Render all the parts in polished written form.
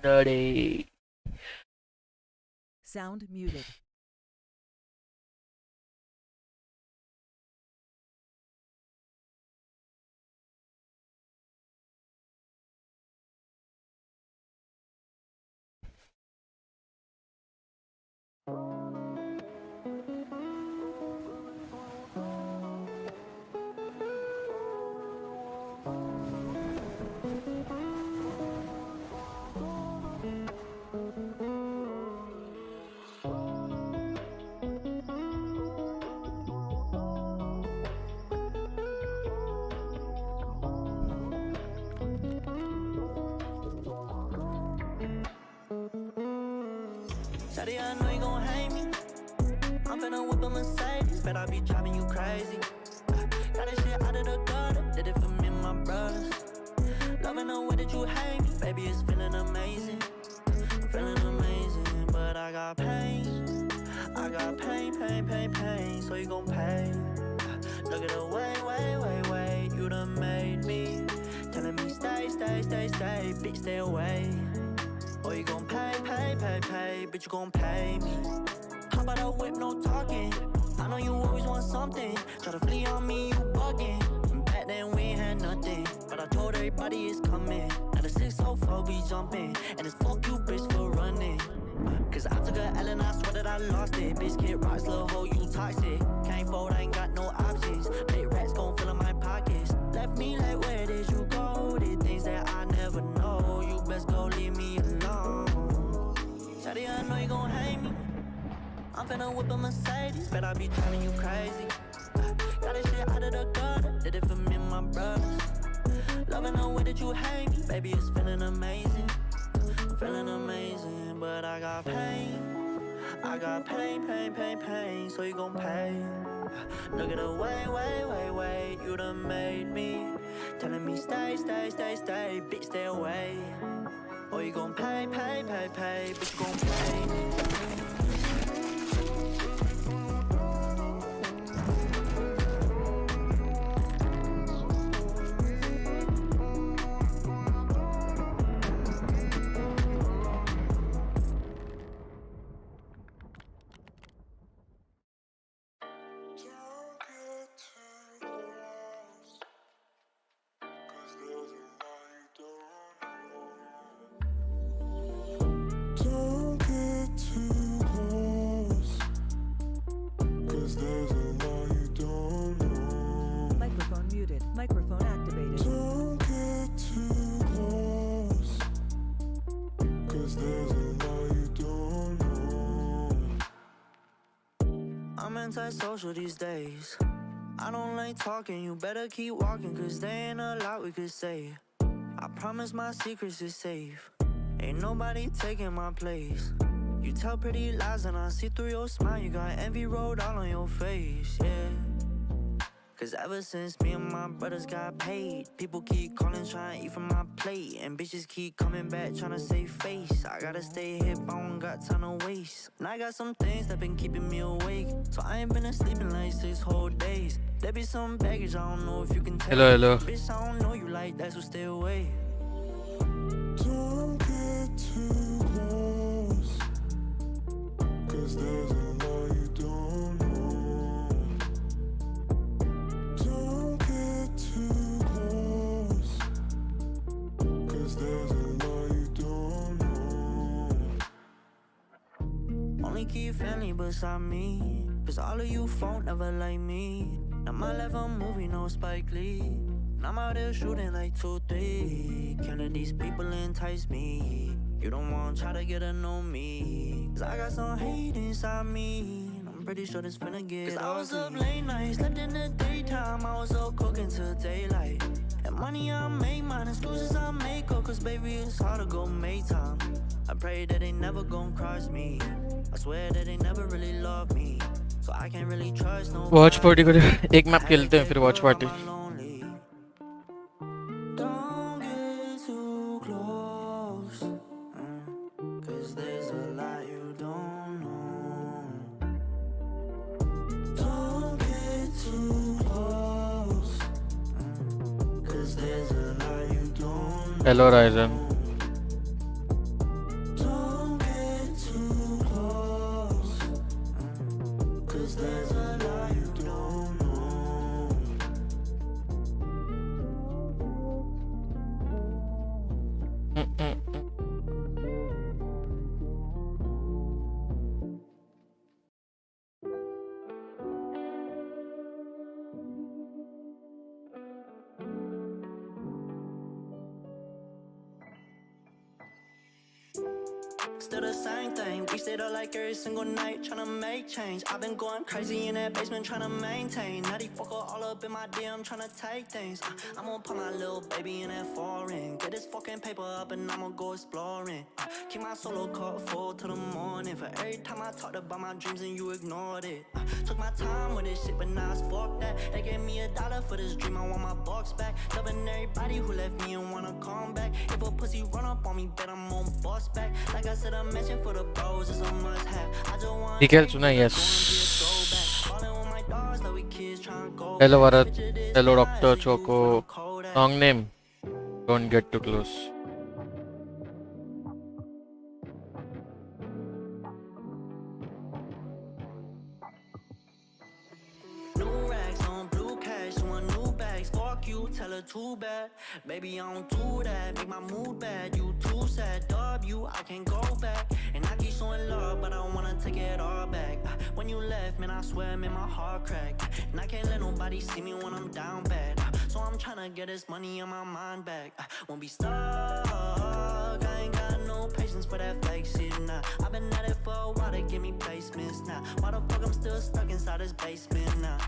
Ready. Sound muted. Shawty, I know you gon' hate me. I'm finna whip a Mercedes, bet I be driving you crazy. Got this shit out of the gutter, did it for me and my brothers. Loving the way that you hate me, baby, it's feeling amazing. I'm feeling amazing, but I got pain. I got pain, so you gon' pay. Look at the way, you done made me. Telling me stay, bitch, stay away. Or you gon' pay, bitch, you gon' pay me. How about a whip, no talking? I know you always want something. Try to flee on me, you bugging. Back then we ain't had nothing, but I told everybody it's coming. Now the 604 be jumping, and it's fuck you, bitch, for running. Cause I took a L and I swear that I lost it. Bitch, kid rocks, little hoe, you toxic. Can't fold, I ain't got no options. Big rats gon' fill in my pockets. Left me like, where did you go? Did things that I never know. You best go leave me alone. Shawty, I know you gon' hate me. I'm finna whip a Mercedes, bet I be driving you crazy. Got this shit out of the gutter, did it for me and my brothers. Loving the way that you hate me, baby, it's feeling amazing. Feeling amazing, but I got pain. I got pain, so you gon' pay. Look at the way, you done made me. Telling me stay, bitch, stay away. Or you gon' pay, bitch, you gon' pay me. Microphone muted. Microphone activated. Don't get too close, cause there's a lot you don't know. I'm anti-social these days. I don't like talking, you better keep walking, cause there ain't a lot we could say. I promise my secrets is safe. Ain't nobody taking my place. You tell pretty lies and I see through your smile. You got envy wrote all on your face, yeah. Cause ever since me and my brothers got paid, people keep calling trying to eat from my plate. And bitches keep coming back trying to save face. I gotta stay hip, I don't got time to waste. And I got some things that been keeping me awake, so I ain't been sleeping like 6 whole days. There be some baggage, I don't know if you can take. Hello. Bitch, I don't know you like that, so stay away. Don't get too close, cause there's a lot you don't know. Don't get too close, cause there's a lot you don't know. Only keep family beside me, cause all of you folk never like me. Now my life a movie, no Spike Lee. And I'm out there shooting like 2-3. Killing these people entice me. You don't want to try to get to know me, cause I got some hate inside me. And I'm pretty sure this finna get. Cause I was up late night, slept in the daytime. I was up cooking till daylight. And money I make, mine excuses I make. Oh, cause baby it's hard to go make time. I pray that they never gon' cross me. I swear that they never really love me, so I can't really trust no. Watch party को एक map खेलते हैं फिर watch party. Don't get too close, cause there's a lot you don't know. Don't get too close, cause there's a lot you don't know. Hello Ryzen. still the same thing. We stayed up like every single night tryna make change. I've been going crazy in that basement tryna maintain. Now they fuck all up in my DM tryna take things. I'm gonna put my little baby in that foreign. Get this fucking paper up and I'ma go exploring. Keep my solo cup full till the morning. For every time I talked about my dreams and you ignored it. Took my time with this shit, but now it's fuck that. They gave me $1 for this dream, I want my bucks back. Loving everybody who left me and wanna come back. If a pussy run up on me, bet I'm on bust back. Like I said, I'm matching for the bros, it's a must have. I just want Nikhil Suna, yes. Hello Bharat, hello Dr. Choco. Song name, don't get too close. Tell her too bad, baby I don't do that. Make my mood bad, you too sad. W, I can't go back. And I keep showing love, but I wanna take it all back. When you left, man, I swear it made my heart crack. And I can't let nobody see me when I'm down bad. So I'm tryna get this money on my mind back. Won't be stuck, I ain't got no patience for that fake shit now. I've been at it for a while, they give me placements now. Why the fuck I'm still stuck inside this basement now?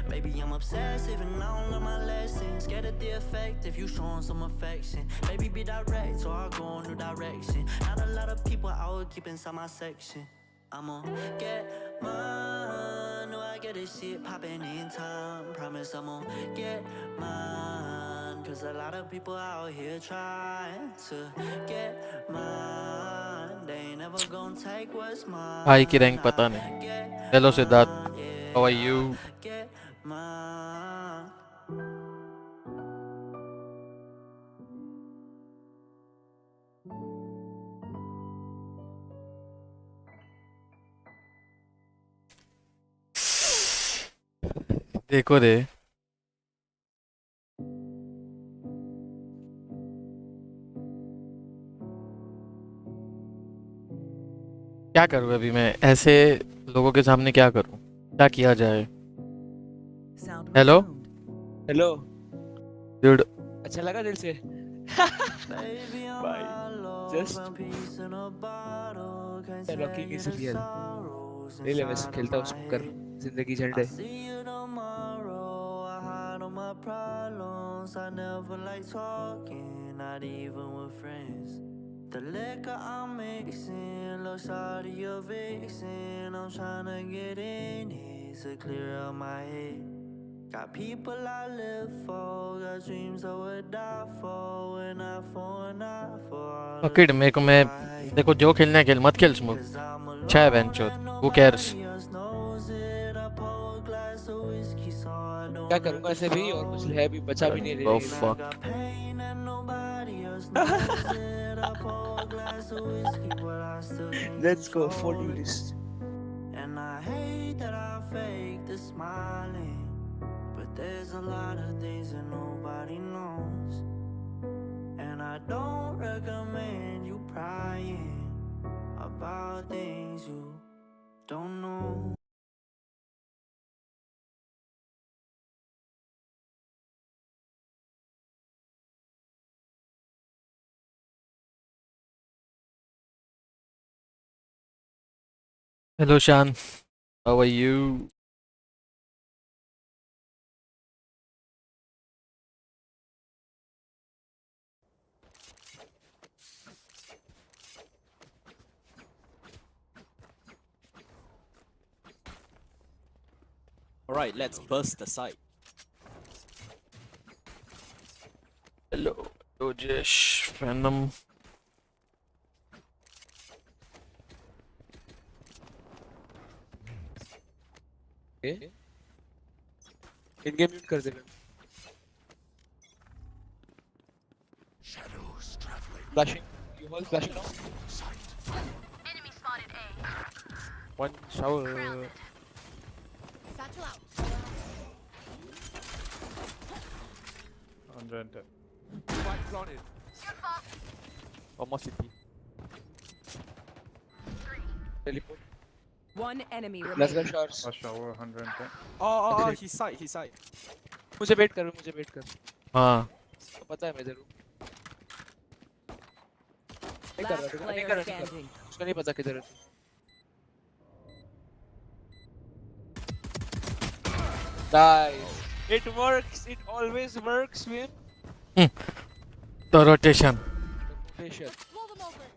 Baby, I'm obsessive and I don't learn my lessons. Scared of the effect if you showing some affection. Baby, be direct, so I'll go a new direction. Not a lot of people I would keep inside my section. I'ma get mine. Know I get this shit poppin' in time. Promise I'ma get mine. Cause a lot of people out here trying to get mine. They ain't never gonna take what's mine. भाई की rank पता नहीं. Hello Siddharth, how are you? Get mine. देखो रे, क्या करूँ अभी मैं ऐसे लोगों के सामने, क्या करूँ, क्या किया जाए? Sound Hello? resumed. Hello Dude, अच्छा लगा दिल से बाय जस्ट रॉकी की सीरियल ले ले बस खेलता उसको कर जिंदगी झंडे I never like talking, not even with friends. The liquor I'm mixing looks out of your vixen. I'm tryna get in here to clear up my head. Got people I live for, got dreams I would die for, and not for, not for. Kid मेरे को, मैं देखो जो खेलना है खेल, मत खेल स्मोक. अच्छा है बेंचोद, who cares? क्या करूंगा ऐसे भी और कुछ है भी बचा भी नहीं Oh रही fuck. Let's go for you this And I hate that I fake the smiling, but there's a lot of things that nobody knows. And I don't recommend you prying about things you don't know. Hello Shan, how are you? Alright, let's burst the site. Hello Dojesh, Phantom. In game mute कर दे flashing you hold flashing now Enemy spotted A. One shower. Satchel out. 110. Spike planted. Your fault. Almost city. Teleport One enemy let's go remaining. Shots First shower 110. Oh, he's side. मुझे wait कर हाँ. पता है मैं इधर हूं नहीं कर Last रहा player नहीं कर standing. उसका नहीं पता किधर है nice it works it always works man The rotation. rotation Blow them over.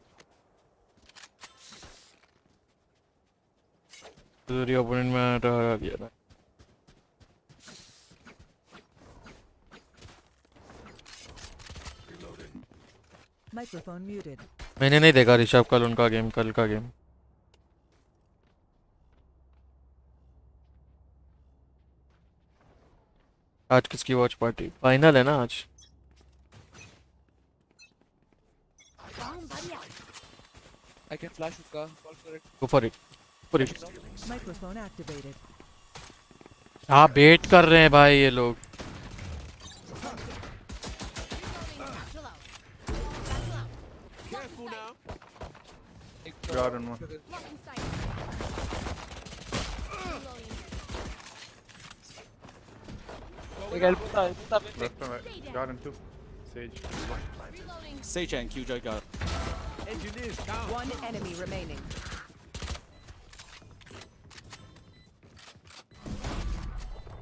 दूसरी opponent में हटा दिया था. Microphone muted. मैंने नहीं देखा ऋषभ कल उनका गेम कल का गेम. आज किसकी वॉच पार्टी? फाइनल है ना आज. Bomb buddy out. I can flash hookah call for it Go for it. For it. Microphone activated. हाँ बेट कर रहे हैं भाई ये लोग. Satchel out. Satchel out. Careful now. Garden one. Blocking sight. Reloading. एक elbow था Left and right. Garden two. Sage. Reloading. Sage and Killjoy got. Engineers down. One enemy remaining.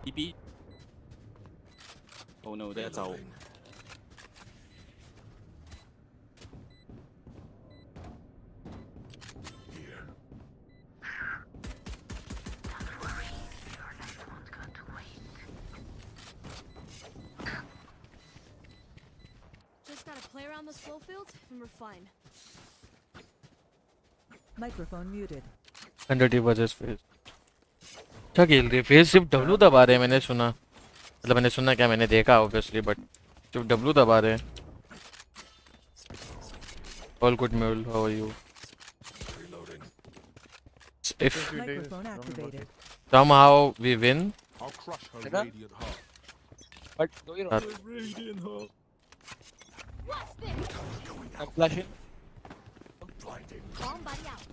TP. Oh no, that's out. Just gotta play around the slow field and we're fine. Microphone muted. 100 versus phase. क्या खेल रहे? Phase सिर्फ W दबा रहे हैं मैंने सुना. मतलब मैंने सुना क्या मैंने देखा ऑब्वियसली बट सिर्फ W दबा रहे हैं. All good Mule, how are you? If Microphone activated. somehow we win, I'll crush her Is that- radiant heart. but do you know Radiant heart. What's this? I'm flashing Bomb buddy out.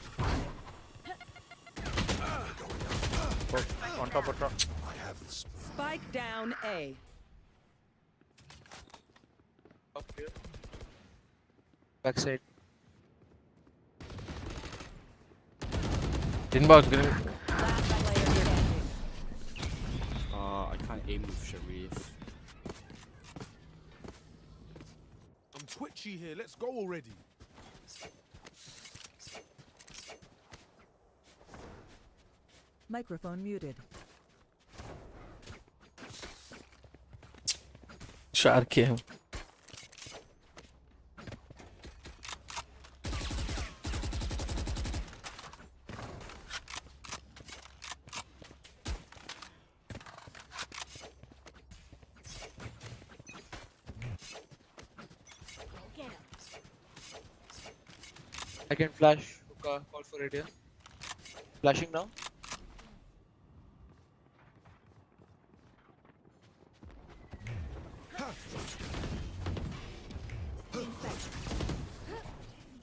On top of top. Spike down A. up here backside inbox green. Last player standing. I can't aim with Sharif. I'm twitchy here. Let's go already. Microphone muted. Shark है. Get him. I can flash hookah call for it here flashing now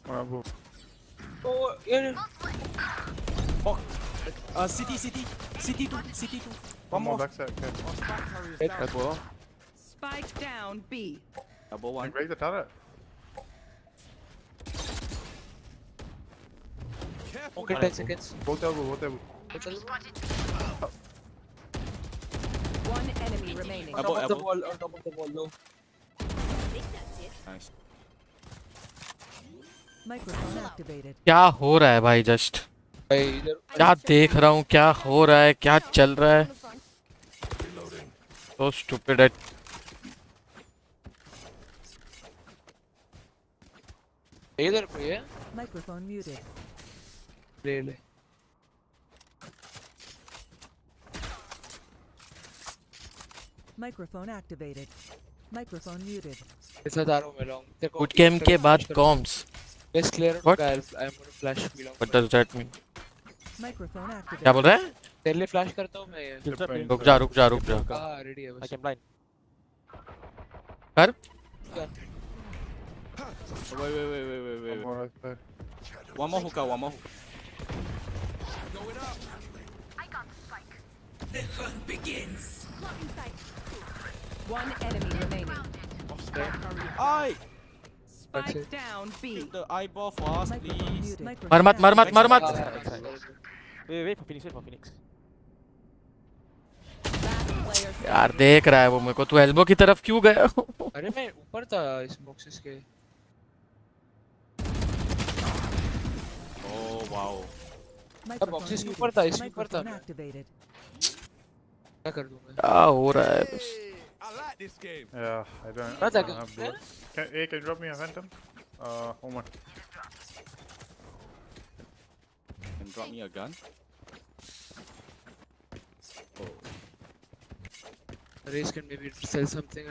Bravo. oh yeah City 2. One more backside. Okay. That's well. Spike down B. Double one. Raise the turret. Careful. okay 10 seconds Both elbow. Both elbow. One enemy remaining. on top of the wall on top of the wall low Think that's it. Nice. Microphone activated. क्या हो रहा है भाई just? भाई इधर क्या देख रहा हूँ क्या हो रहा है क्या चल रहा है? On the front. So stupid at इधर कोई है Microphone muted. ले ले Microphone activated. Microphone muted. ऐसा तारों में लॉन्ग तेरे को good game के बाद comms. let's clear What? I'm gonna flash belong What does that mean? Microphone क्या activated. बोल रहा है? तेरे लिए फ्लैश करता हूँ मैं ये रुक जा रुक जा रुक जा. हाँ रेडी है I बस can blind. कर. Oh, wait. One more right side. One more hookah, one more. I got the spike. Blocking sight. One enemy remaining. Aye! Spike down B. Hit the eyeball for us, Microphone please. muted. मर मत मर मत मर मत Wait for Phoenix, wait for Phoenix. Last player यार standing. देख रहा है वो मेरे को, तू एल्बो की तरफ क्यों गया? अरे मैं ऊपर था इस बॉक्सेस के. Oh wow. Microphone boxes के muted. ऊपर था, इसके ऊपर था Microphone मैं. activated. क्या कर दूं मैं? क्या हो रहा है बस? Yeah, I don't Not that have good. both. Can you drop me a phantom? Omar. Can drop me a gun. Oh. Race can maybe sell something.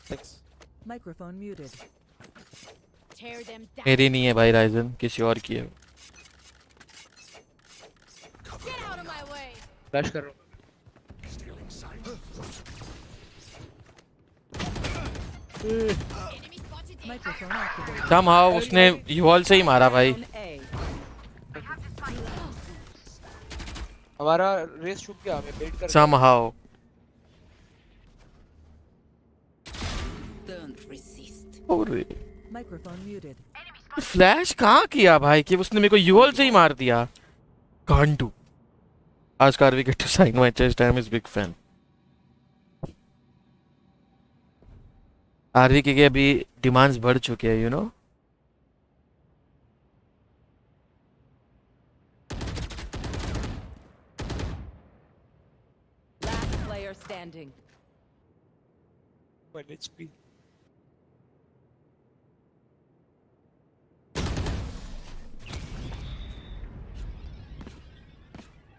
Thanks. Microphone muted. Tear them down. मेरी नहीं है भाई Ryzen, किसी और की है. Get out of my way. Flash कर रहा हूँ. Enemy spotted A. Microphone activated. Somehow उसने यूवॉल से ही मारा भाई. Down A. हमारा रेस छुप गया, हमें बेट कर. Somehow. Don't resist. अरे Microphone muted. फ्लैश कहाँ किया भाई कि उसने मेरे को यूवॉल से ही मार दिया. Can't do. Ask Harvey to sign my chest. I am his big fan. आरवी के अभी डिमांड्स बढ़ चुके हैं, you know. Last player standing. 1 HP.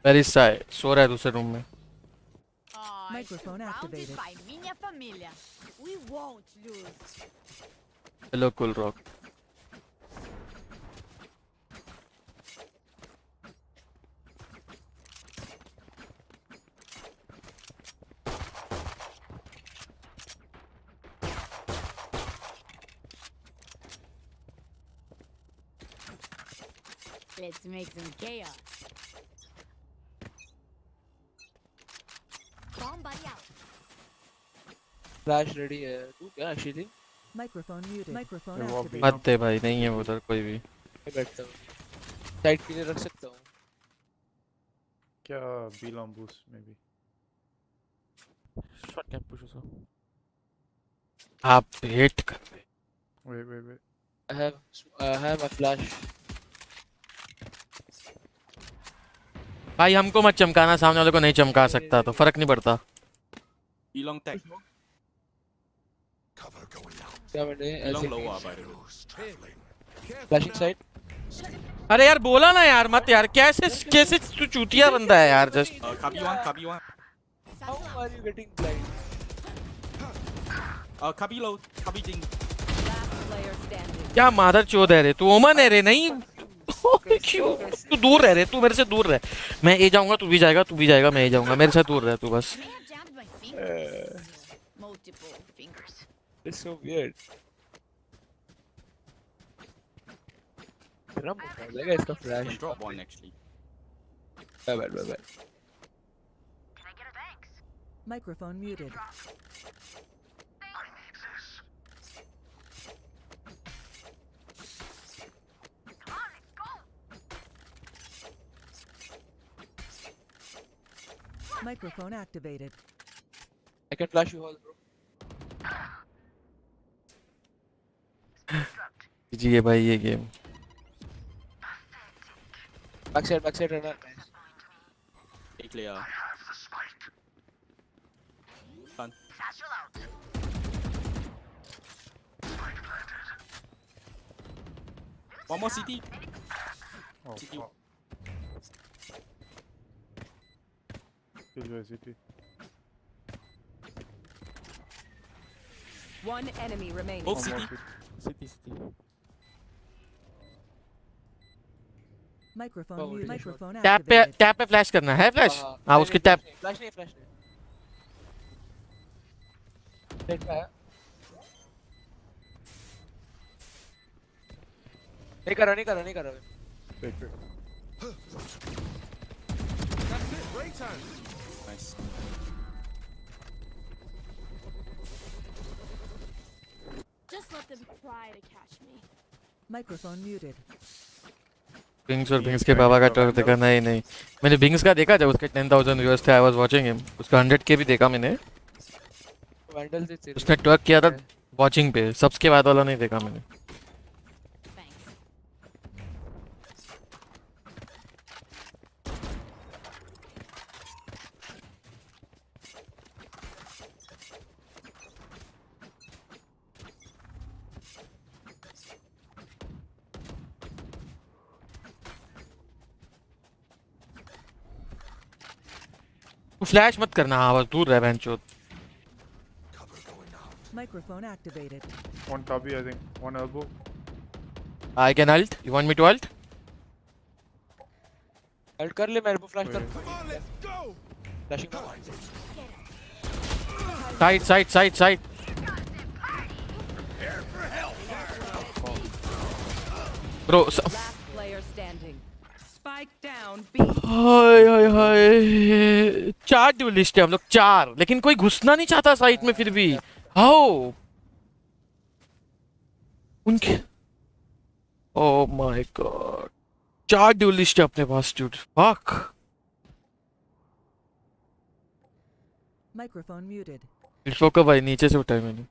Very साई सो रहा है दूसरे रूम में. Microphone activated. By minha família. We won't lose. Hello cool rock. Let's make some chaos. Bomb buddy out. Flash ready है. तू क्या actually? Microphone muted. Microphone Hey, Rob, activated. मत दे भाई, नहीं है उधर कोई भी. मैं बैठता हूँ. साइड के लिए रख सकता हूँ. क्या B-long boost maybe. Shot can push also. आप वेट कर रहे. Wait. I have a flash. भाई हमको मत चमकाना, सामने वाले को नहीं चमका सकता तो फर्क नहीं पड़ता. Elong tech. क्या मैंने Elong ऐसे lower by the way. flashing side. अरे यार बोला ना यार मत यार, कैसे कैसे तू चूतिया बंदा है यार. Just Cubby one. How are you getting blind? Cubby low. Cubby ding. Last player standing. क्या मादर चोद है रे, तू ओमन है रे. नहीं क्यों तू दूर रह रे, तू मेरे से दूर रह. मैं ए जाऊंगा तू भी जाएगा, तू भी जाएगा मैं ए जाऊंगा. मेरे से दूर रह तू बस. May have jammed my fingers. Multiple fingers. It's so weird. तेरा मुंह लगा इसका Can flash. drop one actually. Bye. Microphone muted. Microphone activated. I can flash you all, bro. जी भाई ये game. Backside runner. Nice. A clear. Done. One more CT. Oh, CT. fuck. Killjoy CT. One enemy remaining. Both One more CT. CT. City. Microphone Oh, muted. really? Microphone tap activated. पे flash करना है. Flash हाँ उसकी tap. Flash नहीं. Net पे है. नहीं कर रहा. Wait. Nice. Just let them try to catch me. Microphone muted. बिंग्स और बिंग्स के पापा का ट्रक देखा? नहीं नहीं, मैंने बिंग्स का देखा जब उसके 10,000 व्यूअर्स थे। I was watching him. उसका 100K भी देखा मैंने। वैंडल से तेरे उसने ट्वर्क किया था वॉचिंग पे, सबके बाद वाला नहीं देखा मैंने। Thanks. तू फ्लैश मत करना, हाँ बस दूर रह बहनचोद। Microphone activated. One cubby, I think. One elbow. I can ult, you want me to ult? Ult कर ले, मेरे को फ्लैश कर। Flashing side side side side. Bro Last player standing. Spike down B. Hi hi hi, 4 duelist है हम लोग, 4, लेकिन कोई घुसना नहीं चाहता साइड में फिर भी। हाउ उनके, ओह माय गॉड, 4 ड्यूलिस्ट है अपने पास डूड। फक। Microphone muted. इल्फो को भाई नीचे से उठाया मैंने।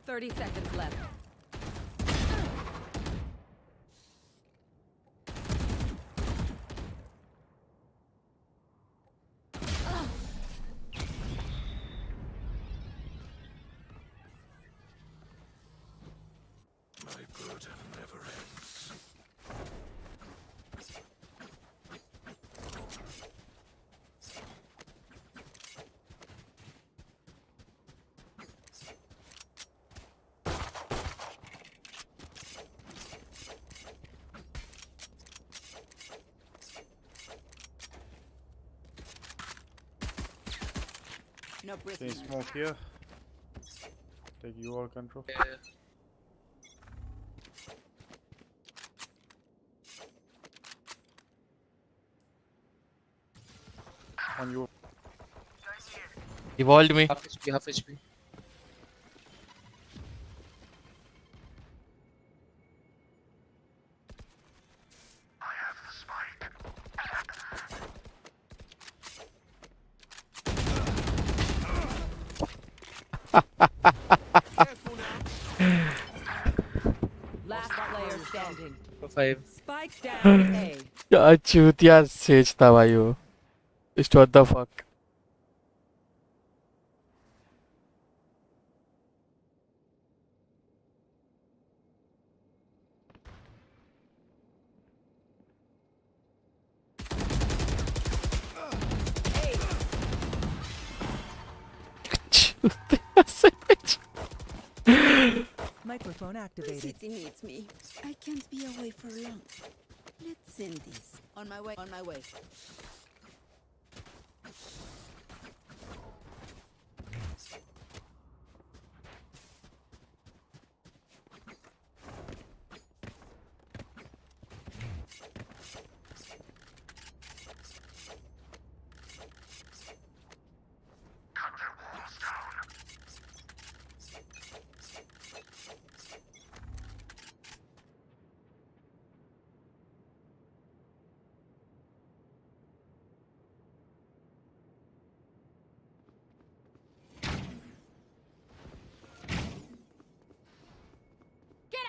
Thirty seconds left. No Can you prisoners. smoke here? Take you all control. On you. Evolved me. half HP, half HP. Last player standing. 5. Spike down A. क्या चूतिया says था भाई वो। What the fuck? Microphone activated. City needs me. I can't be away for long. Let's end this. On my way. On my way.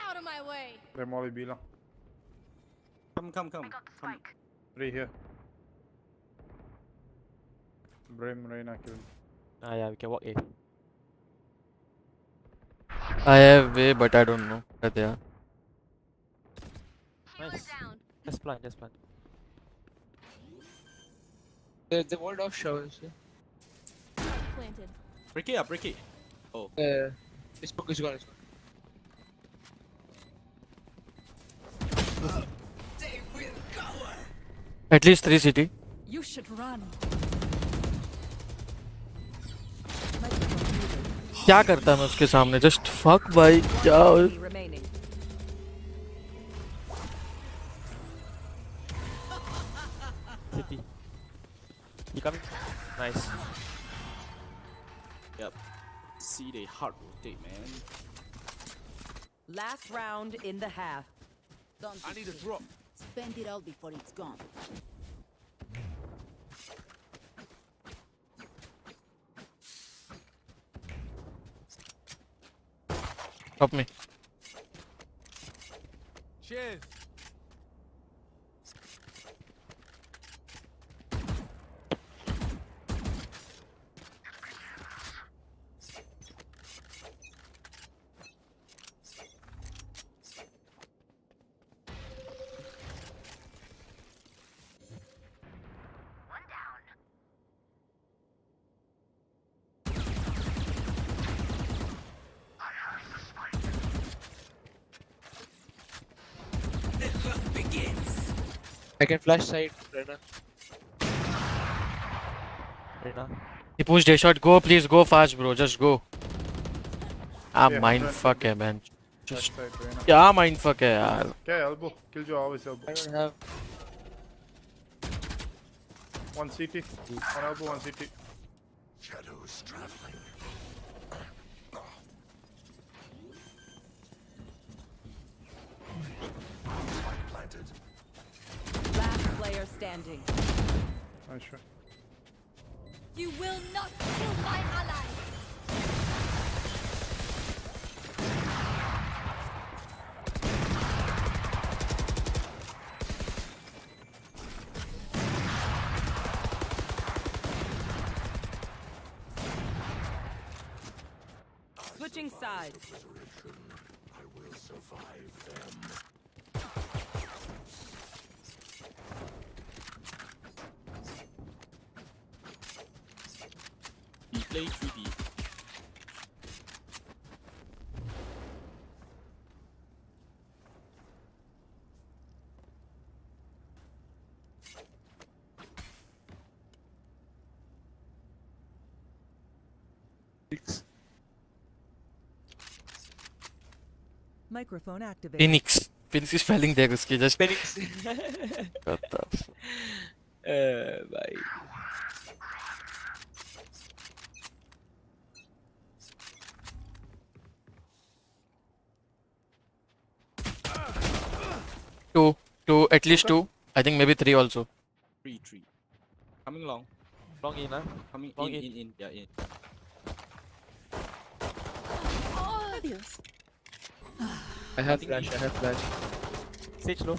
Out of my way. They're Molly Bila. Come. 3 here. Brim, Reina, kill. Ah, yeah, we can walk A. I have way, but I don't know where they are. Nice. Down. Just plant, just plant. They walled off showers. Planted. Break it up, break it. It's gone, it's gone. At least 3 city. You should run. क्या करता मैं उसके सामने? Just fuck भाई, क्या? Remaining. You coming? Nice. Yep. See they hard rotate, man. Last round in the half. Don't I be need a scared. drop. Spend it all before it's gone. Help me. Cheers. I can flash side, Rena. Rena. He pushed a shot. Go, please go fast, bro. Just go. Yeah, Mind run, fuck run. है man. Just Backside, Reyna. क्या mind fuck है यार. Okay, elbow. Kill you always elbow. I don't have. One CT. One elbow, one CT. Shadows traveling. Spike planted. Last player standing. Nice shot. You will not kill my ally! Switching sides. I will survive them. We play 3D. Microphone activated. Phoenix. Phoenix की spelling देख उसकी just. Phoenix. What the f- भाई. Two, at least two. I think maybe three also. 3. Coming long. Long in, huh? Coming Long in. Yeah, in. Adios. I have flash. I have flash. Sage low.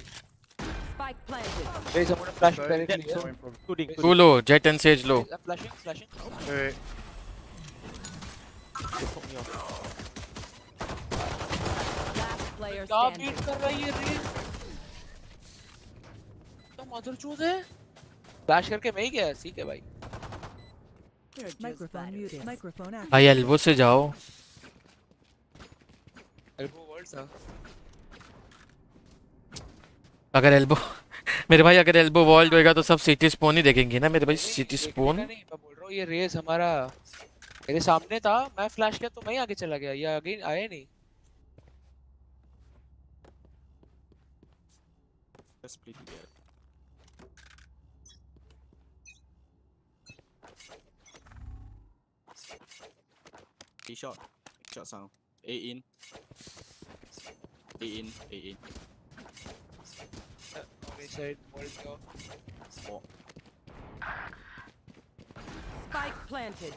Spike planted. Guys, I'm gonna flash Side. directly. Yeah, Yeah. Going for. Shooting. Two low. Jet and Sage low. I'm flashing. Flashing. Hey, Just took me off. Last player क्या standing. beat कर रहा है ये reel? तो मदरचोद है. Flash करके मैं ही गया. ठीक है भाई. Microphone muted. Microphone activated. भाई एल्बो से जाओ. Elbow world था. अगर एल्बो मेरे भाई अगर एल्बो वॉल्ड होएगा तो सब सिटी स्पोन ही देखेंगे ना मेरे भाई. सिटी देखने स्पोन. का नहीं, मैं बोल रहा हूँ ये रेस हमारा मेरे सामने था. मैं फ्लैश किया तो मैं ही आगे चला गया. ये आगे आया नहीं. Let's play together. A shot. Shot sound. A in. A in. A in. Orange side world का. Oh. Spike planted.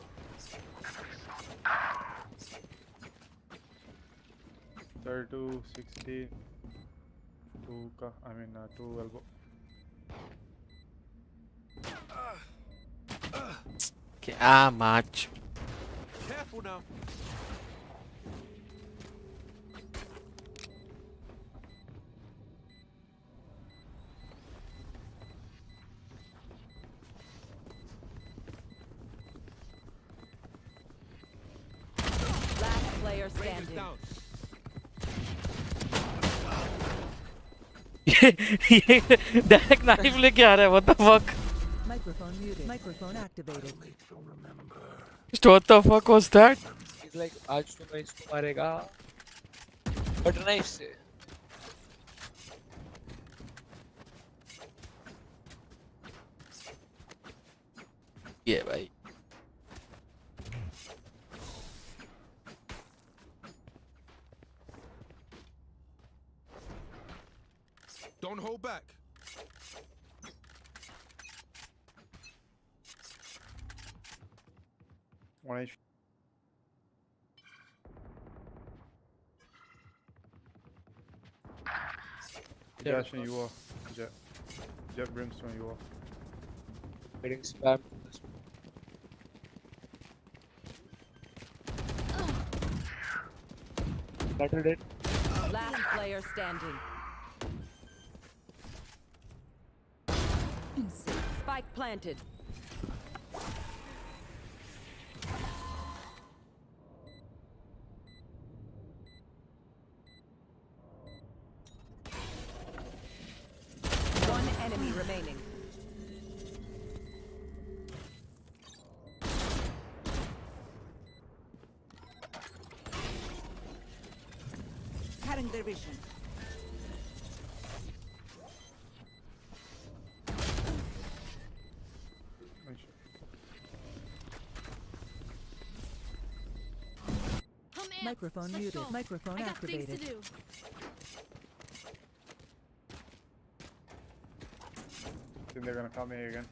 third to 60. Two ka. I mean, two elbow. क्या match. Careful now. Last player standing. Down. ये direct knife लेके आ रहा है. What the fuck? Microphone muted. Microphone activated. What the fuck was that? He's like आज तो मैं इसको मारेगा. But nice. ये भाई Don't hold back. One HP. Jashn, you are. Jet Brimstone, you are. Getting spam. Battled it. Last player standing. Spike planted. One enemy remaining. Cutting their vision. One shot. Microphone muted. Microphone activated. Think they're gonna come here again.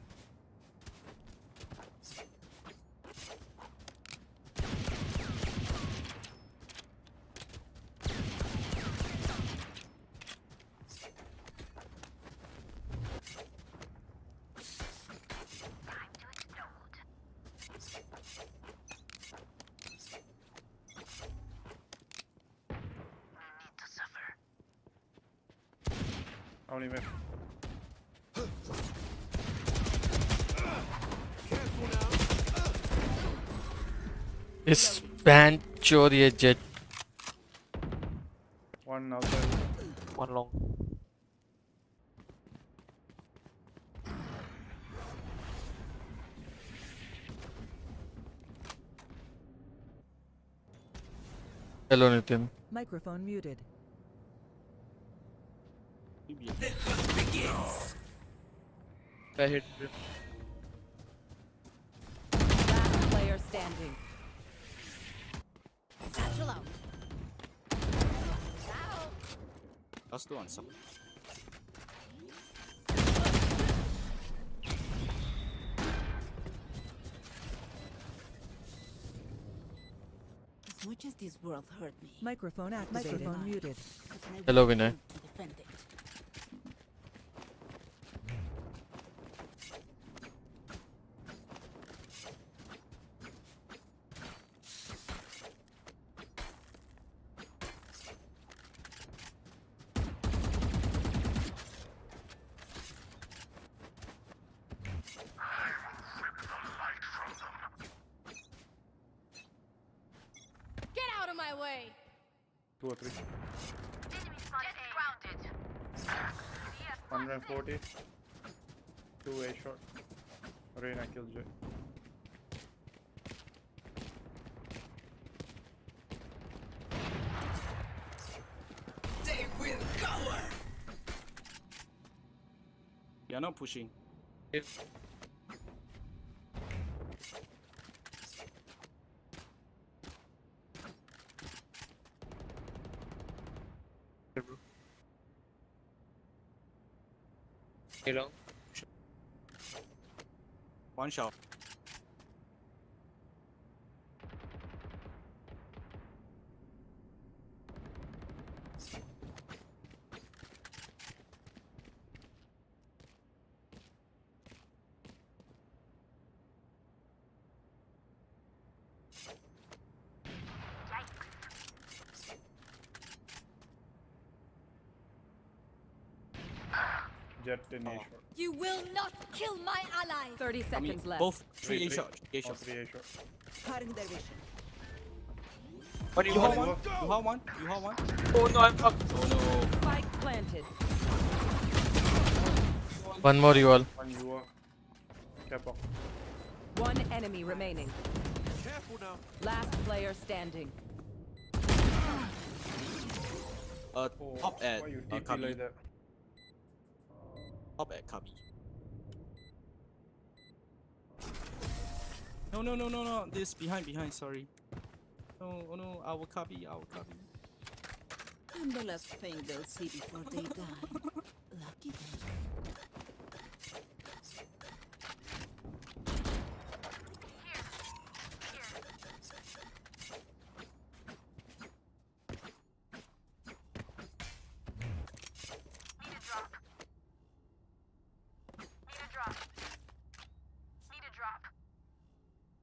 Only me. Careful now. इस band चोर ये jet One outside. One long. Hello Nitin Microphone muted. I hit him. Last player standing. Satchel out. Last two answer. As much as this world hurt me, Microphone activated. Microphone muted. but I Hello, will Vinay. to defend it. Get out of my way! 2 or 3. 140. 2 A shot. Reyna killed Jet. You're not pushing. If Hello. One shot. Jet in A shot. You will not kill my allies! 30 I mean, seconds left. both 3 A shot. A All shot. 3 A shot. Cutting their vision. What do You you have want? one. You have one. You have one. Oh no, I'm fucked. Oh no. Spike planted. one more you all One you are. Cap up. One enemy remaining. Careful now. Last player standing. Top at Why you TP Kabi. like that? Top at Kabi. No. This behind. Sorry. No. Our copy. I'm the last thing they'll see before they die. Lucky them.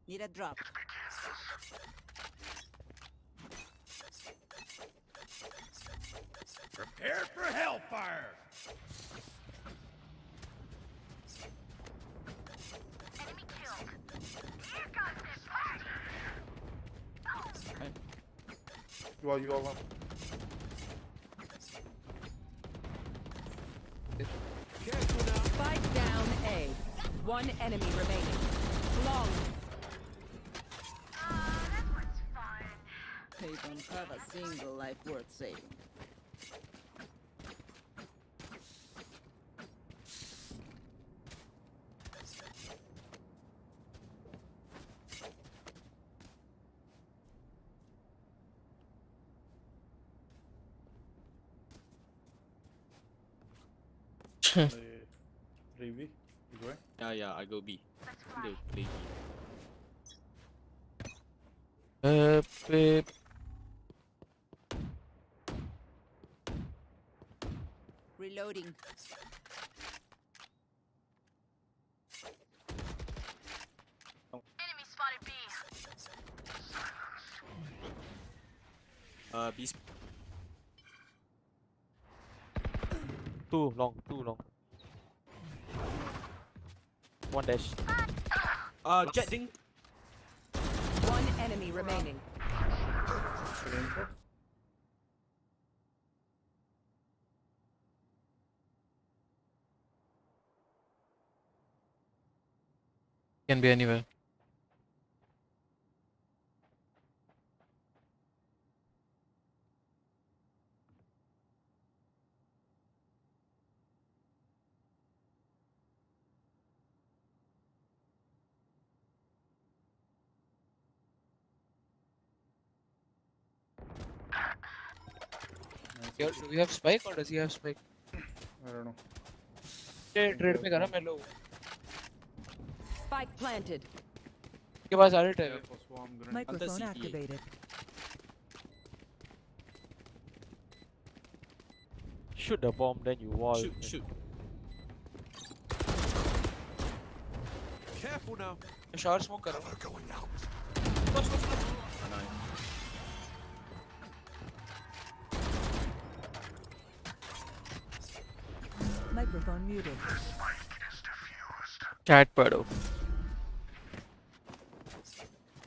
Need a drop. Prepare for hellfire. Well, you all want. Careful now. Spike down A. One enemy remaining. Flawless. They don't have a single life worth saving. Revi, you going? Yeah, I go B. They play B. Babe. Reloading. B. Too long. One dash. Jet ding. One enemy remaining. Can be anywhere. Do we have spike or does he have spike? I don't know. Trade पे करा मैं लो. Spike planted. के पास alert है. For swarm grenade. Microphone CTA. activated. Shoot the bomb, then you wall. Shoot. Careful now. मैं shower smoke कर रहा हूँ. Microphone muted. Chat पढ़ो.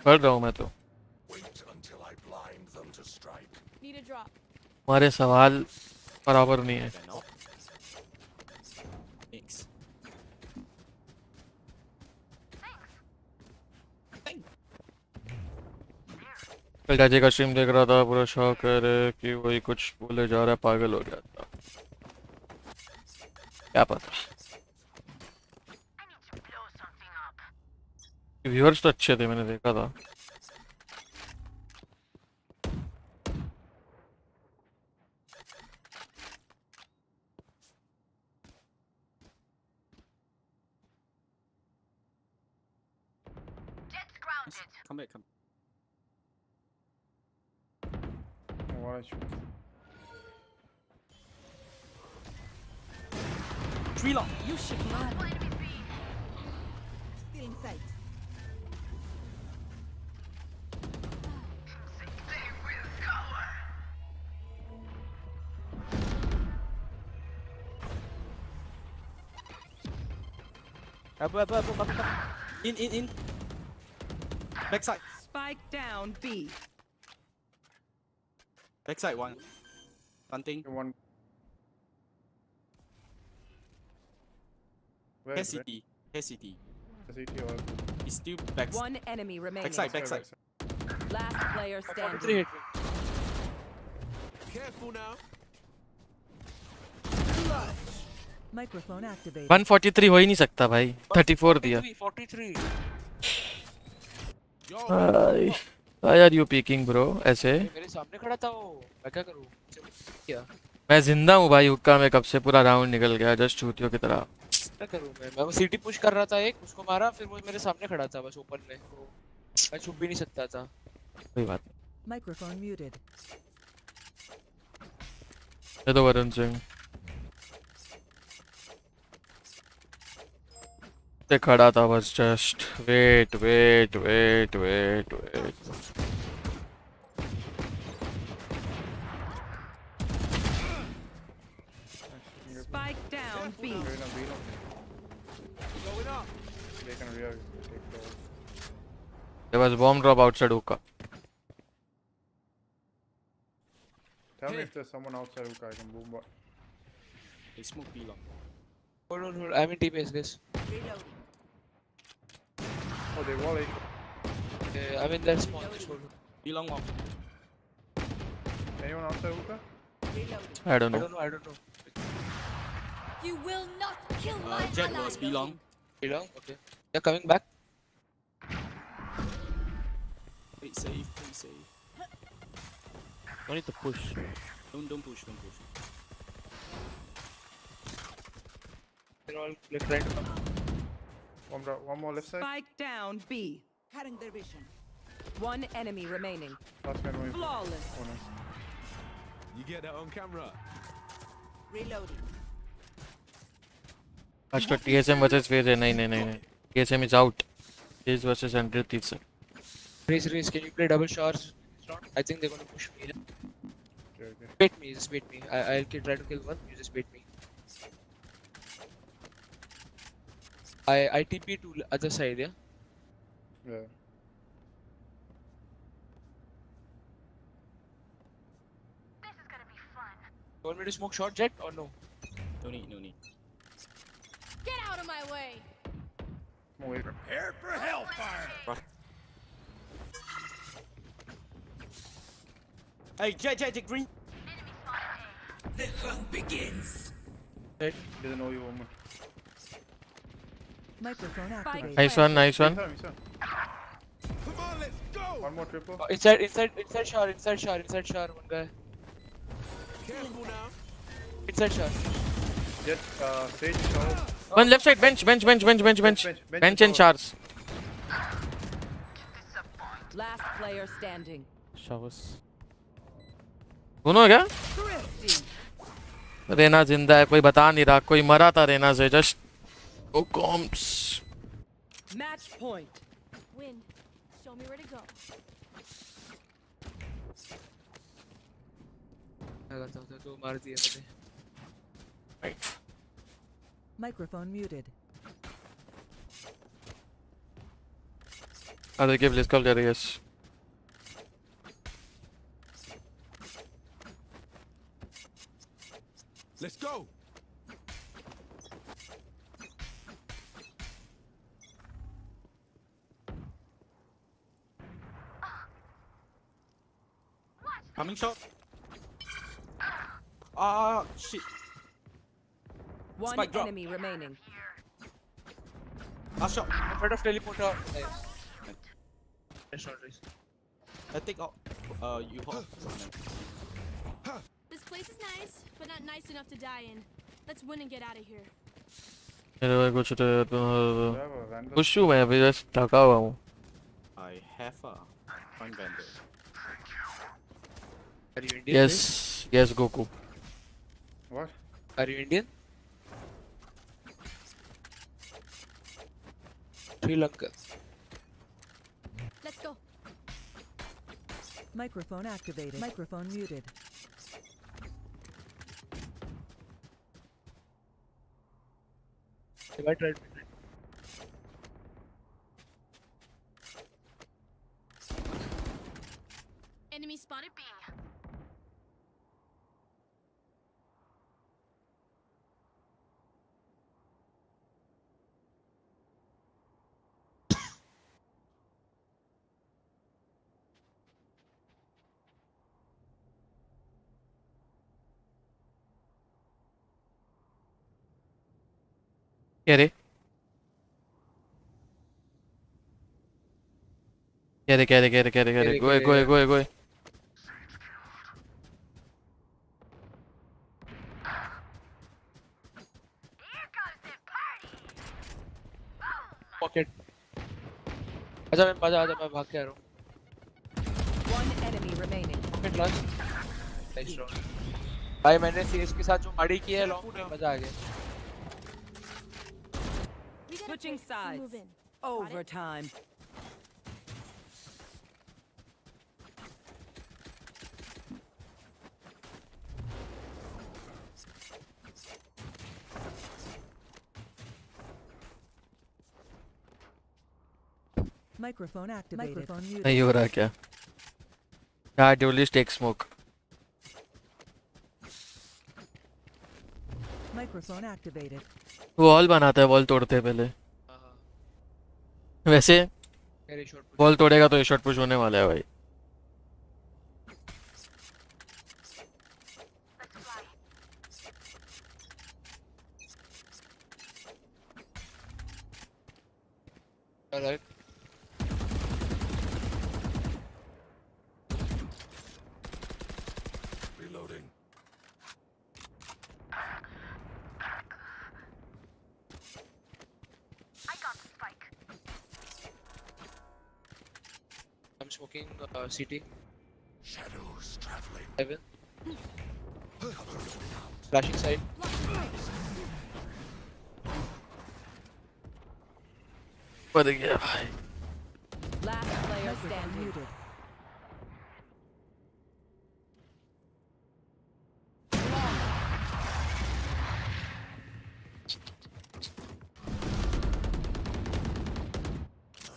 पढ़ रहा हूँ मैं तो. Need a drop. हमारे सवाल बराबर नहीं है. Thanks. कल चाचे का स्ट्रीम देख रहा था, पूरा शौक है कि वही कुछ बोले जा रहा है, पागल हो गया था. क्या पता. व्यूअर्स तो अच्छे थे, मैंने देखा था. Come back. What I shoot? 3 long. You should run. Still in sight. Up. In. Backside. Spike down B. Backside one. Hunting. One. Where? KCT. CT or It's still backside. One enemy remaining. Backside. Last player 43 standing. hit. Careful now. Microphone activated. 143 हो ही नहीं सकता भाई. 34 दिया. 43. Yo, Why are you peeking bro ऐसे? मेरे सामने खड़ा था वो, मैं क्या करूँ? क्या मैं जिंदा हूँ भाई, हुक्का में कब से पूरा राउंड निकल गया जस्ट चूतियों की तरह। क्या करूँ मैं वो सीटी पुश कर रहा था, एक उसको मारा, फिर वो मेरे सामने खड़ा था बस ओपन में, तो मैं छुप भी नहीं सकता था। कोई बात नहीं। Microphone muted. ये तो वरुण सिंह से खड़ा था बस just wait wait wait wait wait. Spike down B. Reina, B now. going up. They can take the. There was bomb drop outside hookah. Tell me if there's someone outside who I can boom. But They smoke B long. hold, I'm in TPS guys. Reloading. oh, they wall it. I'm in that spawn, just hold. B long one. Anyone outside hookah? Reloading. I don't I know. don't know. You will not kill my Jet ally. was B long. Long, okay. They're coming back. Play safe, play safe. No need to push. Don't push, don't push. They're all like trying to come. One more left side. Spike down B. Cutting their vision. One enemy remaining. Last man moving. Flawless. Oh, nice. You get that on camera. Reloading. आज तो TSM versus FaZe है। नहीं TSM is out. FaZe versus 100 is Race, can you play double shots? I think they're gonna push me. Okay. Bait me, just bait me. I'll try to kill one, you just bait me. I TP to other side, yeah? Yeah. You want me to smoke short jet or no? No need, no need. Get out of my way. Come away. Prepare for hellfire. Hey, Jet, green. Right. Doesn't know you, woman. Microphone Spike activated. nice one, nice one. Come on, let's go. One more triple. Inside shower, one guy. Careful now. Inside shower. Jet, Sage, shower. One left side bench and showers. Last player standing. Showers. दोनों है क्या? Thrifty. Raina जिंदा है, कोई बता नहीं रहा, कोई मरा था रेना से just O comps. Match point. Win. Show me where to go. तो मार दिया मैंने. Microphone muted. अरे give let's call yes. Let's go. Coming shot. Ah, shit. One Spike drop. enemy remaining. Last shot. Afraid of teleporter. Nice. Nice shot, Race. I take out. You hold. This place is nice, but not nice enough to die in. Let's win and get out of here. मेरे भाई कुछ तो Vandal. खुश हूँ मैं, अभी बस थका हुआ हूँ। I have a one vendor. Are you Indian? Race? Yes Goku. What? Are you Indian? Sri Lanka. Let's go. Microphone activated. Microphone muted. If I tried. Enemy spotted B. क्या Carry. Go. पॉकेट आजा मैं भाग के आ रहा हूँ One enemy remaining. Pocket last nice round भाई मैंने CS के साथ जो माड़ी की है लॉन्ग में मजा आ गया We gotta Switching move sides. in. Overtime. Microphone activated. Microphone muted. नहीं हो रहा क्या? Duelist take smoke. Microphone activated. Wall बनाता है, वॉल तोड़ते हैं पहले. वैसे मेरी शॉट वॉल तोड़ेगा तो ये शॉट पुश होने वाला है भाई. Alright Reloading. I'm smoking CT Shadows traveling. heaven flashing side पड़ गया भाई. Last player standing. Muted.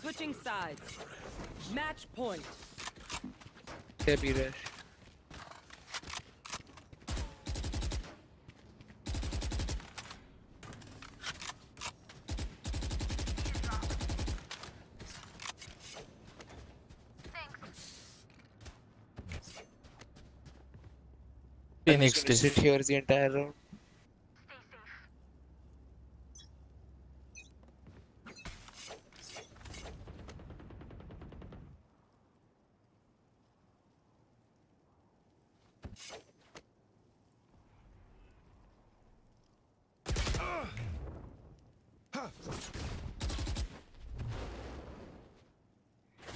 Switching sides. Match point. क्या पी रहे हैं Phoenix Just gonna day. sit here the entire round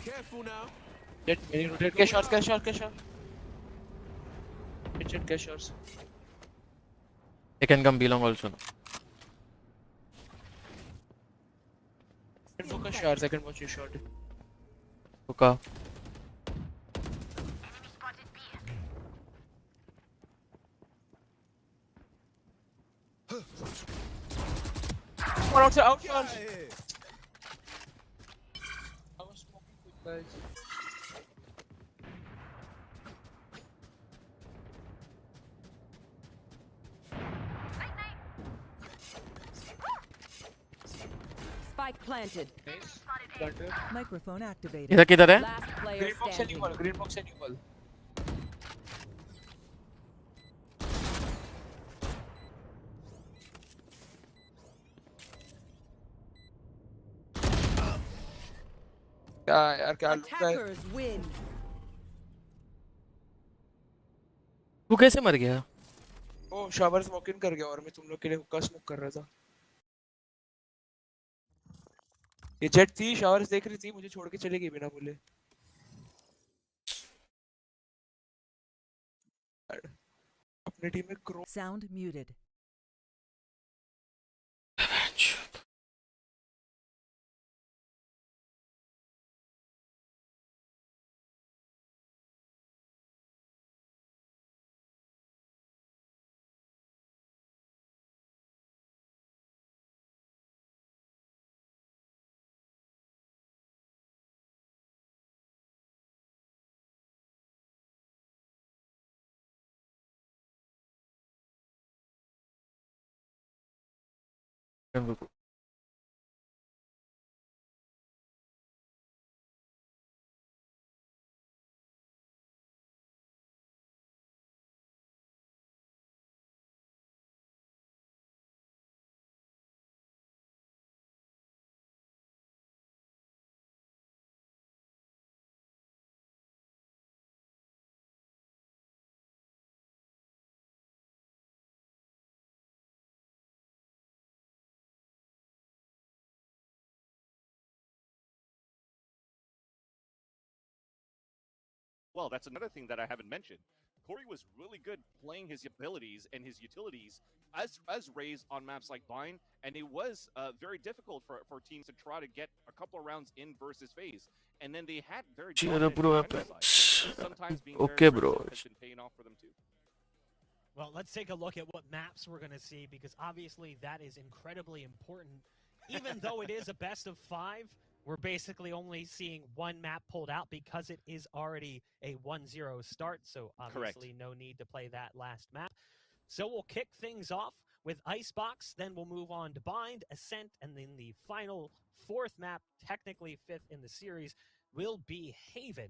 Careful now. Jet many rotate के shots Jet के shots They can come belong also. focus shots I can watch your shot Hookah. one outside out shots Here. I was smoking with guys Spike planted. nice planted Microphone activated. इधर किधर है? Last player green box and standing. new wall green box and new wall क्या यार क्या लूटा है Attackers win. तू कैसे मर गया? ओ शावर स्मोक इन कर गया और मैं तुम लोग के लिए हुक्का स्मोक कर रहा था ये जेट थी शावर्स देख रही थी मुझे छोड़ के चली गई बिना बोले अपनी टीम में crow Sound muted. well. That's another thing that I haven't mentioned. Corey was really good playing his abilities and his utilities as Raze on maps like Vine, and it was very difficult for teams to try to get a couple of rounds in versus FaZe. And then they had very dominant defender side. Sometimes being Okay, very bro. aggressive has been paying off for them too. Well, let's take a look at what maps we're going to see, because obviously that is incredibly important. Even though it is a best of 5, we're basically only seeing one map pulled out because it is already a 1-0 start, so obviously no need to play that last map. So we'll kick things off with Icebox, then we'll move on to Bind, Ascent, and then the final 4th map, technically 5th in the series, will be Haven.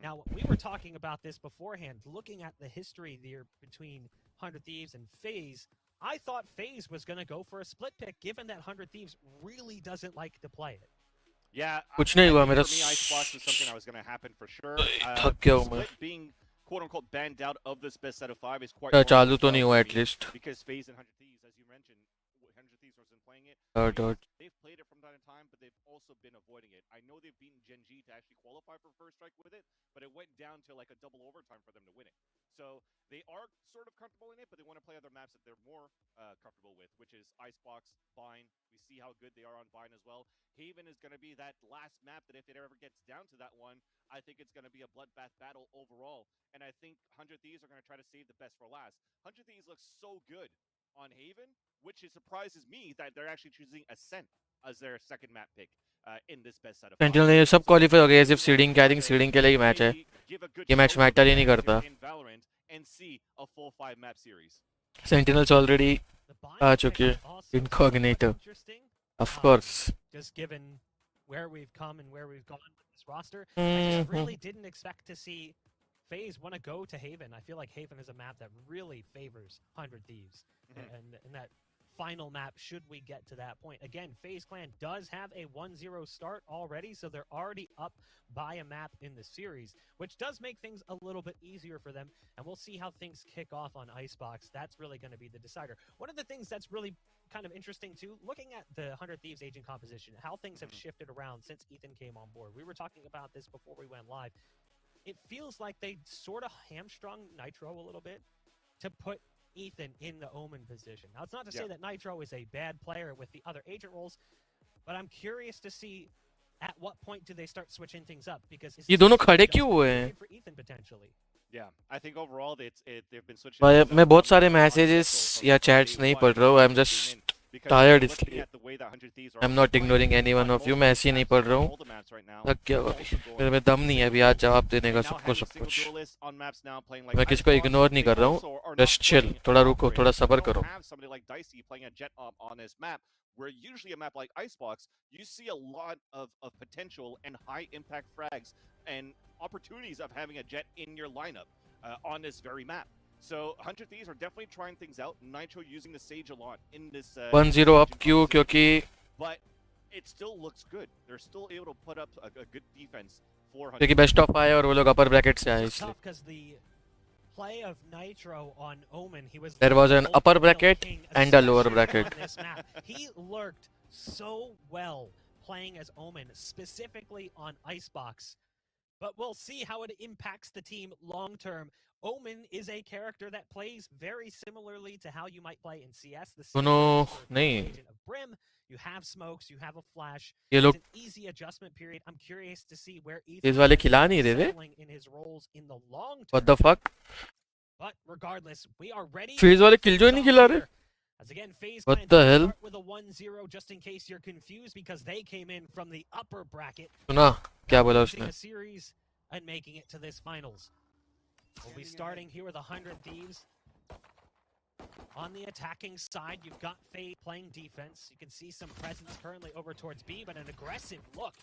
Now, we were talking about this beforehand, looking at the history there between 100 Thieves and FaZe. I thought FaZe was going to go for a split pick, given that 100 Thieves really doesn't like to play it. Yeah, कुछ नहीं हुआ for मेरा me, Icebox was something that was going to happen for sure. थक गया हूँ मैं Split being quote unquote banned out of this best set of 5 is quite चालू तो नहीं normal हुआ for at me, least because FaZe and 100 Thieves, as you mentioned, 100 Thieves wasn't playing it. dot. They've played it from time to time, but they've also been avoiding it. I know they've beaten Gen G to actually qualify for first strike with it, but it went down to like a double overtime for them to win it. So they are sort of comfortable in it, but they want to play other maps that they're more comfortable with, which is Icebox, Vine. We see how good they are on Vine as well. Haven is going to be that last map that if it ever gets down to that one, I think it's going to be a bloodbath battle overall. And I think 100 Thieves are going to try to save the best for last. 100 Thieves looks so good on Haven, which surprises me that they're actually choosing Ascent as their second map pick in this best set of 5. Sentinel ये सब qualify हो गया सिर्फ seeding carrying seeding के लिए ही match है ये match matter ही नहीं करता in Valorant and see a full 5 map series. Sentinels already आ चुके हैं Incognito of course Just given where we've come and where we've gone with this roster, I just really didn't expect to see FaZe want to go to Haven. I feel like Haven is a map that really favors 100 Thieves. And that final map, should we get to that point. Again, FaZe Clan does have a 1-0 start already, so they're already up by a map in the series, which does make things a little bit easier for them, and we'll see how things kick off on Icebox. That's really going to be the decider. One of the things that's really kind of interesting too, looking at the 100 Thieves agent composition, how things have shifted around since Ethan came on board. We were talking about this before we went live. It feels like they sort of hamstrung Nitro a little bit to put Ethan in the Omen position. Now, it's not to say that Nitro is a bad player with the other agent roles, but I'm curious to see at what point do they start switching things up, because ये दोनों खड़े क्यों हुए हैं? for Ethan potentially. Yeah, I think overall they've been switching. मैं बहुत सारे messages या चैट्स नहीं पढ़ रहा हूँ. I'm just tired इसलिए. I'm not ignoring any one of you. मैं ऐसे ही नहीं पढ़ रहा हूँ. थक गया भाई. मेरे में दम नहीं है अभी आज जवाब देने का सबको सब कुछ. मैं किसी को इग्नोर नहीं कर रहा हूँ. Just chill. थोड़ा रुको, थोड़ा सब्र करो. Somebody like Dicey playing a jet on this map, where usually a map like Icebox, you see a lot of potential and high impact frags and opportunities of having a jet in your lineup on this very map. So 100 Thieves are definitely trying things out. Nitro using the Sage a lot in this 1-0 up क्यों? क्योंकि but it still looks good. They're still able to put up a good defense for 100. क्योंकि best of आए और वो लोग अपर bracket से आए इसलिए. Because the play of Nitro on Omen, he was There was an upper bracket and a lower bracket. He lurked so well playing as Omen, specifically on Icebox. But we'll see how it impacts the team long term. Omen is a character that plays very similarly to how you might play in CS. No, नहीं. Of Brim, you have smokes, you have a flash. ये It's लोग an easy adjustment period. I'm curious to see where इस Ethan वाले is खिला नहीं रहे थे. settling in his roles in the long term. What the fuck? But regardless, we are ready. FaZe वाले killjoy नहीं खिला रहे. As again, FaZe What Clan the does hell? start with a 1-0 just in case you're confused, because they came in from the upper bracket. सुना क्या बोला losing उसने? a series and making it to this finals. We'll be starting here with 100 Thieves. On the attacking side, you've got FaZe playing defense. You can see some presence currently over towards B, but an aggressive look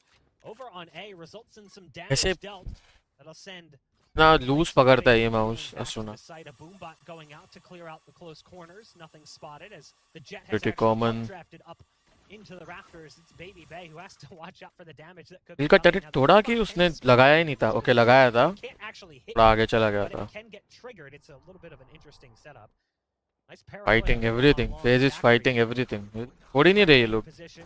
over on A results in some damage ऐसे dealt. That'll send ना loose पकड़ता है ये mouse. सुना. a boombot going out to clear out the close corners. Nothing spotted as the jet has Pretty actually common. drafted up into the rafters. It's Baby Bay who has to watch out for the damage that could दिल be का coming. Tarot Now, तोड़ा the कि boombot उसने can लगाया ही नहीं था. Okay लगाया था. can't actually hit थोड़ा आगे it, चला गया but था. it can get triggered. It's a little bit of an interesting setup. Nice parallel Fighting play everything. along FaZe is Zachary. fighting everything. छोड़ ही नहीं रहे ये लोग. Position,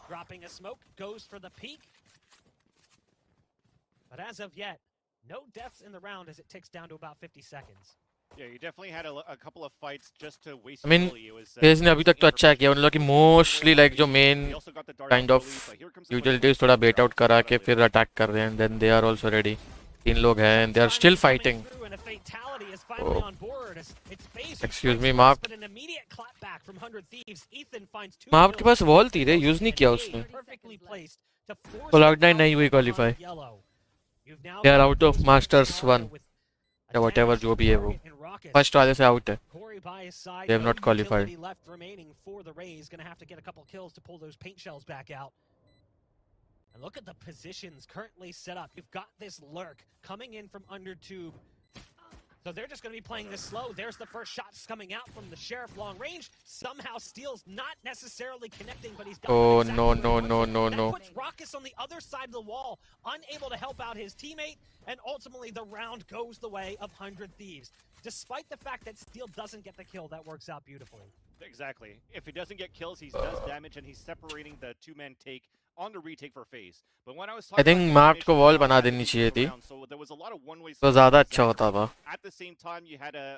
dropping a smoke, goes for the peak. But as of yet, No deaths in the round as it ticks down to about 50 seconds. Yeah, you definitely had a couple of fights just to waste. I mean, FaZe ने अभी तक तो अच्छा किया, उन लोगों की mostly like जो मेन काइंड ऑफ यूटिलिटीज थोड़ा बेट आउट करा के फिर अटैक कर रहे हैं, then they are also ready. 3 लोग हैं and they are still fighting. Oh. Excuse me, Mark. Mark के पास वॉल थी रे, यूज नहीं किया उसने. तो लॉकडाउन नहीं हुई qualify. They are out of Masters 1 या whatever जो भी है वो फर्स्ट वाले से आउट है. They have not qualified. And look at the positions currently set up. You've got this lurk coming in from under tube. So they're just going to be playing this slow. There's the first shots coming out from the Sheriff long range. Somehow Steele's not necessarily connecting, but he's got Oh exactly no where no he no wants it. no That no. puts Raucus on the other side of the wall, unable to help out his teammate, and ultimately the round goes the way of 100 Thieves. Despite the fact that Steele doesn't get the kill, that works out beautifully. Exactly. If he doesn't get kills, he does damage, and he's separating the two-man take on the retake for FaZe. But when I was I think Mark को wall बना देनी चाहिए थी, तो ज़्यादा अच्छा होता था.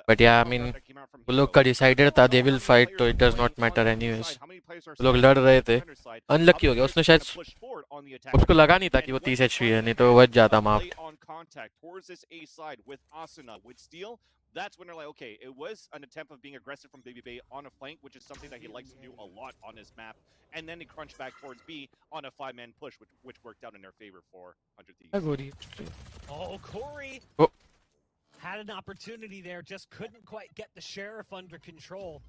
But yeah, I mean, वो लोग का decided था they will fight, तो it does not matter anyways. वो लोग लड़ रहे थे, unlucky हो गया. उसने शायद उसको लगा नहीं था कि वो 30 HP है, नहीं तो वो बच जाता Mark. That's when they're like, okay, it was an attempt of being aggressive from Baby Bay on a flank, which is something that he likes to do a lot on his map. And then he crunched back towards B on a 5-man push, which worked out in their favor for 100 Thieves. Oh, Corey had an opportunity there, just couldn't quite get the Sheriff under control.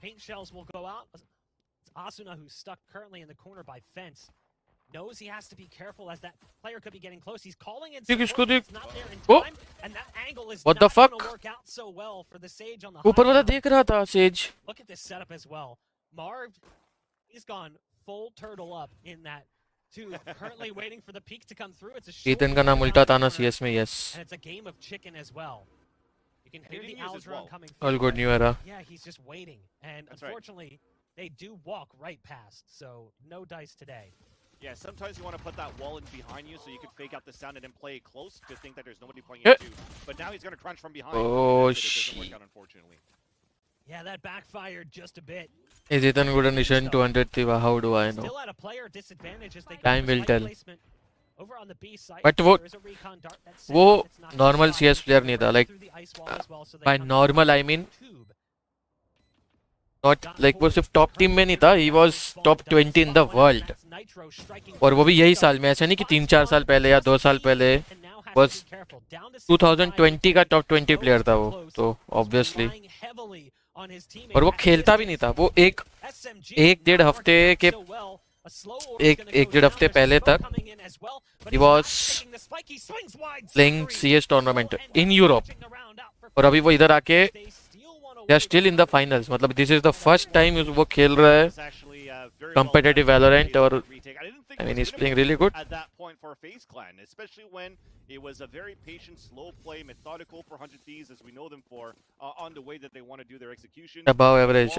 Paint shells will go out. It's Asuna who's stuck currently in the corner by fence. Knows he has to be careful as that player could be getting close. He's calling in support, it's not there in time, and that angle is What not the fuck? going to work out so well for the Sage on the ऊपर वाला high ground. देख रहा था Sage. Look at this setup as well. Marv, he's gone full turtle up in that too. Currently waiting for the peak to come through. It's a short Ethan का नाम उल्टा था ना CS में, yes. and it's a game of chicken as well. You can hear the Aldron coming All through. good new era. Yeah, he's just waiting. And That's right. unfortunately, they do walk right past. So no dice today. Yeah, sometimes you want to put that wall in behind you so you can fake out the sound and then play it close to think that there's nobody playing it too. But now he's going to crunch from behind. Oh, It doesn't work out, unfortunately. Yeah, that backfired just a bit. Is Ethan good addition 200 थी, how do I know? Still at a player disadvantage as they go Time for will site tell. placement. Over on the B site, But वो there is a recon dart that's वो set up. It's not normal gonna CS player नहीं था, like through the ice wall as well, so they by come normal I mean not like वो सिर्फ top team में नहीं था, he was top 20 in the world. और वो भी यही साल में, ऐसा नहीं कि 3-4 साल पहले या 2 साल पहले, was 2020 का top 20 player था वो, तो obviously. और वो खेलता भी नहीं था, वो एक डेढ़ हफ्ते के एक डेढ़ हफ्ते पहले तक he was playing CS tournament in Europe. और अभी वो इधर आके they are still in the finals. मतलब this is the first time वो खेल रहा है competitive Valorant, और I mean he's playing really good. At that point for FaZe Clan, especially when it was a very patient, slow play, methodical for 100 Thieves as we know them for, on the way that they want to do their execution. Above average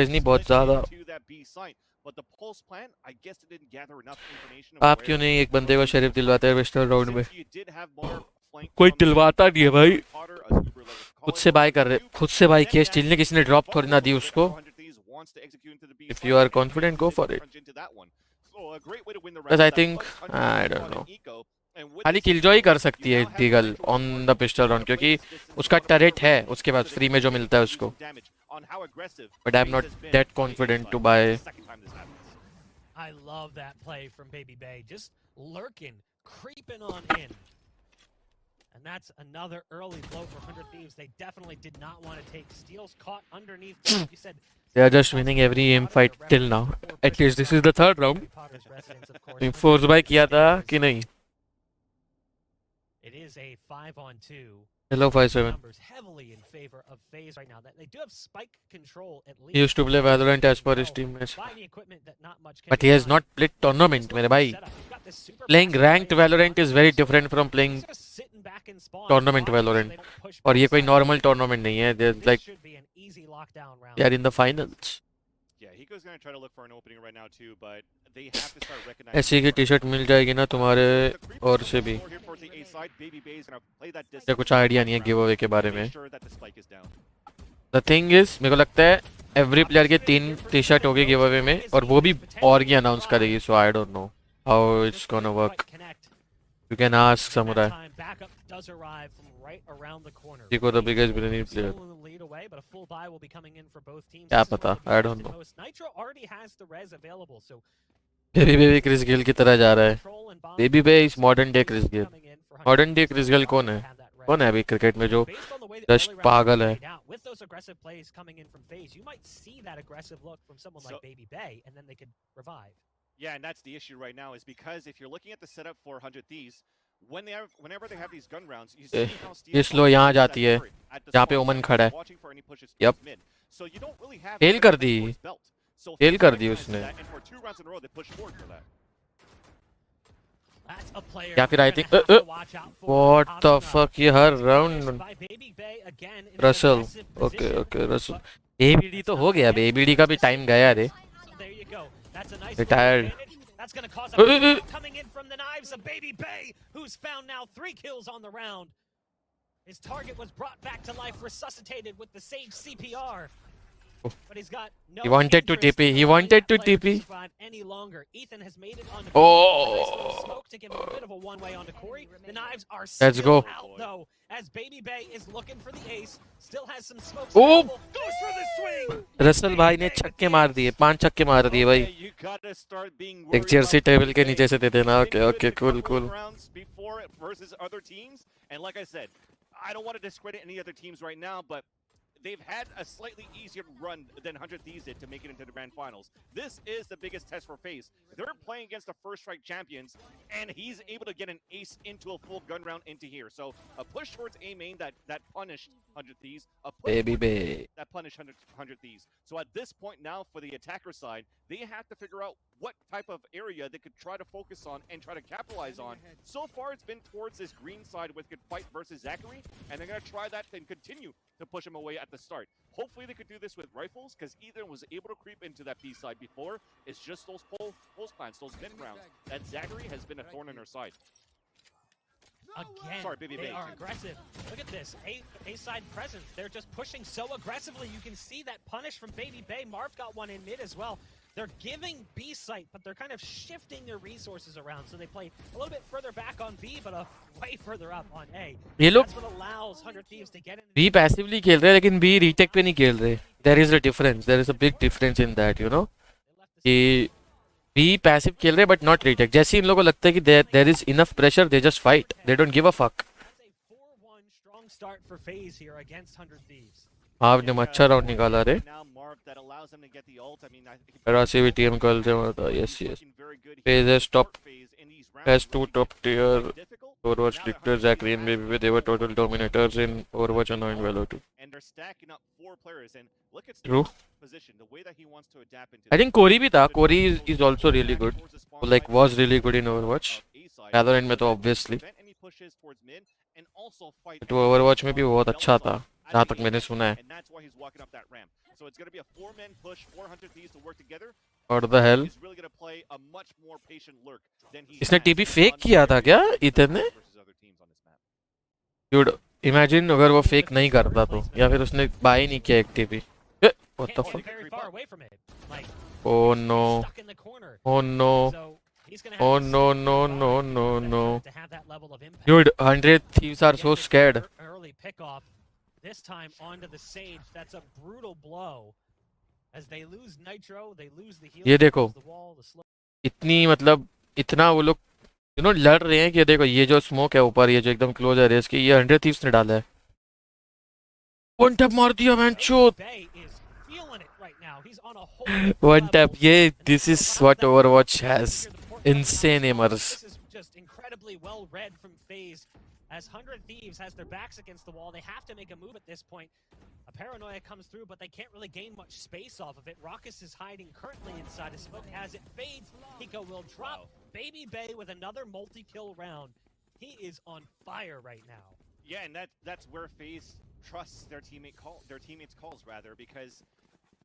नहीं, बहुत ज़्यादा. To that B site, but the pulse plan, I guess it didn't gather enough information. आप क्यों नहीं एक बंदे को शरीफ दिलवाते हैं वेस्टर्न राउंड में? You did have more flank कोई from the दिलवाता नहीं है भाई. Potter, a super level खुद से बाय कर रहे, खुद से बाय किया, स्टील ने किसी ने ड्रॉप थोड़ी ना दी उसको. 100 Thieves wants to execute into the B If site, you are and confident, go for it. crunch into that one. So a great way to win the Because round. I That think was 100 I Thieves don't on know. an eco, and with खाली this killjoy कर eco, सकती you है now have Diggle control on over the pistol round, क्योंकि उसका turret है उसके बाद free में जो मिलता है उसको. But I'm not that confident to buy. I love that play from Baby Bay, just lurking, creeping on in. And that's another early blow for 100 Thieves. They definitely did not want to take steals caught underneath. You said They are just winning every aim fight till now. At least this is the third round. Force by किया था कि नहीं? It is a 5-on-2. Hello 5-7. Numbers heavily in favor of FaZe right now. They do have spike control at least. He used to play Valorant as per his teammates. Buy the equipment that not much can But he be has done. not played tournament, मेरे भाई. Playing ranked Valorant is very different from playing tournament Valorant. और ये कोई normal tournament नहीं है. They're like they are in the finals. Yeah, Hiko's going to try to look for an opening right now too, but they have to start recognizing. ऐसी की T-shirt मिल जाएगी ना तुम्हारे और से भी। या कुछ आइडिया नहीं है गिव अवे के बारे में। द थिंग इज मेरे को लगता है एवरी प्लेयर के 3 टी-शर्ट होगी गिव अवे में और वो भी ऑर्गी अनाउंस करेगी, so I don't know how it's gonna work. You can ask Samurai Chico the biggest villain player. क्या पता, I don't know. Baby Chris Gayle की तरह जा रहा है। Baby bay is modern day Chris Gayle. Modern day Chris Gayle कौन है? कौन है अभी क्रिकेट में जो जस्ट पागल है? Yeah, and that's the issue right now is because if you're looking at the setup for 100 Thieves, whenever they have these gun rounds, you see how ये स्लो यहाँ जाती है जहाँ पे ओमन खड़ा है। यप फेल कर दी, फेल कर दी उसने। या फिर I think what the fuck, ये हर round Russell. Okay okay Russell ABD तो हो गया, एबीडी का भी टाइम गया रे। Retired. That's going to cause a coming in from the knives of Baby Bay, who's found now 3 kills on the round. His target was brought back to life, resuscitated with the Sage CPR. But he's got no He wanted to TP. He wanted to TP. Any longer. Ethan has made it on Oh. smoke to give him a bit of a one-way onto Corey. The knives are Let's still go. out though, as Baby Bay is looking for the ace. Still has some smoke. Oh. Goes for the swing. Russell भाई ने छक्के मार दिए, 5 छक्के मार दिए भाई। एक जर्सी टेबल के नीचे से दे देना। Okay okay cool cool. And like I said, I don't want to discredit any other teams right now, but they've had a slightly easier run than 100 Thieves did to make it into the grand finals. This is the biggest test for FaZe. They're playing against the first strike champions, and he's able to get an ace into a full gun round into here. So a push towards A main that punished 100 Thieves. A push Baby Bay that punished 100 Thieves. So at this point now, for the attacker side, they have to figure out what type of area they could try to focus on and try to capitalize on. So far, it's been towards this green side with good fight versus Zachary, and they're going to try that and continue to push him away at the start. Hopefully, they could do this with rifles, because Ethan was able to creep into that B side before. It's just those pulse plants, those mid rounds, that Zachary has been a thorn in her side. Again, sorry, Baby they Bay. are aggressive. Look at this, A-side presence. They're just pushing so aggressively. You can see that punish from Baby Bay. Marv got one in mid as well. They're giving B site, but they're kind of shifting their resources around. So they play a little bit further back on B, but way further up on A. ये लोग That's what allows 100 Thieves to get in. B passively खेल रहे हैं लेकिन B retake पे नहीं खेल रहे। There is a difference. There is a big difference in that, you know. कि B पैसिव खेल रहे हैं but not retake. जैसे इन लोगों को लगता है कि there is enough pressure, they just fight. They don't give a fuck. Strong start for FaZe here against 100 Thieves. आपने अच्छा राउंड निकाला रे। राशि भी टीम कल से होता। Yes yes FaZe has 2 top tier Overwatch lictors, Zachary and Baby. They were total dominators in Overwatch and Valorant too. True. I think Corey भी था। Corey is also really good. Like was really good in Overwatch. Valorant में तो obviously. तो Overwatch में भी बहुत अच्छा था जहाँ तक मैंने सुना है। What the hell? इसने टीपी फेक किया था क्या इतने ने? Dude, imagine अगर वो फेक नहीं करता तो, या फिर उसने बाय नहीं किया एक TP. What the fuck? Oh no! Oh no! Oh no no no no no! Dude, 100 Thieves are so scared. Early pickoff. This time onto the Sage. That's a brutal blow. As they lose Nitro, they lose the heal. ये देखो, इतनी मतलब इतना वो लोग लड़ रहे हैं कि देखो ये जो स्मोक है ऊपर, ये जो एकदम क्लोज है रेस की, ये 100 Thieves ने डाला है। वन टैप मार दिया मैन चोट। वन टैप, ये this is what Overwatch has. Insane aimers. This is just incredibly well read from FaZe. As 100 Thieves has their backs against the wall, they have to make a move at this point. A paranoia comes through, but they can't really gain much space off of it. Raucus is hiding currently inside. His smoke as it fades. Hiko will drop. Baby Bay with another multi-kill round. He is on fire right now. Yeah, and that's where FaZe trusts their teammates calls rather, because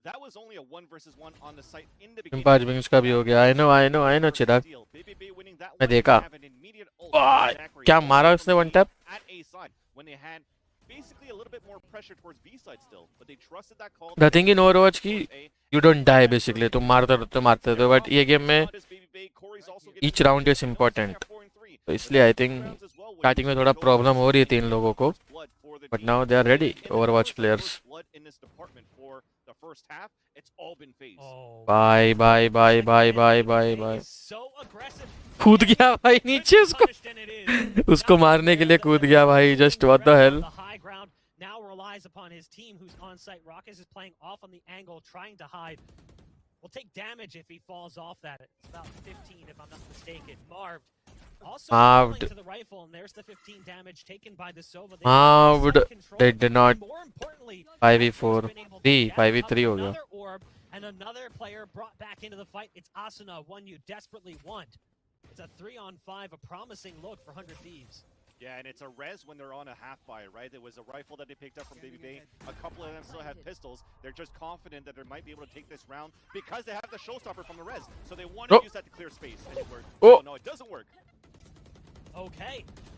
that was only a 1 versus 1 on the site in the तुम beginning. 5 wings का भी हो गया। I know Chirag, BBB winning that मैं one, देखा। have an immediate ult वाह, from Zachary. क्या मारा उसने one tap. At A side when they had basically a little bit more pressure towards B side still, but they trusted that call. The thing in Overwatch की you don't die basically, तुम मारते रहते हो, but ये game में each round is important. तो इसलिए I think starting में थोड़ा प्रॉब्लम हो रही है 3 लोगों को, but now they are ready Overwatch players. Bye bye bye bye bye bye bye. कूद गया भाई नीचे, उसको मारने के लिए कूद गया भाई। Just what the hello. Now relies upon his team who's on site. Rockus is playing off on the angle, trying to hide. Will take damage if he falls off that. It's about 15 if I'm not mistaken. Marved also Marved. to the rifle, and there's the 15 damage taken by the Sova. Marved. They did not. More importantly, 5v4 5v3 हो गया। another orb and another player brought back into the fight. It's Asuna, one you desperately want. It's a 3-on-5, a promising look for 100 Thieves. Yeah, and it's a res when they're on a half fire, right? There was a rifle that they picked up from Baby Bay. A couple of them still had pistols. They're just confident that they might be able to take this round because they have the showstopper from the res. So they want to use that to clear space. And it worked. Oh. No, it doesn't work. Okay,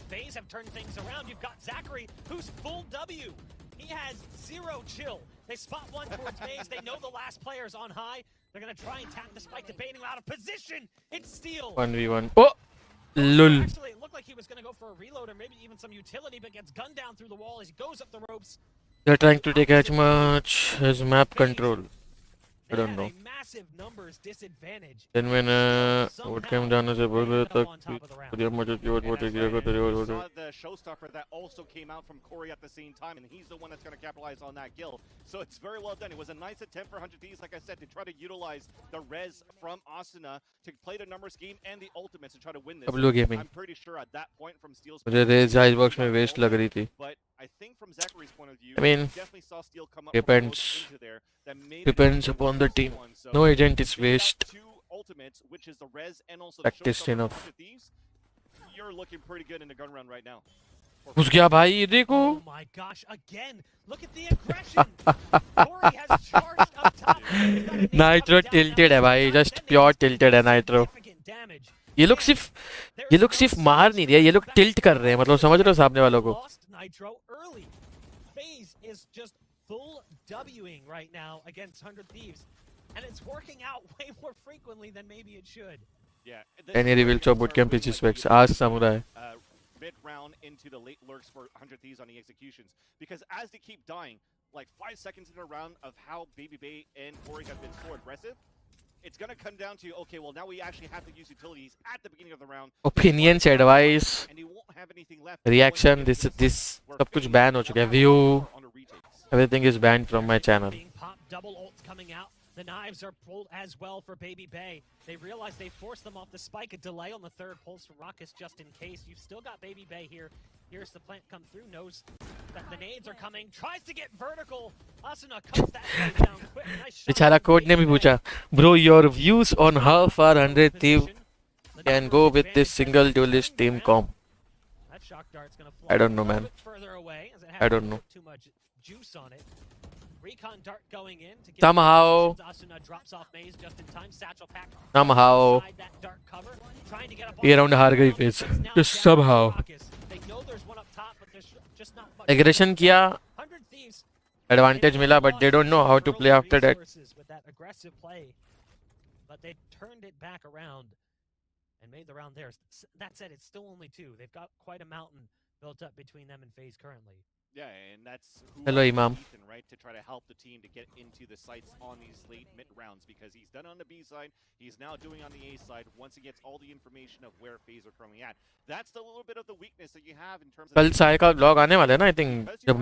FaZe have turned things around. You've got Zachary, who's full W. He has 0 chill. They spot one towards FaZe. They know the last player's on high. They're going to try and tap despite debating him out of position. It's steal. 1v1 oh lol। Actually, it looked like he was going to go for a reload or maybe even some utility, but gets gunned down through the wall as he goes up the ropes. They're trying to take as much as map control. I don't know. A massive numbers disadvantage. Then when what came down as a burger तक बढ़िया मजा की और किया को तेरे और saw the showstopper that also came out from Corey at the same time, and he's the one that's going to capitalize on that kill. So it's very well done. It was a nice attempt for 100 Thieves, like I said, to try to utilize the res from Asuna to play the numbers game and the ultimates to try to win this. अब लोग gaming। I'm pretty sure at that point from Steel's मुझे raise ice box में waste लग रही थी। But I think from Zachary's point of view, I mean, definitely saw Steel come up depends. into there. That made Depends upon the team. So No agent is waste. two ultimates, which is the res and also Practice the enough. showstopper Thieves. You're looking pretty good in the gun run right now. घुस गया भाई, ये देखो। Oh my gosh, again. Look at the aggression. Corey has charged up top. Nitro tilted है भाई, just pure tilted है nitro. ये लोग सिर्फ मार नहीं रहे, ये लोग टिल्ट कर रहे हैं, मतलब समझ रहे हो सामने वालों को। Nitro early. FaZe is just full Wing right now against 100 Thieves, and it's working out way more frequently than maybe it should. Yeah. Any reveal to bootcamp pitch specs? Ask Samurai. Mid round into the late lurks for 100 Thieves on the executions, because as they keep dying, like 5 seconds in a round of how Baby Bay and Corey have been so aggressive, it's gonna come down to, okay, well now we actually have to use utilities at the beginning of the round. Opinions, advice, and you won't have anything left. reaction, this सब कुछ ban हो चुका है। View, everything is banned from my channel. Being popped, double ults coming out. The knives are pulled as well for Baby Bay. They realize they forced them off the spike. A delay on the third pulse for Rockus just in case. You've still got Baby Bay here. Here's the plant come through. Knows that the nades are coming. Tries to get vertical. Asuna cuts that guy down quick. Nice shot. बेचारा code ने भी पूछा, bro, your views on how far 100 Thieves can go with this single duelist team comp? That shock dart's gonna fly I don't know, a little man. bit further away, as it I hasn't don't know. put too much juice on it. Recon dart going in to get Somehow. Asuna drops off maze just in time. Satchel pack Somehow. inside that dart cover, trying to get up ये round हार गई FaZe, just somehow. They know there's one up top, but there's just not much. Aggression किया, 100 Thieves advantage मिला, but they don't know how to play after that. with that aggressive play, but they turned it back around and made the round theirs. That said, it's still only 2. They've got quite a mountain built up between them and FaZe currently. Yeah, and that's who Hello, Imam. Ethan, right, to try to help the team to get into the sights on these late mid rounds, because he's done on the B side, he's now doing on the A side once he gets all the information of where FaZe are currently at. That's the little bit of the weakness that you have in terms of कल साय का vlog आने वाला है ना, I think जब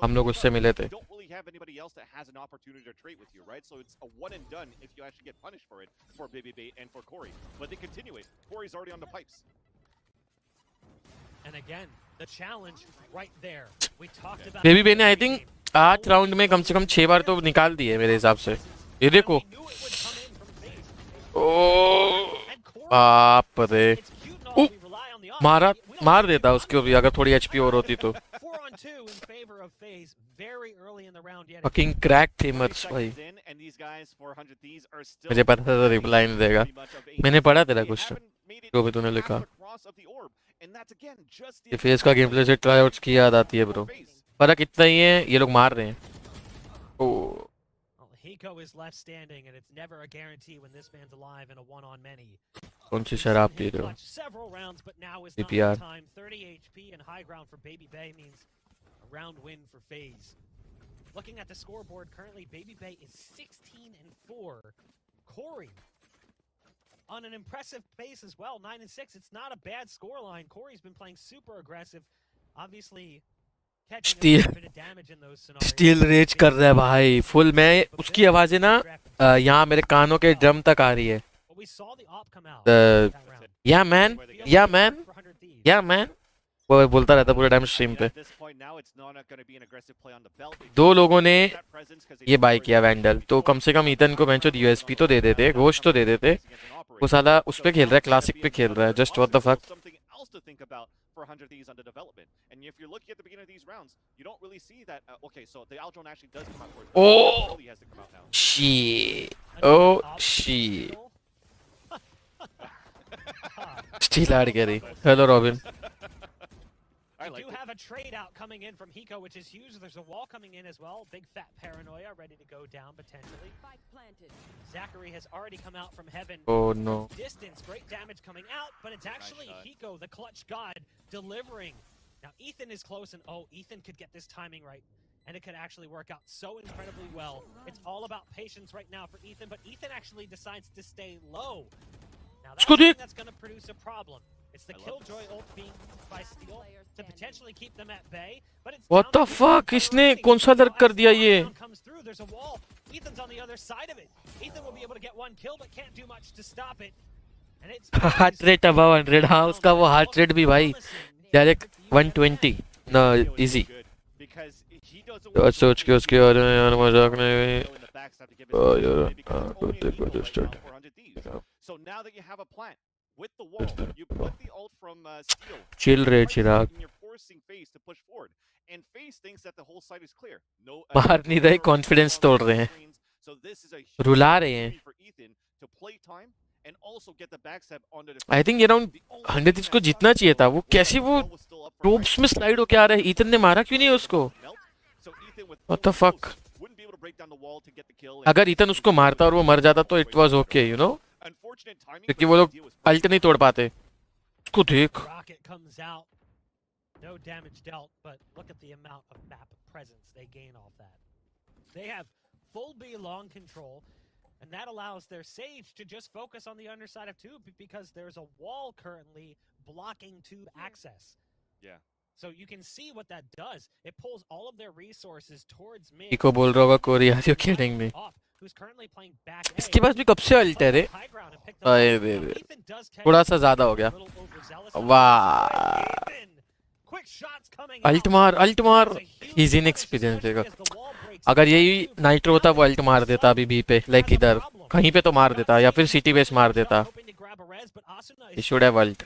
हम लोग उससे मिले थे। don't really have anybody else that has an opportunity to trade with you, right? So it's a one and done if you actually get punished for it for Baby Bay and for Corey. But they continue it. Corey's already on the pipes. And again, the challenge right there. We talked about baby बे ने I think 8 round में कम से कम 6 बार तो निकाल दिए मेरे हिसाब से। ये देखो, ओ बाप रे, मार देता उसको भी अगर थोड़ी एचपी और होती तो। 4-on-2 in favor of FaZe very early in the round yet. Fucking cracked teamers भाई। And these guys, 400 these are still मुझे पता था तो रिप्लाई नहीं देगा. pretty much of a मैंने पढ़ा तेरा they question haven't made it जो भी तूने past लिखा. the cross of the orb, and that's again just the ये फेस का गेम प्ले से ट्राई आउट्स की याद आती है ब्रो. फर्क इतना ही है, ये लोग मार रहे हैं. ओह Well, Hiko is left standing, and it's never a guarantee when this man's alive in a one-on-many. कौन सी शराब पी रहे हो? Clutch several rounds, but now is not CPR. the time. 30 HP and high ground for Baby Bay means a round win for FaZe. Looking at the scoreboard currently, Baby Bay is 16-4. Corey on an impressive pace as well, 9-6. It's not a bad scoreline. Corey's been playing super aggressive. Obviously, catching a bit of damage in those scenarios. Still Raze कर रहा है भाई full. मैं उसकी आवाजें ना यहाँ मेरे कानों के ड्रम तक आ रही है. We saw the op come out. या मैन या मैन या मैन वो बोलता रहता पूरे टाइम स्ट्रीम पे. दो लोगों ने ये बाय किया वैंडल, तो कम से कम ईथन को बेंचो यूएसपी तो दे देते, घोष तो दे देते. वो साला उस पे खेल रहा है, क्लासिक पे खेल रहा है. Just what the fuck. to think about for 100 these under development. And if you're looking at the beginning of these rounds, you don't really see that. Okay, so the Aldron actually does come out for it. Oh, really has to come out now. shit. Oh, shit. Still hard carry. Hello, Robin. We do have a trade out coming in from Hiko, which is huge. There's a wall coming in as well. Big fat paranoia ready to go down potentially. Zachary has already come out from heaven. Oh no. Distance, great damage coming out, but it's actually Hiko, the clutch god, delivering. Now Ethan is close, and oh, Ethan could get this timing right, and it could actually work out so incredibly well. It's all about patience right now for Ethan, but Ethan actually decides to stay low. Now that's going to produce a problem. It's the Killjoy ult being by Steel to potentially keep them at bay, but it's What the fuck? इसने कौन सा lurk कर दिया ये? comes through. There's a wall. Ethan's on the other side of it. Ethan will be able to get one kill, but can't do much to stop it. And it's heart rate above 100. हाँ उसका वो heart rate भी भाई direct 120. No, easy. सोच के उसके बारे में यार मजाक नहीं. So now that you have a plant with the wall, you put the ult from Steel. Chill रहे चिराग. You're forcing FaZe to push forward, and FaZe thinks that the whole site is clear. No. मार नहीं रहे, confidence तोड़ रहे हैं. So this is a रुला रहे हैं. for Ethan to play time and also get the backstab onto the. I think around 100 इसको जीतना चाहिए था. वो कैसे वो टॉप्स में स्लाइड होके आ रहा है. ईथन ने मारा क्यों नहीं उसको? What the fuck? अगर ईथन उसको मारता और वो मर जाता तो it was okay, you know? क्योंकि वो लोग अल्ट नहीं तोड़ पाते. उसको देख. No damage dealt, but look at the amount of map presence they gain off that. They have full B long control, and that allows their Sage to just focus on the underside of tube because there's a wall currently blocking tube access. Yeah. So you can see what that does. It pulls all of their resources towards mid. Eco बोल रहा होगा कोरी, are you kidding me? Who's currently playing back A. इसके पास भी कब से alt है रे? अरे थोड़ा सा ज्यादा हो गया. वाह. अल्ट मार. He's inexperienced देखो. अगर यही नाइट्रो होता वो अल्ट मार देता अभी बी पे, लाइक इधर कहीं पे तो मार देता या फिर सिटी बेस मार देता. He should have ult.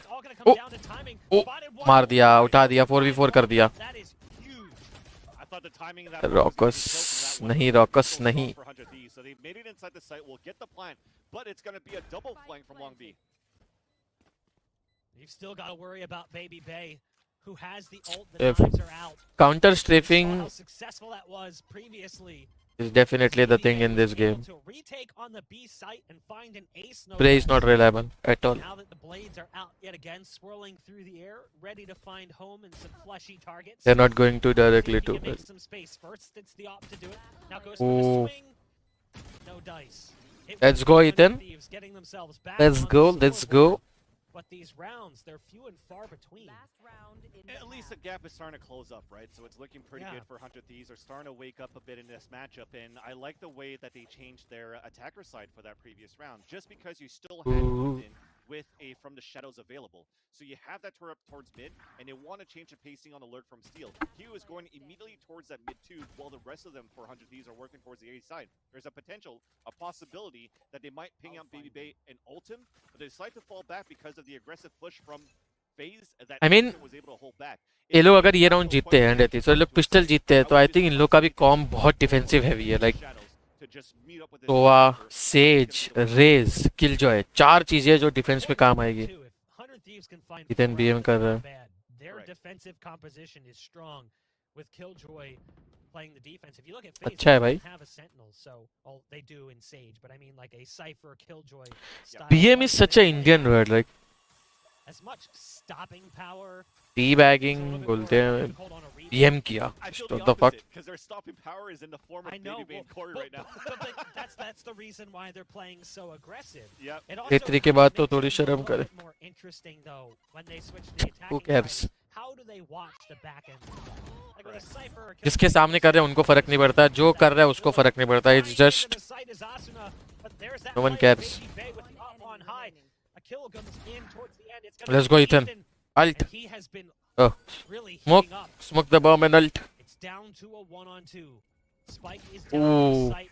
ओ मार दिया, उठा दिया, 4v4 कर दिया. रॉकस नहीं, रॉकस नहीं. So they've made it inside the site. We'll get the plant, but it's going to be a double flank from Long B. You've still got to worry about Baby Bay, who has the ult. The knives are out. Counter strafing how successful that was previously. Is definitely the thing in this game. To retake on the B site and find an ace. Prey is not reliable at all. Now that the blades are out yet again, swirling through the air, ready to find home and some fleshy targets. They're not going to directly to make some space first. It's the op to do it. Now goes for the swing. No dice. Let's go, Ethan. Let's go. Let's go. But these rounds, they're few and far between. At least the gap is starting to close up, right? So it's looking pretty good for 100 Thieves. They're starting to wake up a bit in this matchup, and I like the way that they changed their attacker side for that previous round. Just because you still had Ethan with a from the shadows available, so you have that turret up towards mid, and they want to change the pacing on alert from Steel. He was going immediately towards that mid tube, while the rest of them 400 Thieves are working towards the A side. There's a potential, a possibility that they might ping out Baby Bay and ult him, but they decide to fall back because of the aggressive push from FaZe that I mean, was able to hold back. ये लोग अगर ये round जीतते हैं 100 तो ये लोग pistol जीतते हैं तो आई थिंक इन लोग का भी कॉम बहुत डिफेंसिव हैवी है. Like to just meet up with this टोवा, sniper. सेज, रेज, किलजॉय, 4 चीजें जो डिफेंस में काम आएगी. Too, if 100 Thieves can find इतन four BM out, कर it's रहा not है. bad. Their Correct. defensive composition is strong with Killjoy playing the defense. If you look at FaZe, अच्छा है they भाई. don't have a sentinel, so well, they do in Sage, but I mean like a Cypher Killjoy style. BM play, is and such it's an really Indian not word, like as much stopping power. teabagging It's a little bit बोलते more हैं. difficult on a rebound. BM किया. I feel What the the fuck? opposite because their stopping power is in the form of I know, Baby and Corey right now. that's the reason why they're playing so aggressive. Yep. It ये also तरीके बाद तो makes थोड़ी it a शर्म little करे. bit more interesting though when they switch to the Who attacking cares? side. How do they watch the back end? Like with a Cypher or जिसके सामने कर रहे हैं उनको फर्क नहीं पड़ता. जो कर रहा है उसको फर्क नहीं पड़ता. It's just no one cares. Let's go, Ethan. Ult. Oh. Smoke the bomb and ult. It's down to a 1-on-2. Spike is down Ooh. on sight.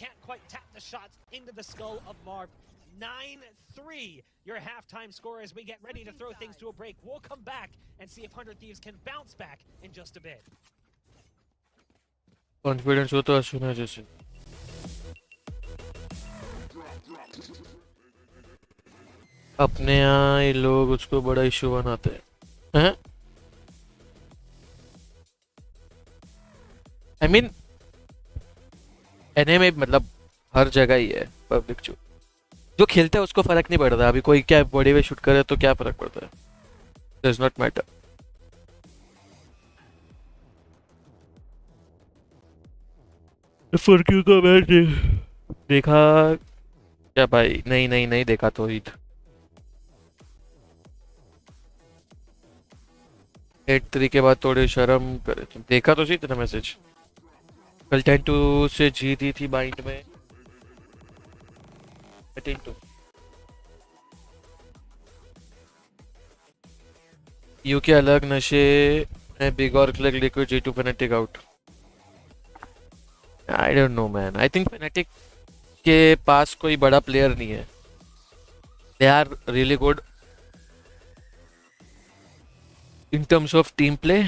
Can't quite tap the shots into the skull of Marv. 9-3, your halftime score as we get ready to throw things to a break. We'll come back and see if 100 Thieves can bounce back in just a bit. Confidence हो तो सुना जैसे. अपने यहाँ ये लोग उसको बड़ा इशू बनाते हैं. हैं? I mean, NA में मतलब हर जगह ही है पब्लिक जो खेलता है उसको फर्क नहीं पड़ता. अभी कोई क्या बॉडी में शूट करे तो क्या फर्क पड़ता है. Does not matter. फर्क क्यों का मैच देखा क्या भाई? नहीं देखा तो ईद 8-3 के बाद थोड़ी शर्म करे. तुम देखा तो सही तेरा मैसेज. कल 10-2 से जीती थी बाइंड में. 10-2 यू के अलग नशे हैं. बिग और क्लिक Liquid G2 FNATIC out. I don't know man. I think FNATIC के पास कोई बड़ा प्लेयर नहीं है. They are really good in terms of team play,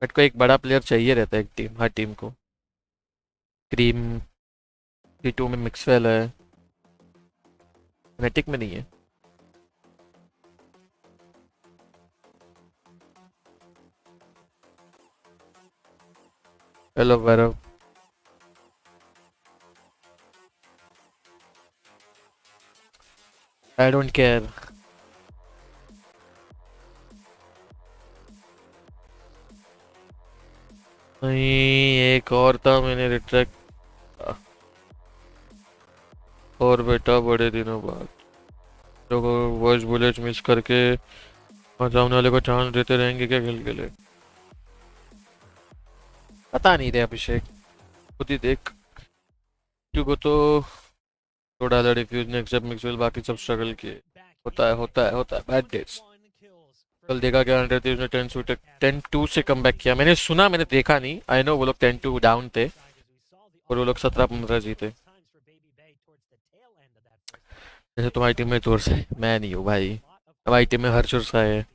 but को एक बड़ा प्लेयर चाहिए रहता है एक टीम, हर टीम को. क्रीम G2 में मिक्सवेल है, फेनेटिक में नहीं है. हेलो वैरव. I don't care. नहीं एक और था मैंने रिट्रैक्ट. और बेटा बड़े दिनों बाद लोग वॉइस बुलेट मिस करके और सामने वाले को चांस देते रहेंगे क्या खेल के लिए? पता नहीं रे अभिषेक, खुद ही देख. क्योंकि तो $2 डिफ्यूज ने एक्सेप्ट मिक्सवेल बाकी सब स्ट्रगल किए. होता है बैड डेज. कल देखा क्या 100 Thieves ने 10-2 से कम बैक किया. मैंने सुना, मैंने देखा नहीं. आई नो वो लोग 10-2 डाउन थे और वो लोग 17-15 जीते. जैसे तुम्हारी टीम में जोर से मैं नहीं हूँ भाई. हमारी टीम में हर चुरसा है.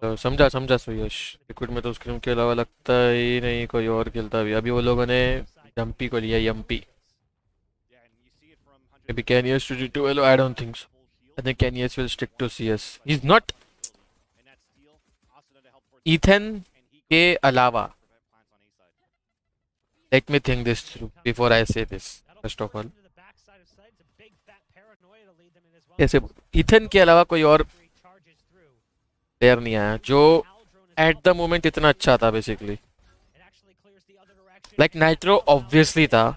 तो समझा सुयश. लिक्विड में तो स्क्रीम के अलावा लगता ही नहीं कोई और खेलता भी. अभी वो लोगों ने यम्पी को लिया. यम्पी maybe Kanyes to G2. Hello, I don't think so. I think Kanyes will stick to CS. He's not Ethan के अलावा. Let me think this through before I say this. First of all, ऐसे Ethan के अलावा कोई और player नहीं आया जो एट द मोमेंट इतना अच्छा था. बेसिकली लाइक नाइट्रो ऑब्वियसली था,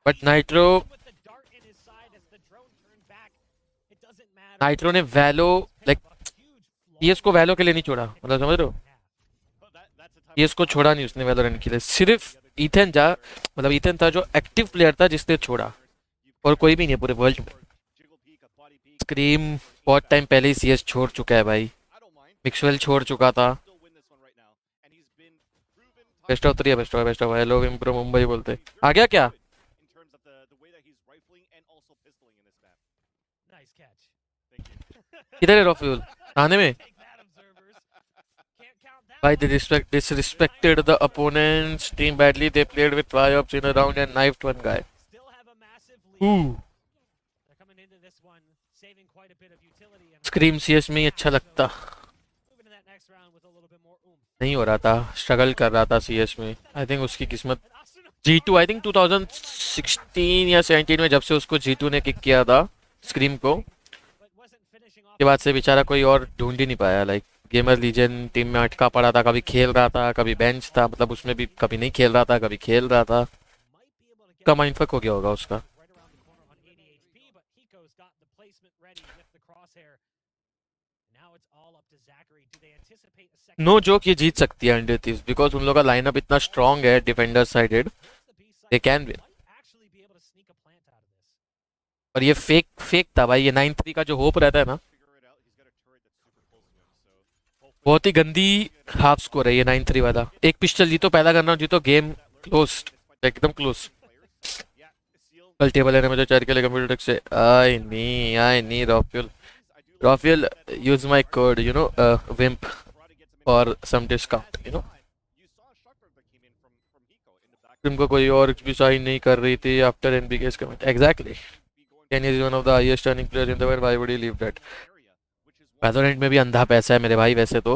बट नाइट्रो ने वैलो लाइक पीएस को वैलो के लिए नहीं छोड़ा. मतलब समझ रहे हो, पीएस को छोड़ा नहीं उसने वैलोरेंट के लिए. सिर्फ ईथन था जो एक्टिव प्लेयर था जिसने छोड़ा, और कोई भी नहीं है पूरे वर्ल्ड में. स्क्रीम बहुत टाइम पहले ही सीएस छोड़ चुका है भाई. मिक्सवेल छोड़ चुका था. Best of 3 best of. Hello इम्प्रो मुंबई बोलते. आ गया क्या? किधर है रॉफ्यूल? आने में By they disrespected the opponent's team badly. They played with try-ups in a round and knifed one guy. Still have a massive lead. Ooh. They're coming into this one, saving quite a bit of utility and Scream CS में ही अच्छा लगता moving to that next round with a little bit more oomph. नहीं हो रहा था, struggle कर रहा था CS में. आई थिंक उसकी किस्मत G2 आई थिंक 2016 या 17 में जब से उसको G2 ने किक किया था स्क्रीम को, के बाद से बेचारा कोई और ढूंढ ही नहीं पाया. लाइक गेमर लीजेंड टीम में अटका पड़ा था, कभी खेल रहा था, कभी बेंच था, मतलब उसमें भी कभी नहीं खेल रहा था, कभी खेल रहा था. का माइंडफक हो गया होगा उसका. नो जोक, ये जीत सकती है अंडर थीव्स बिकॉज उन लोगों का लाइनअप इतना स्ट्रांग है defender sided, they can win. और ये फेक था भाई, ये 9-3 का जो होप रहता है ना, बहुत ही गंदी हाफ स्कोर है ये 9-3 वाला. एक पिस्टल जीतो, पहला गन जीतो, गेम क्लोज्ड, एकदम क्लोज. कल टेबल है मुझे 4 के लिए कंप्यूटर से. आई नहीं Rafael, use my code, you know, WIMP for some discount, you know. तुमको कोई और भी साइन नहीं कर रही थी after NBK's comment. Exactly. Kenya is one of the highest earning players in the world. Why would he leave that? Valorant में भी अंधा पैसा है मेरे भाई वैसे तो,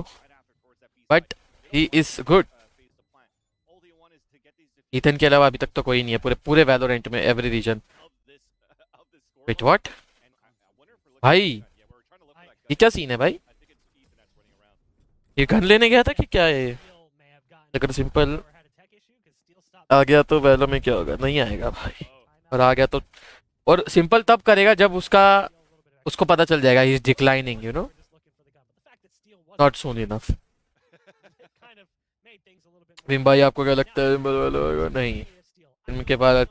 but he is good. Ethan के अलावा अभी तक तो कोई नहीं है पूरे Valorant में every region. Wait, what? भाई ये क्या सीन है भाई? ये गन लेने गया था कि क्या है? अगर सिंपल आ गया तो वैलो में क्या होगा? नहीं आएगा भाई. और आ गया तो, और सिंपल तब करेगा जब उसको पता चल जाएगा he is declining, you know, not soon enough. Vim भाई आपको क्या लगता है? नहीं, इनके पास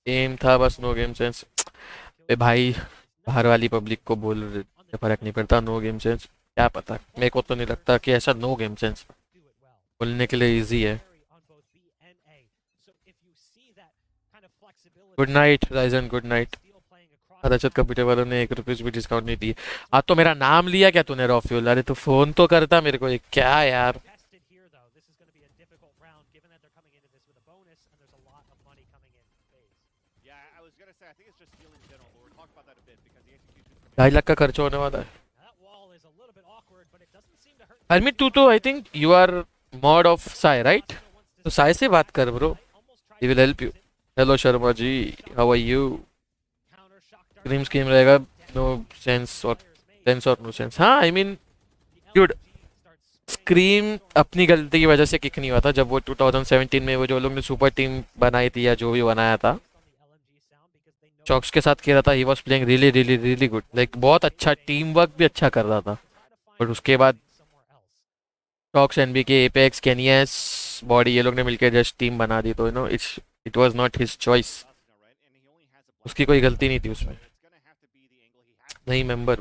एम था बस, नो गेम सेंस. भाई बाहर वाली पब्लिक को बोल रहे, फर्क नहीं पड़ता. नो गेम सेंस क्या पता, मेरे को तो नहीं लगता कि ऐसा नो गेम सेंस बोलने के लिए इजी है. गुड नाइट राइजन, गुड नाइट. रजत कंप्यूटर वालों ने ₹1 भी डिस्काउंट नहीं दी. आज तो मेरा नाम लिया क्या तूने रॉफ्यूल? अरे तू फोन तो करता मेरे को. क्या यार, ₹2.5 लाख का खर्च होने वाला है. हरमित तू तो I think you are mod of Sai right? तो साई से बात कर bro, he will help you. Hello Sharma ji, how are you? Scream scheme रहेगा नो सेंस और नो सेंस. हाँ आई मीन ड्यूड, स्क्रीम अपनी गलती की वजह से किक नहीं हुआ था. जब वो 2017 में वो जो लोग ने सुपर टीम बनाई थी या जो भी बनाया था, चॉक्स के साथ खेल रहा था, he was playing really good. Like बहुत अच्छा टीम वर्क भी अच्छा कर रहा था. बट उसके बाद चॉक्स, एनबीके, एपेक्स, केनियस, बॉडी, ये लोग ने मिलकर जस्ट टीम बना दी. तो you know it was not his choice, उसकी कोई गलती नहीं थी उसमें. नहीं मेंबर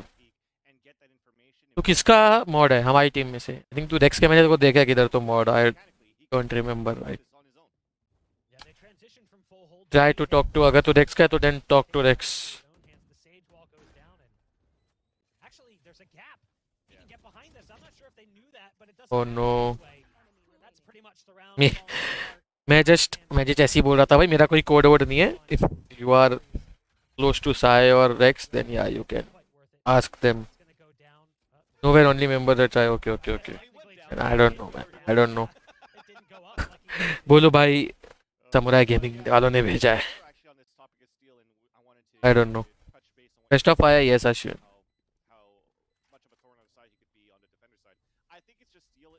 तो किसका मॉड है हमारी टीम में से? आई थिंक तू रेक्स के, मैंने को देखा किधर तो mod, I don't remember right. Try to talk to, अगर तू रेक्स का है तो then talk to Rex. Oh no, मैं जस्ट ऐसे ही बोल रहा था भाई, मेरा कोई कोड वर्ड नहीं है. If you are close to Sai और Rex then yeah you can ask them. Nowhere only member that I. Okay I don't know man, I don't know. बोलो भाई, समुराई गेमिंग वालों ने भेजा है. I don't know. Best of आया. Yes Ashwin.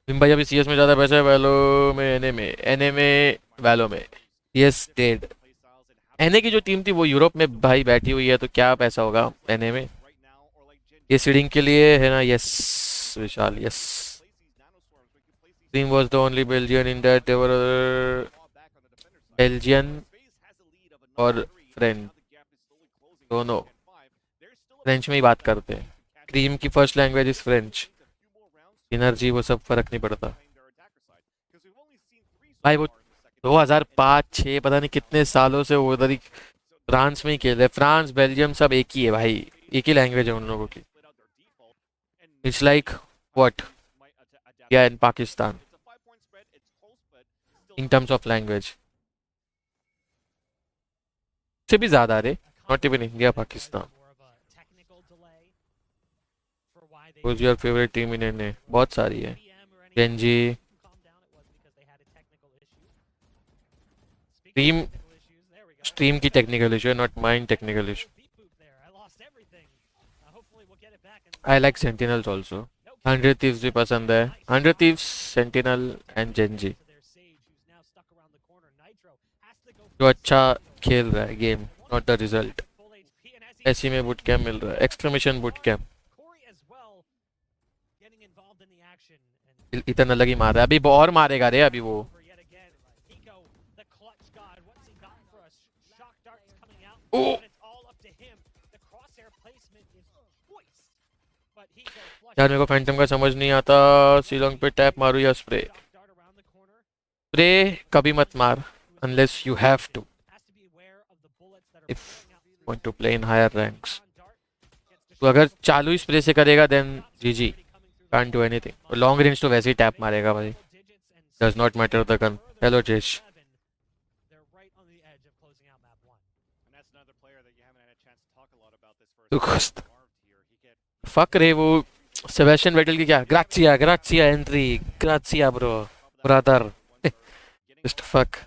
भाई अभी सीएस में ज़्यादा पैसा है वैलो में, एनए में वैलो में. Yes dead. एनए की जो टीम थी वो यूरोप में भाई बैठी हुई है, तो क्या पैसा होगा एनए में? ये सीडिंग के लिए है ना. Yes Vishal, yes. Team was the only Belgian in that, they were Belgian और फ्रेंच दोनों फ्रेंच में ही बात करते हैं. क्रीम की first language is French. Energy वो सब फर्क नहीं पड़ता भाई. वो 2005-6 पता नहीं कितने सालों से वो उधर ही फ्रांस में ही खेल रहे. फ्रांस, बेल्जियम सब एक ही है भाई, एक ही लैंग्वेज है उन लोगों की. इट्स लाइक व्हाट या इन Pakistan. in terms of language. से भी ज़्यादा रे. Not even India, Pakistan. Who's your favorite team in India? बहुत सारी है. Genji. Stream की technical issue, not mine technical issue. I like Sentinels also. 100 Thieves भी पसंद है. 100 Thieves, Sentinel and Genji. जो अच्छा खेल रहा है गेम, not the result. ऐसी में बूट कैम्प मिल रहा है. Exclamation boot camp. इतना अलग ही मार रहा है. अभी और मारेगा रे अभी वो. ओ यार मेरे को फैंटम का समझ नहीं आता. सीलोंग पे टैप मारू या स्प्रे. स्प्रे कभी मत मार unless you have to. If you want to play in higher ranks. तो अगर चालू ही स्प्रे से करेगा then GG. Can't do anything. Long range तो वैसे ही टैप मारेगा भाई. Does not matter the gun. Hello Jesh. Fuck रे वो सेबेस्टियन वेटल की क्या. ग्राचिया एंट्री. ग्राचिया ब्रो ब्रदर. Just fuck.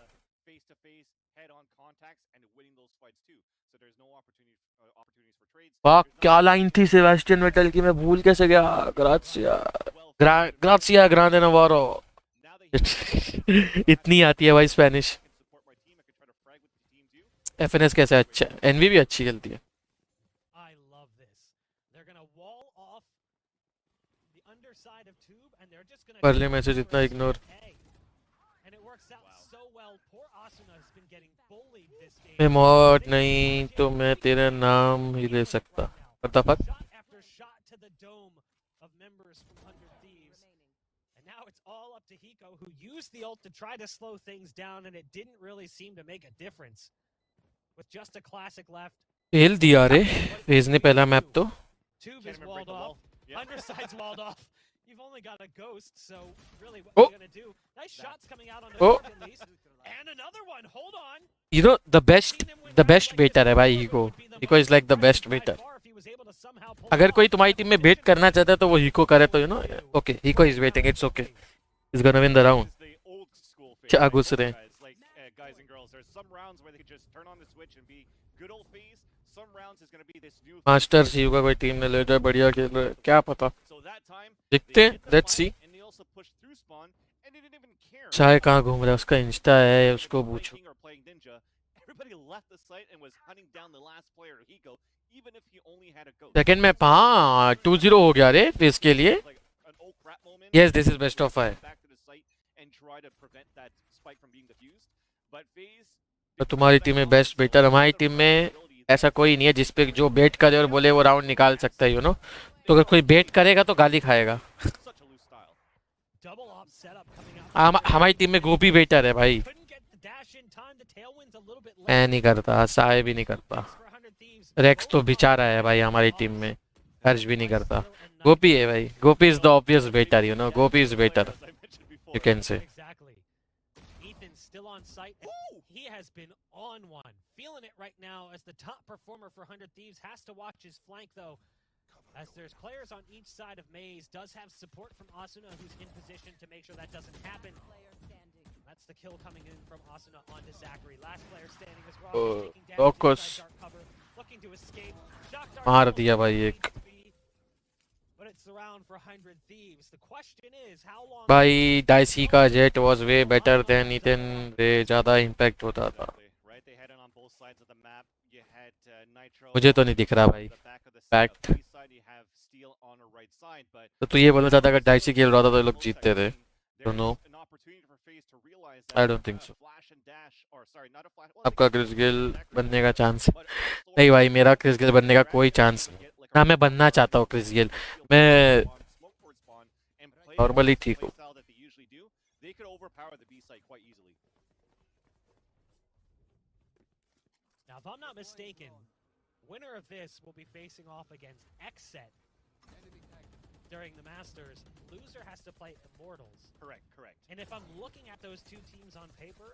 वाह क्या लाइन थी सेबेस्टियन वेटल की. मैं भूल कैसे गया. ग्राचिया ग्रांडे नवारो. इतनी आती है भाई स्पेनिश. एफएनएस कैसे अच्छा. एनवी भी अच्छी खेलती है. परले मैसेज इतना इग्नोर. मैं मॉड नहीं तो मैं तेरा नाम ही ले सकता. What the fuck? Who used the ult to try to slow things down and it didn't really seem to make a difference with just a classic left. खेल दिया रे फेज ने पहला मैप तो. Tube is walled off. Underside's walled off. You've only got a ghost, so really what are you gonna do? Nice shots coming out on the at least. And another one. Hold on. You know the best baiter है भाई Hiko. Hiko is like the best baiter. अगर कोई तुम्हारी team में बेट करना चाहता है तो वो Hiko करे तो you know. Okay, Hiko is waiting. It's okay. He's gonna win the round. क्या घुस रहे हैं. मास्टर्स यू का कोई टीम में लेडर बढ़िया खेल रहा है. क्या पता. देखते हैं. Let's see. चाहे कहाँ घूम रहा है. उसका इंस्टा है उसको पूछो. सेकंड में 2-0 हो गया रे फेस के लिए. Yes, this is best of 5. तो तुम्हारी टीम में बेस्ट बेटर. हमारी टीम में ऐसा कोई नहीं है जिस पे जो बेट करे और बोले वो राउंड निकाल सकता है यू नो. तो अगर कोई बेट करेगा तो गाली खाएगा. हमारी टीम में गोपी बेटर है भाई. मैं नहीं करता. साय भी नहीं करता. रेक्स तो बेचारा है भाई हमारी टीम में. हर्ष भी नहीं करता. गोपी है भाई. गोपी is the obvious better, you know. Gopi is better. You can say. Ethan's still on site. He has been on one. Feeling it right now as the top performer for 100 Thieves. Has to watch his flank though. As there's players on each side of Maze. Does have support from Asuna who's in position to make sure that doesn't happen. That's the kill coming in from Asuna onto Zachary. Last player standing as well. Of course. Looking to escape. मार दिया भाई एक. भाई डाइसी का Jett was way better than Ethan. Way ज्यादा impact होता था. मुझे तो नहीं दिख रहा भाई फैक्ट. तो तू ये बोलना चाहता अगर डाइसी खेल रहा था तो लोग जीतते थे. Don't know. I don't think so. आपका क्रिस गेल बनने का चांस. नहीं भाई मेरा क्रिस गेल बनने का कोई चांस नहीं. ना मैं बनना चाहता हूँ क्रिस गेल. मैं नॉर्मली ठीक हूँ. Now, if I'm not mistaken, winner of this will be facing off against Xset. during the Masters, loser has to play Immortals. Correct. And if I'm looking at those two teams on paper,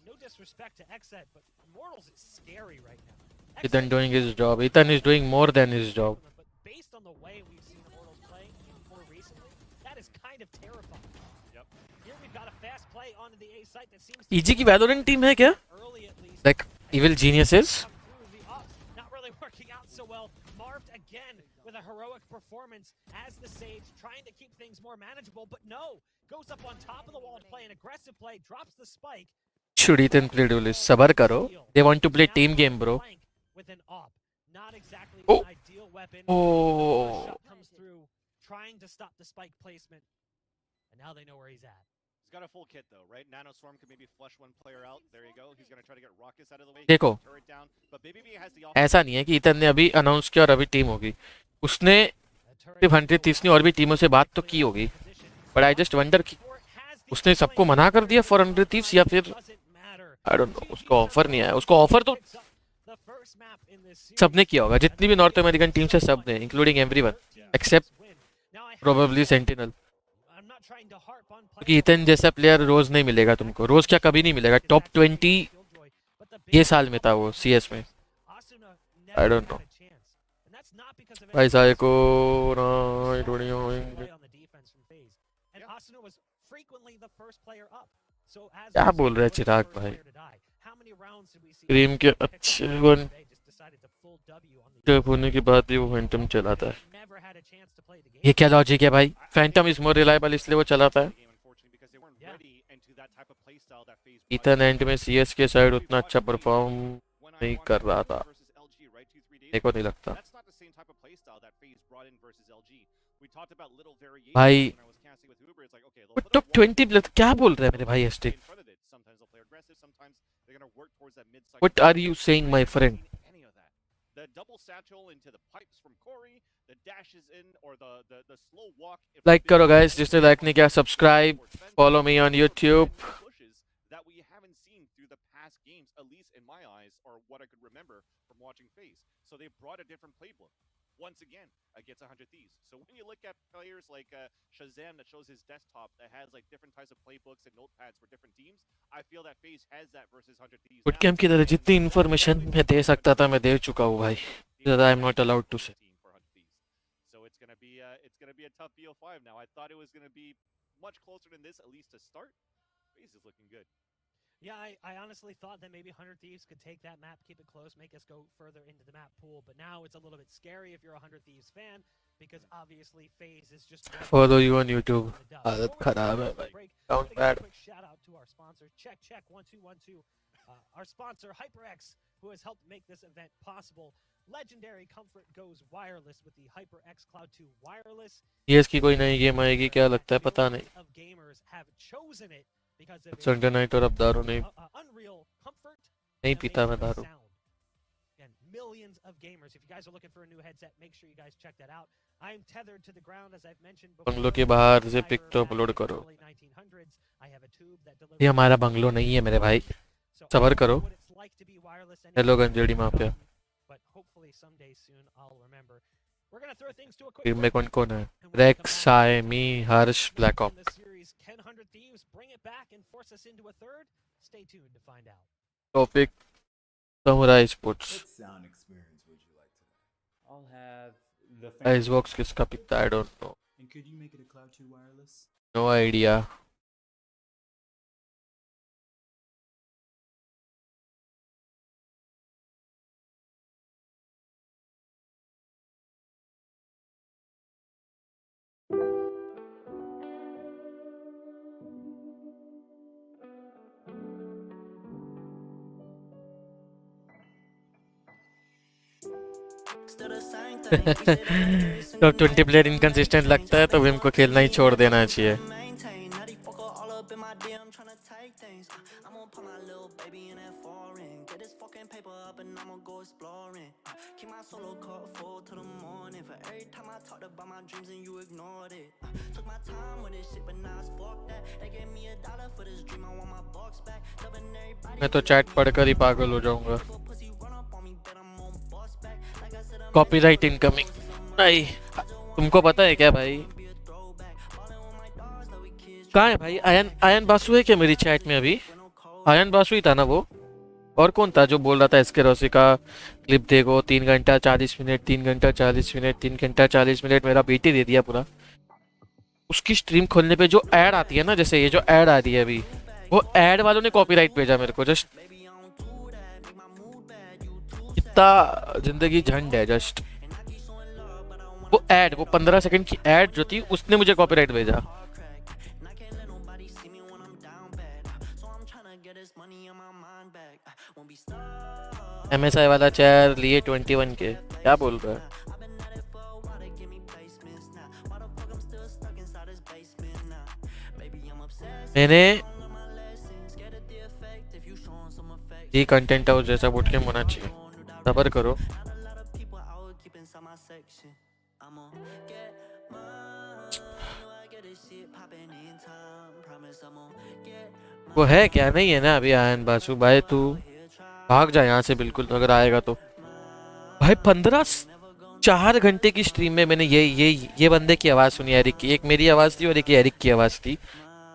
no disrespect to XZ, but Immortals is scary right now. Ethan doing his job. Ethan is doing more than his job. But based on the way we've seen Immortals play more recently, that is kind of terrifying. Yep. Here we've got a fast play onto the A site that seems EG की Valorant team है क्या? early at least. Like evil geniuses? Come through the ups, not really working out so well. Marved again with a heroic performance as the Sage, trying to keep things more manageable, but no, goes up on top of the wall to play an aggressive play, drops the spike. Should Ethan play duelist? सबर करो. They want to play team game, bro. With an op, not exactly Oh. an ideal weapon. Oh. Shot comes through, trying to stop the spike placement, and now they know where he's at. He's got a full kit though, right? Nano Storm can maybe flush one player out. There you go. He's gonna try to get Raucous out of the way. देखो, Turret down, but BBB has the ऐसा नहीं है कि Ethan ने अभी announce किया और अभी टीम होगी. उसने सिर्फ 100 Thieves ने और भी टीमों से बात तो की होगी. But I just wonder कि उसने सबको मना कर दिया for 100 Thieves या फिर I don't know. उसको ऑफर नहीं आया. उसको ऑफर तो सबने किया होगा. जितनी भी नॉर्थ अमेरिकन टीम्स है सबने, including everyone except probably Sentinel. क्योंकि ईथन जैसा प्लेयर रोज नहीं मिलेगा तुमको. रोज क्या कभी नहीं मिलेगा. टॉप 20 ये साल में था वो CS में. I don't know. भाई साइको राइट वीडियो क्या बोल रहे हैं चिराग भाई. क्रीम के अच्छे वन होने के बाद भी वो फैंटम चलाता है. ये क्या लॉजिक है भाई. फैंटम इज मोर रिलायबल इसलिए वो चलाता है. ईथन एंड में CS के साइड उतना अच्छा परफॉर्म नहीं कर रहा था. मेरे को नहीं लगता भाई. टॉप 20 प्लेयर क्या बोल रहे हैं मेरे भाई asterisk. What are you saying, my friend? The double satchel into the pipes from Corey, the dashes in or the slow walk. Like करो guys, जिसने like नहीं किया subscribe, follow me on YouTube. That we haven't seen through the past games, at least in my eyes, or what I could remember from watching FaZe. So they brought a different playbook once again against 100 Thieves. So when you look at players like Shazam that shows his desktop that has like different types of playbooks and notepads for different teams, I feel that FaZe has that versus 100 Thieves. Boot camp की तरह जितनी information मैं दे सकता था मैं दे चुका हूँ भाई. That I am not allowed to say. So it's gonna be a tough BO5 now. I thought it was gonna be much closer than this, at least to start. FaZe is looking good. Yeah, I honestly thought that maybe 100 Thieves could take that map, keep it close, make us go further into the map pool. But now it's a little bit scary if you're a 100 Thieves fan, because obviously FaZe is just... Follow you on YouTube. आदत खराब है भाई. Sound bad. Quick shout out to our sponsor, check 1212. Our sponsor, HyperX, who has helped make this event possible. Legendary comfort goes wireless with the HyperX Cloud 2 wireless. CS की कोई नई game आएगी क्या लगता है पता नहीं. Of gamers have chosen it because of Sunday night और अब दारू नहीं. unreal comfort. नहीं पीता मैं दारू. And millions of gamers. If you guys are looking for a new headset, make sure you guys check that out. I'm tethered to the ground as I've mentioned before. Bungalow के बाहर से pick तो upload करो. ये हमारा bungalow नहीं है मेरे भाई. सबर करो. Hello गंजेड़ी mafia. टीम में कौन कौन है. Rex, Sai, me, Harsh, black op. Topic Samurai sports. Icebox किसका पिकता है. I don't know. No idea. Top 20 player inconsistent लगता है तो विम को खेलना ही छोड़ देना चाहिए. मैं तो चैट पढ़कर ही पागल हो जाऊंगा. Copyright incoming. नहीं तुमको पता है क्या भाई? कहाँ है भाई? आयन आयन बासु है क्या मेरी चैट में अभी? आयन बासु ही था ना वो? और कौन था जो बोल रहा था इसके रोसी का क्लिप देखो 3 घंटा 40 मिनट 3 घंटा 40 मिनट 3 घंटा 40 मिनट, मेरा बेटी दे दिया पूरा। उसकी स्ट्रीम खोलने पे जो ऐड आती है ना, जैसे ये जो ऐड आ रही है अभी, वो ऐड वालों ने कॉपीराइट भेजा मेरे को। जस्ट कितना जिंदगी झंड है। जस्ट वो ऐड, वो 15 सेकंड की ऐड जो थी, उसने मुझे कॉपीराइट भेजा। MSI वाला चेयर लिए 21 के, क्या बोल रहा है? मैंने ये कंटेंट हाउस जैसा बोट के होना चाहिए। सबर करो। वो है क्या? नहीं है ना अभी आयन बासु भाई? तू भाग जा यहाँ से बिल्कुल, अगर आएगा तो। भाई 4 घंटे की स्ट्रीम में मैंने ये बंदे की आवाज़ सुनी, एरिक की। एक मेरी आवाज़ थी और एक एरिक की आवाज़ थी।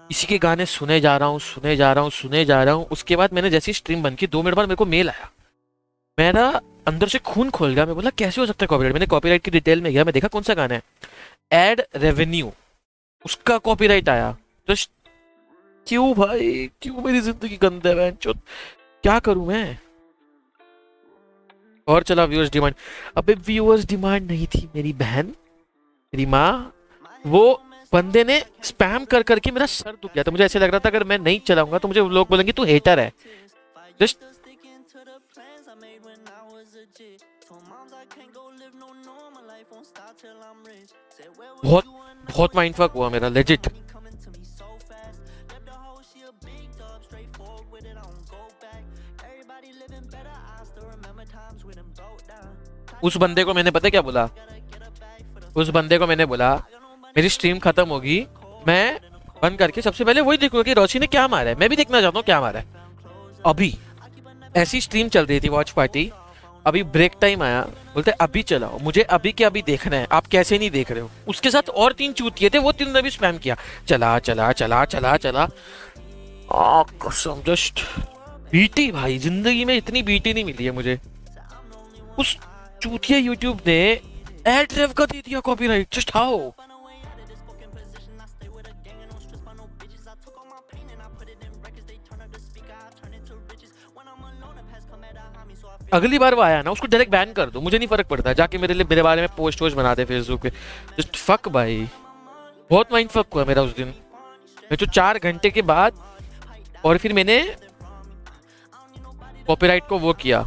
इसी के गाने सुने जा रहा हूँ। उसके बाद मैंने जैसी स्ट्रीम बंद की 2 मिनट बाद मेरे को मेल आया। मेरा अंदर से खून खोल गया। मैं बोला कैसे हो सकता है कॉपीराइट? मैंने कॉपीराइट की डिटेल में गया, मैं देखा कौन सा गाना है, एड रेवेन्यू, उसका कॉपीराइट आया। तो क्यों भाई, क्यों मेरी जिंदगी गंदा है बहनचोद? क्या करूं मैं? और चला व्यूअर्स डिमांड। अबे व्यूअर्स डिमांड नहीं थी मेरी बहन, मेरी माँ। वो बंदे ने स्पैम कर करके मेरा सर दुख गया था। मुझे ऐसे लग रहा था अगर मैं नहीं चलाऊंगा तो मुझे लोग बोलेंगे तू हेटर है। जस्ट बहुत माइंडफक हुआ मेरा, लेजिट। उस बंदे को मैंने पता क्या बोला? उस बंदे को मैंने बोला मेरी स्ट्रीम खत्म होगी, मैं बंद करके सबसे पहले वही देखूंगा कि रोशी ने क्या मारा है। मैं भी देखना चाहता हूँ क्या मारा है। अभी ऐसी स्ट्रीम चल रही थी वॉच पार्टी, अभी ब्रेक टाइम आया, बोलते अभी चलाओ, मुझे अभी के अभी देखना है, आप कैसे नहीं देख रहे हो। उसके साथ और 3 चूतिए थे, वो 3 ने भी स्पैम किया, चला चला चला चला चला। कसम, जस्ट बीटी भाई, जिंदगी में इतनी बीटी नहीं मिली है मुझे। उस चूतिया यूट्यूब ने एड रेव का दे दिया कॉपीराइट। Just how? अगली बार वो आया ना, उसको डायरेक्ट बैन कर दो, मुझे नहीं फर्क पड़ता। जाके मेरे बारे में पोस्ट वोस्ट बना दे फेसबुक पे। जस्ट फक भाई, बहुत माइंड फक हुआ मेरा उस दिन। मैं तो 4 घंटे के बाद, और फिर मैंने कॉपीराइट को वो किया,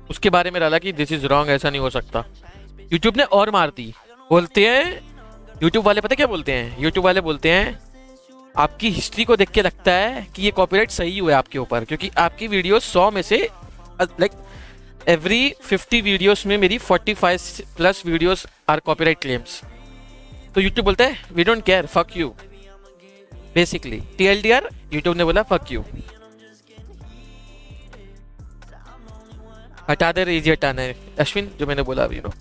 उसके बारे में डाला कि दिस इज रॉन्ग, ऐसा नहीं हो सकता। यूट्यूब ने और मार दी। बोलते हैं यूट्यूब वाले, पता क्या बोलते हैं? यूट्यूब वाले बोलते हैं आपकी हिस्ट्री को देख के लगता है कि ये कॉपीराइट सही हुआ है आपके ऊपर, क्योंकि आपकी वीडियो 100 में से लाइक एवरी 50 वीडियोस में मेरी 45 plus videos are copyright claims. तो यूट्यूब बोलता है we don't care, fuck you. Basically TLDR, YouTube ने बोला फक यू, हटा दे, रही हटाना है। अश्विन, जो मैंने बोला अभी, नो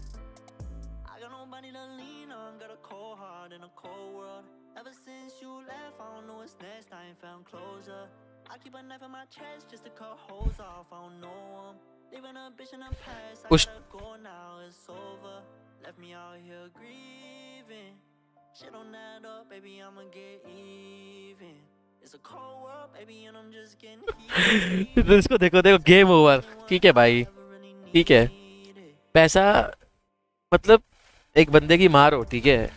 पुश। इसको देखो देखो, गेम ओवर। ठीक है भाई, ठीक है। पैसा मतलब एक बंदे की मारो, ठीक है,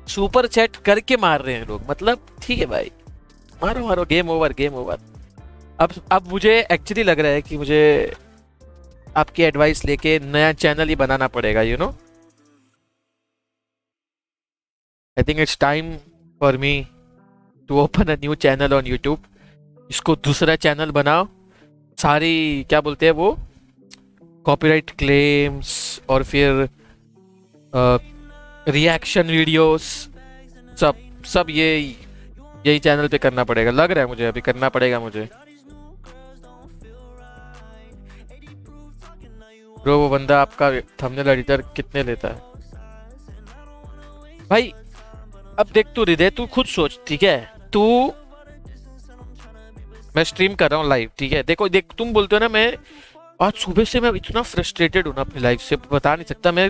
सुपर चैट करके मार रहे हैं लोग, मतलब ठीक है भाई, मारो मारो, गेम ओवर, गेम ओवर। अब मुझे एक्चुअली लग रहा है कि मुझे आपकी एडवाइस लेके नया चैनल ही बनाना पड़ेगा, you know. I think it's time for me to open a new channel on YouTube. इसको दूसरा चैनल बनाओ, सारी क्या बोलते हैं वो, कॉपीराइट क्लेम्स और फिर रिएक्शन वीडियोस, सब यही चैनल पे करना पड़ेगा। लग रहा है मुझे अभी करना पड़ेगा मुझे। ब्रो, वो बंदा आपका थंबनेल एडिटर कितने लेता है? भाई अब देख तू हृदय, तू खुद सोच, ठीक है, तू, मैं स्ट्रीम कर रहा हूँ लाइव, ठीक है, देखो देख, तुम बोलते हो ना, मैं आज सुबह से मैं इतना फ्रस्ट्रेटेड हूँ ना अपनी लाइफ से, बता नहीं सकता। मैं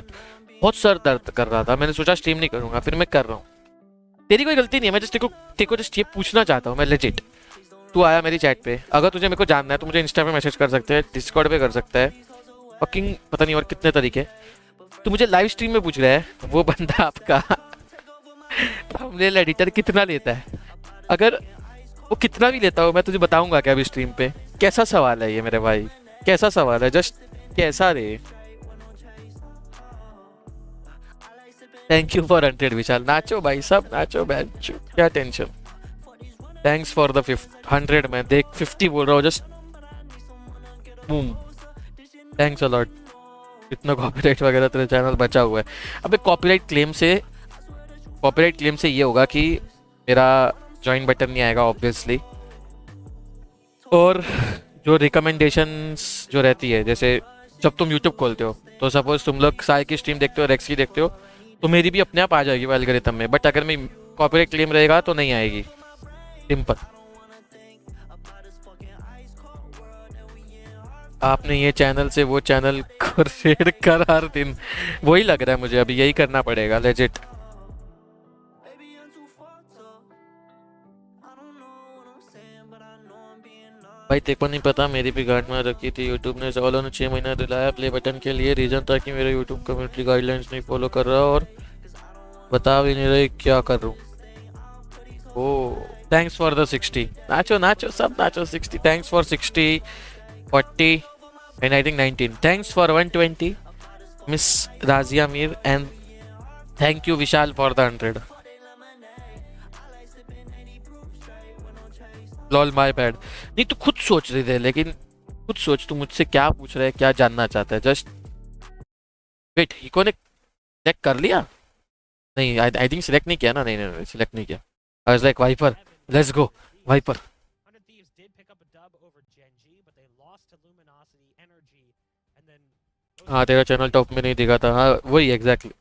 बहुत सर दर्द कर रहा था, मैंने सोचा स्ट्रीम नहीं करूंगा, फिर मैं कर रहा हूँ। तेरी कोई गलती नहीं है, मैं जस्ट तेरे को जस्ट ये पूछना चाहता हूँ, मैं लेजिट। तू आया मेरी चैट पे, अगर तुझे मेरे को जानना है तो मुझे इंस्टा पे मैसेज कर सकते हैं, डिस्कॉर्ड पे कर सकता है, फकिंग पता नहीं और कितने तरीके। तू मुझे लाइव स्ट्रीम में पूछ रहा है वो बंदा आपका थंबनेल एडिटर कितना लेता है? अगर वो कितना भी लेता हो, मैं तुझे बताऊंगा क्या अभी स्ट्रीम पे? कैसा सवाल है ये मेरे भाई, कैसा सवाल है? जस्ट कैसा रे? थैंक यू फॉर 100 विशाल। नाचो भाई, सब नाचो बेंचो, क्या टेंशन। थैंक्स फॉर द 100 में देख 50 बोल रहा हूँ, just boom, thanks a lot. इतना कॉपीराइट वगैरह तेरे चैनल बचा हुआ है। अबे कॉपीराइट क्लेम से ये होगा कि मेरा ज्वाइन बटन नहीं आएगा ऑब्वियसली, और जो रिकमेंडेशंस जो रहती है, जैसे जब तुम यूट्यूब खोलते हो तो सपोज तुम लोग साई की स्ट्रीम देखते हो, रेक्स की देखते हो, तो मेरी भी अपने आप आ जाएगी एल्गोरिथम में, बट अगर मैं कॉपीराइट क्लेम रहेगा तो नहीं आएगी, सिंपल। आपने ये चैनल से वो चैनल को शेयर कर हर दिन, वही लग रहा है मुझे, अभी यही करना पड़ेगा लेजिट। भाई तेरे को नहीं पता, मेरी भी गाइड में रखी थी यूट्यूब ने, सवालों ने 6 महीना दिलाया प्ले बटन के लिए, रीजन था कि मेरा यूट्यूब कम्युनिटी गाइडलाइंस नहीं फॉलो कर रहा और बता भी नहीं रहे क्या कर रहा हूँ। ओ थैंक्स फॉर द 60, नाचो नाचो सब नाचो। 60, thanks for 60, 40 and I think 19. Thanks for 120, Miss Razia Mir, and thank you Vishal for the 100. Lol my bad. नहीं तू खुद सोच रही थे, लेकिन खुद सोच तू मुझसे क्या पूछ रहा है, क्या जानना चाहता है। जस्ट वेट, हिको ने सिलेक्ट कर लिया? नहीं, आई थिंक सिलेक्ट नहीं किया ना। नहीं नहीं सिलेक्ट नहीं किया। I was like Viper, let's go Viper. हाँ तेरा चैनल टॉप में नहीं दिखा था, हाँ वही एग्जैक्टली।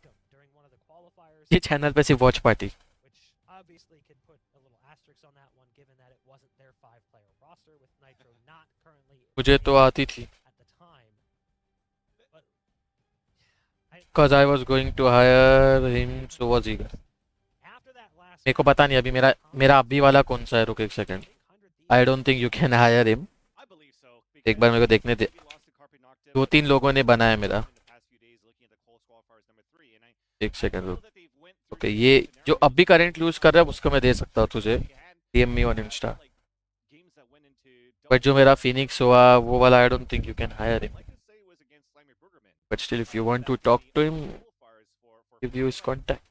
ये चैनल पे सिर्फ वॉच पार्टी। मुझे तो आती थी, cause I was going to hire him, so was eager। मेरे को पता नहीं अभी मेरा अभी वाला कौन सा है, रुक एक second. I don't think you can hire him। एक बार मेरे को देखने दे, 2-3 लोगों ने बनाया मेरा। एक सेकंड रुक। ओके ये जो अभी करंट यूज कर रहा है उसको मैं दे सकता हूँ तुझे, DM me on Insta। But जो मेरा फिनिक्स हुआ वो वाला, I don't think you can hire him, but still if you want to talk to him, give you his contact.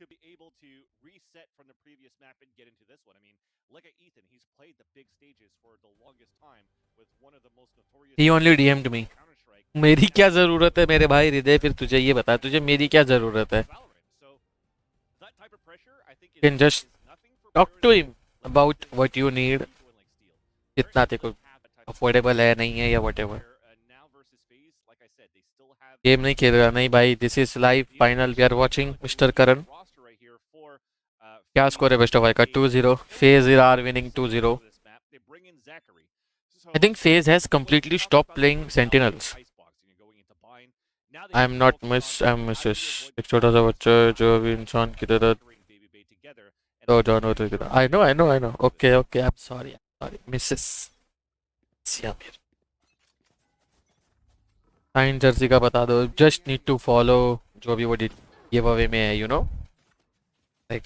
To be able to reset from the previous map and get into this one. I mean, look at Ethan. He's played the big stages for the longest time with one of the most notorious. He only DM'd me। मेरी क्या जरूरत है मेरे भाई हृदय, फिर तुझे ये बता, तुझे मेरी क्या जरूरत है? You can just talk to him about what you need। कितना तेरे को अफोर्डेबल है नहीं है या whatever। गेम नहीं खेल रहा? नहीं भाई, this is live final, we are watching mister Karan. क्या स्कोर है बेस्ट ऑफ आई का? 2-0। FaZe are winning 2-0। I think FaZe has completely stop playing Sentinels. I am not miss, I am Mrs. एक छोटा सा बच्चा जो अभी इंसान की तरह तो जानवर की तरह। I know. Okay I am sorry Mrs सियामिर। साइन जर्सी का बता दो, जस्ट नीड टू फॉलो जो भी वो गिव अवे में है, यू नो। लाइक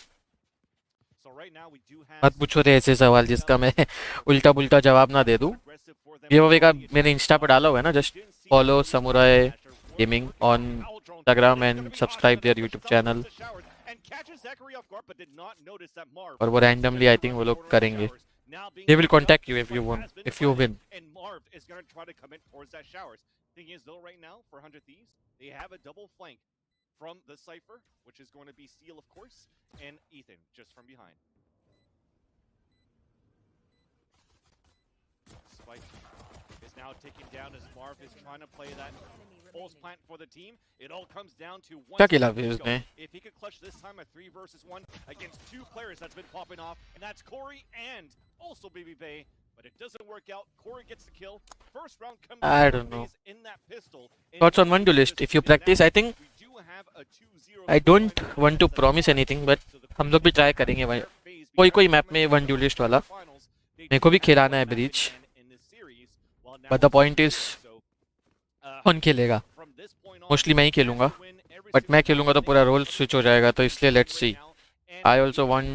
मत पूछो रे ऐसे सवाल जिसका मैं उल्टा पुल्टा जवाब ना दे दूं। गिव अवे का मैंने इंस्टा पे डाला हुआ है ना, just follow Samurai Gaming on Instagram and subscribe their YouTube channel. और वो रैंडमली आई थिंक वो लोग करेंगे। They will contact you if you win. And Marv is going to try to come in towards that showers. Thing is though, right now for 100 Thieves, they have a double flank from the Cypher, which is going to be Steel of course, and Ethan just from behind. So Is now taken down as Marv is trying to play that false plant for the team. It all comes down to one. क्या खेला FaZe ने? If he could clutch this time a 3 versus 1 against 2 players, that's been popping off, and that's Corey and also Baby Bay. But it doesn't work out. Corey gets the kill. First round comes I don't know. in that pistol. Thoughts on one duelist? If you practice, I think I don't want to promise anything, but हम लोग भी try करेंगे कोई map में one duelist वाला. मेरे को भी खिलाना है breach. But the point is, कौन खेलेगा? Mostly मैं ही खेलूँगा. But मैं खेलूँगा तो पूरा रोल स्विच हो जाएगा, तो इसलिए let's see. I also want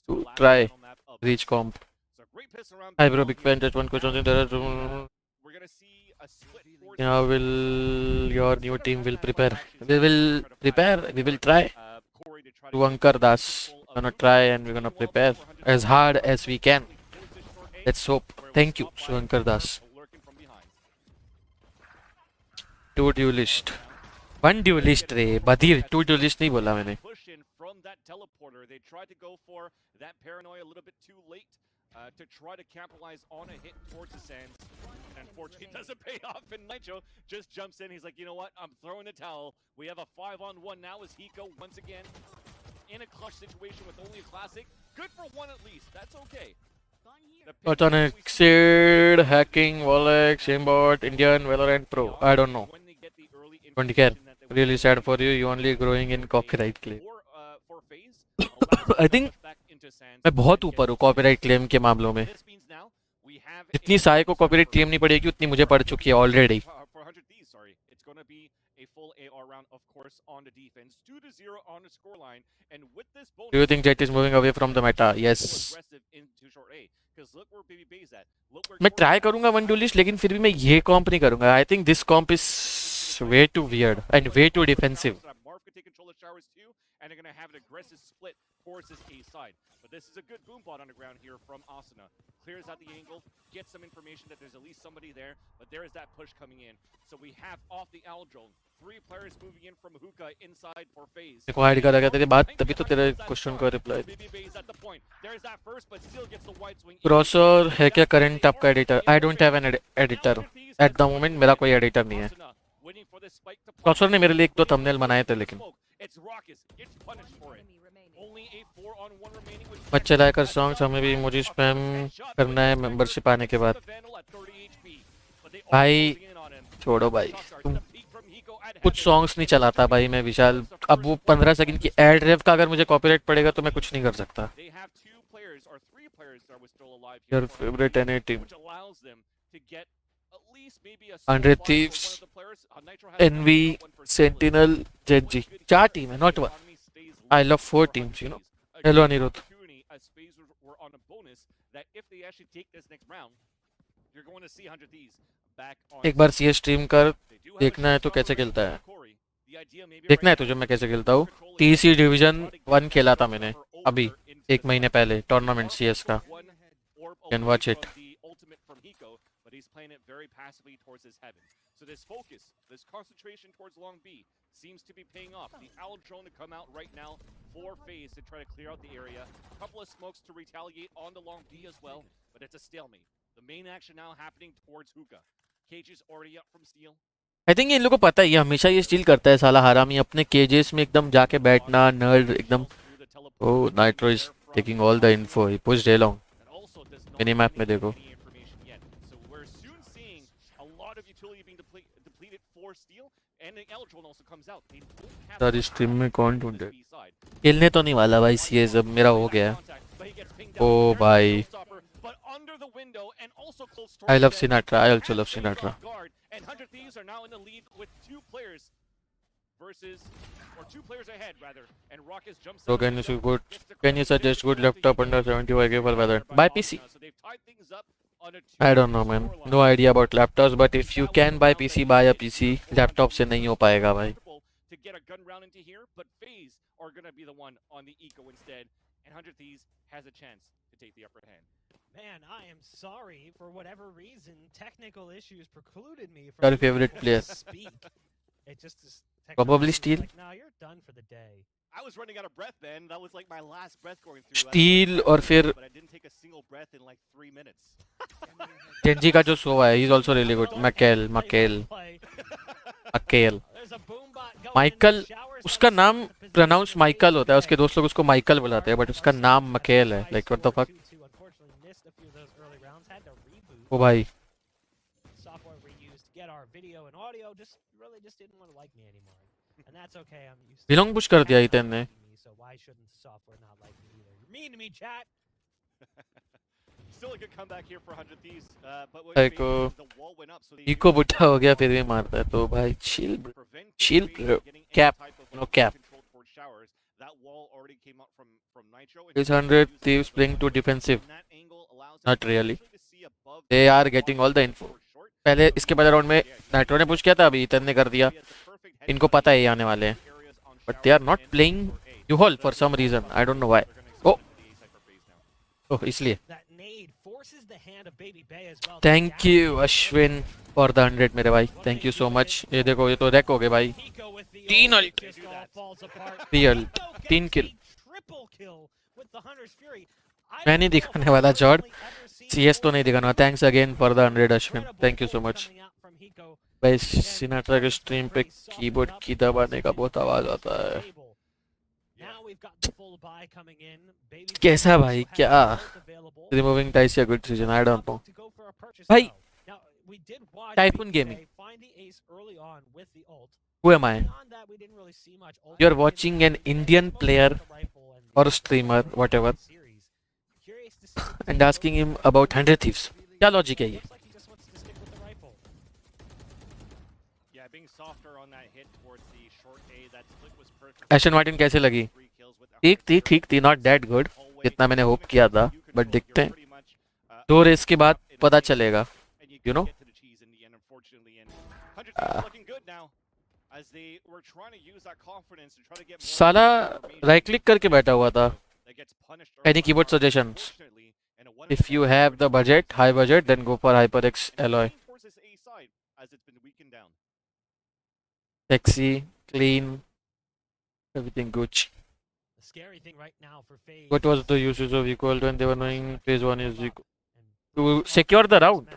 to try breach comp. Hi bro, big fan. Just one question. How will your new team will prepare? We will prepare. We will try. Shuankar Das, gonna try and we're gonna prepare as hard as we can. Let's hope. Thank you, Shuankar Das. 2 duelist. 1 duelist रे बधीर 2 duelist नहीं बोला मैंने. They tried to go for that paranoia a little bit too late to try to capitalize on a hit towards the sands. Unfortunately, it doesn't pay off, and Nitro just jumps in. He's like, you know what? I'm throwing the towel. We have a 5-on-1 now as Hiko once again in a clutch situation with only a classic. Good for 1 at least. That's okay. Photonic, Sid, hacking, Volex, Aimbot, Indian, Valorant Pro. I don't know. Don't care. Really sad for you. You only growing in copyright claim. I think मैं बहुत ऊपर हूँ copyright claim के मामलों में. जितनी साई को copyright claim नहीं पड़ेगी उतनी मुझे पड़ चुकी है already. Do you think Jet is moving away from the meta? Yes. मैं ट्राई करूंगा वन डुलिस्ट, लेकिन फिर भी मैं ये कॉम्प नहीं करूंगा. I think this comp is way too weird and way too defensive. And they're going to have an aggressive split towards this A side. But this is a good boom bot on the ground here from Asuna. Clears out the angle, gets some information that there's at least somebody there, but there is that push coming in. So we have off the Owl drone, 3 players moving in from Hookah inside for FaZe. देखो hide करा गया तेरी बात, तभी तो तेरे question को reply. क्रॉसर है क्या करंट आपका editor? I don't have an editor at the moment. मेरा कोई एडिटर नहीं है. क्रॉसर ने मेरे लिए एक दो थंबनेल बनाए थे, लेकिन बच्चे लाइकर सॉन्ग्स हमें भी इमोजी स्पैम करना है मेंबरशिप आने के बाद. भाई छोड़ो भाई, तुम कुछ सॉन्ग्स नहीं चलाता भाई मैं विशाल. अब वो 15 सेकंड की एड रेव का अगर मुझे कॉपीराइट पड़ेगा तो मैं कुछ नहीं कर सकता. Your favourite NA team? 100 Thieves, Envy, Sentinel, Genji. 4 team है, not 1. I love 4 teams, you know. Hello Anirudh. एक बार CS स्ट्रीम कर, देखना है तो कैसे खेलता है. देखना है तुझे मैं कैसे खेलता हूँ. TC डिवीजन 1 खेला था मैंने अभी 1 महीने पहले टूर्नामेंट CS का. Can watch it. But he's playing it very passively towards his heaven. So this focus, this concentration towards Long B seems to be paying off. The Owl drone to come out right now for FaZe to try to clear out the area. A couple of smokes to retaliate on the Long B as well, but it's a stalemate. The main action now happening towards Hookah. Cages already up from Steel. I think इन लोगों को पता है, ये हमेशा ये steel करता है साला हरामी. अपने केजेस में एकदम जाके बैठना, नर्ड एकदम. Oh, Nitro is taking all the info. He pushed along. Mini map में देखो. सारी स्ट्रीम में कौन ढूंढे? खेलने तो नहीं वाला भाई CS, अब मेरा हो गया. ओ भाई, I love Sinatra. I also love Sinatra. So can you suggest good laptop under 75K for Valorant? Buy PC. I don't know man, no idea about laptops, but if you can buy PC, buy a PC. Laptop से नहीं हो पाएगा भाई. To get a gun round into here, but FaZe are going to be the one on the eco instead, and 100 Thieves has a chance to take the upper hand. Man, I am sorry. For whatever reason, technical issues precluded me from Your favorite player? speak. It just is Probably Steel. like, no, you're done for the day. I was running out of breath, man. That was like my last breath going through. Steel और फिर doesn't take a single breath in like 3 minutes. जेंजी का जो show है, he's also really good. मकेल Michael, उसका नाम pronounce Michael होता है, उसके दोस्त लोग उसको माइकल बुलाते हैं, बट उसका नाम मकेल है. Like what the fuck. Oh भाई Software we used to get our video and audio just didn't want to like me anymore. And that's okay. I'm used to belong push कर दिया इतने ने. so why shouldn't the software not like me either? You're mean to me, chat. Still a good comeback here for 100 Thieves. But what Like, the wall went up, so they eco बुढ़ा हो गया फिर भी मारता है, तो भाई chill bro. Cap, no cap. That wall already came up from Nitro. Is 100 Thieves playing too defensive? Not really. They are getting all the info. पहले इसके पहले राउंड में नाइट्रो ने पुश किया था, अभी इतन ने कर दिया. इनको पता है ये आने वाले हैं. But they are not playing U-Haul for some reason. I don't know why. Oh, इसलिए. Thank you Ashwin for the 100 मेरे भाई. Thank you so much. ये देखो, ये तो रैक हो गए भाई. 3 अल्ट, 3 अल्ट, 3 किल. मैं नहीं दिखाने वाला जॉर्ड. CS तो नहीं दिखाना. Thanks again for the 100 Ashwin. Thank you so much. भाई सिनाट्रा के स्ट्रीम पे कीबोर्ड की दबाने का बहुत आवाज आता है. कैसा भाई, क्या रिमूविंग टाइस या good decision? I don't know भाई. Typhoon gaming, who am I? You are watching an Indian player or streamer whatever and asking him about 100 Thieves. क्या लॉजिक है ये? एशन मार्टिन कैसे लगी? ठीक थी, नॉट दैट गुड जितना मैंने होप किया था, बट देखते हैं 2 रेस के बाद पता चलेगा, यू नो. साला राइट क्लिक करके बैठा हुआ था. Any keyboard suggestions? If you have the budget, high budget, then go for HyperX Alloy. Sexy, clean, everything good. What was the usage of equal when they were knowing phase 1 is equal? To secure the round.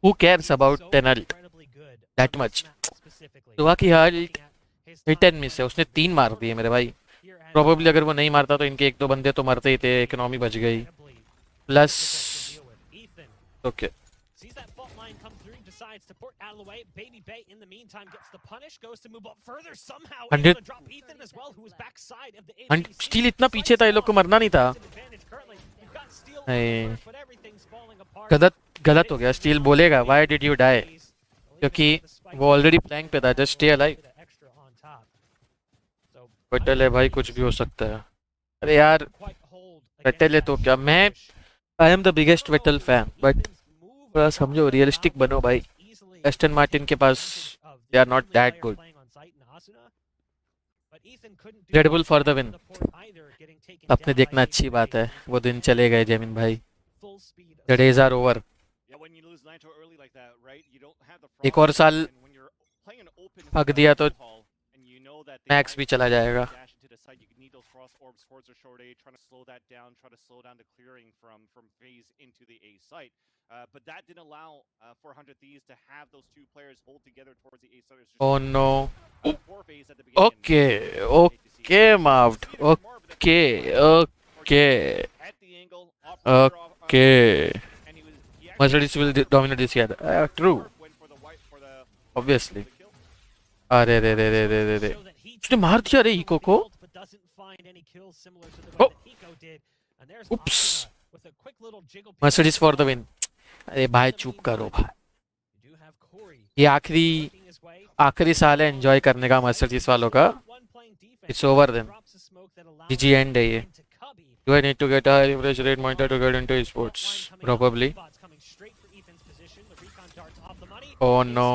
Who cares about 10 ult? That much. दुआ की ult hit and miss है, उसने 3 मार दिए मेरे भाई. Probably अगर वो नहीं मारता तो इनके 1-2 बंदे तो मरते ही थे, इकोनॉमी बच गई. Plus, okay. स्टील इतना पीछे था, ये लोग को मरना नहीं था. नहीं, गलत हो गया. स्टील बोलेगा व्हाई डिड यू डाई, क्योंकि वो ऑलरेडी फ्लैंक पे था. Just stay alive. बेटल है भाई, कुछ भी हो सकता है. अरे यार बेटल है तो क्या, मैं I am the biggest Vettel fan, but थोड़ा समझो, रियलिस्टिक बनो भाई. एस्टन मार्टिन के पास they are not that good. Red Bull for the win. अपने देखना अच्छी बात है, वो दिन चले गए जमीन भाई. The days are over. एक और साल पक दिया तो मैक्स भी चला जाएगा. But that didn't allow for 100 Thieves to have those 2 players hold together towards the A side. Oh no. Okay, Mavd. Okay. Mercedes will dominate this year. True. Obviously. अरे रे. उसने मार दिया रे इको को. Oh. Oops. Mercedes for the win. अरे भाई चुप करो भाई. ये आखिरी साल है एंजॉय करने का मर्सिडीज वालों का. It's over then. GG end है ये. Do I need to get a refresh rate monitor to get into esports? Probably. Oh no.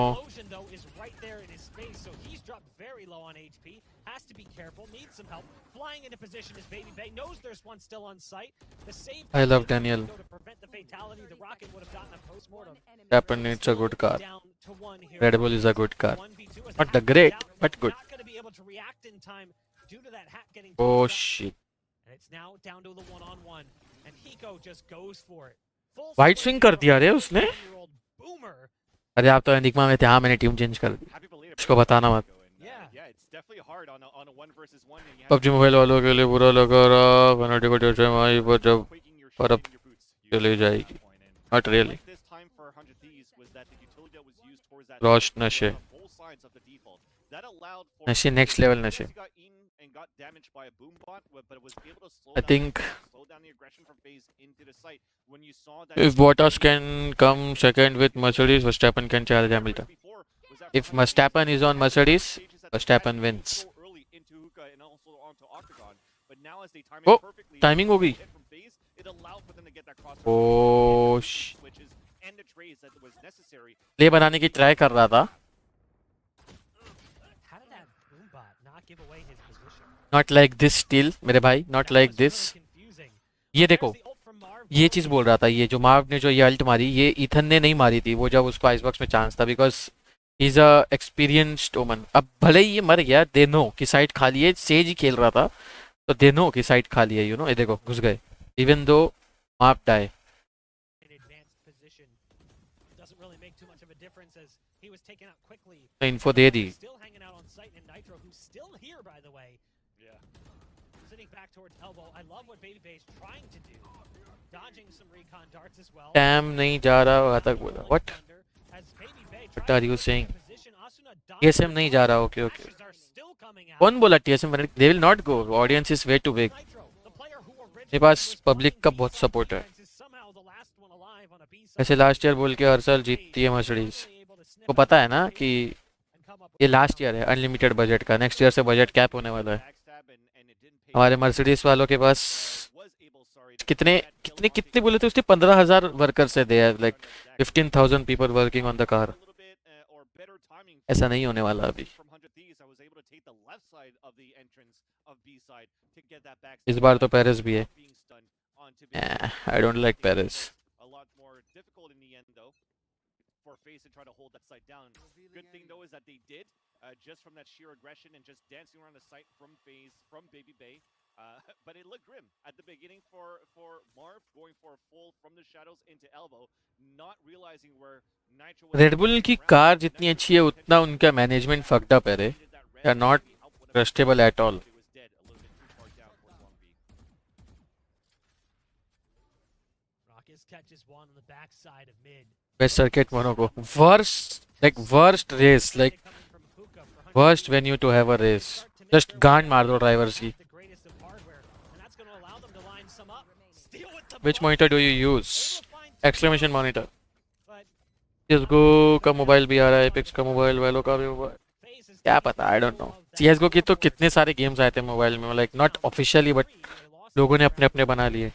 I love Daniel. Captain needs a good car. Red Bull is a good car. Not the great, but good. Oh shit. And it's now down to the 1-on-1. and Hiko just goes for it. Full white split swing कर दिया रे उसने. 12-year-old boomer. अरे आप तो enigma में थे. हाँ मैंने टीम चेंज कर दी. इसको बताना मत. पबजी मोबाइल वालों के लिए बुरा लगा रहा. पेनल्टी को टेस्ट में आई पर जब पर अब चली जाएगी. Not really. रोश नशे. नशे नेक्स्ट लेवल नशे. I think if Bottas can come second with Mercedes, Verstappen can challenge Hamilton. If Verstappen is on Mercedes, Verstappen wins. Oh, timing हो गई. Oh, प्ले बनाने की ट्राई कर रहा था. How did that boombot not give away his position? Not like this still, मेरे भाई. Not like this. ये देखो. ये चीज बोल रहा था. ये जो मार्व ने जो ये अल्ट मारी, ये इथन ने नहीं मारी थी. वो जब उसको आइसबॉक्स में चांस था, बिकॉज इज अ एक्सपीरियंस्ड ओमन. अब भले ही ये मर गया, दे नो कि साइड खाली है. सेज ही खेल रहा था, तो दे नो कि साइड खाली है. यू नो, ये देखो घुस गए. Even though Marv die. Info दे दी. टैम नहीं जा रहा. वहां तक बोला. What are you saying? TSM नहीं जा रहा. Okay okay. कौन बोला TSM? They will not go. Audience is way too big. मेरे पास पब्लिक का बहुत सपोर्ट है. ऐसे लास्ट ईयर बोल के हर साल जीतती है मर्सिडीज. को पता है ना कि ये लास्ट ईयर है अनलिमिटेड बजट का. नेक्स्ट ईयर से बजट कैप होने वाला है. हमारे मर्सिडीज वालों के पास कितने कितने कितने बोले थे उसने? 15,000 वर्कर्स है. They have like 15,000 people working on the car. ऐसा नहीं होने वाला अभी. इस बार तो पेरिस भी है. I don't like Paris. FaZe to try to hold that site down. Good thing though is that they did, just from that sheer aggression and just dancing around the site from FaZe, from Baby Bay. But it looked grim at the beginning for Marv, going for a full from the shadows into elbow, not realizing where Nitro was. Red bull की car जितनी अच्छी है उतना उनका management fucked up है रे. They are not trustable at all. Catches one on the backside of mid. Best circuit Monaco. Worst race. Like worst venue to have a race. Just गांड मार दो ड्राइवर्स की. Which monitor do you use? Exclamation monitor. CSGO का mobile भी आ रहा है. Apex का mobile, Valo का भी मोबाइल. क्या पता, I don't know. CSGO की तो कितने सारे गेम्स आए थे मोबाइल में. Like not officially but लोगों ने अपने अपने बना लिए.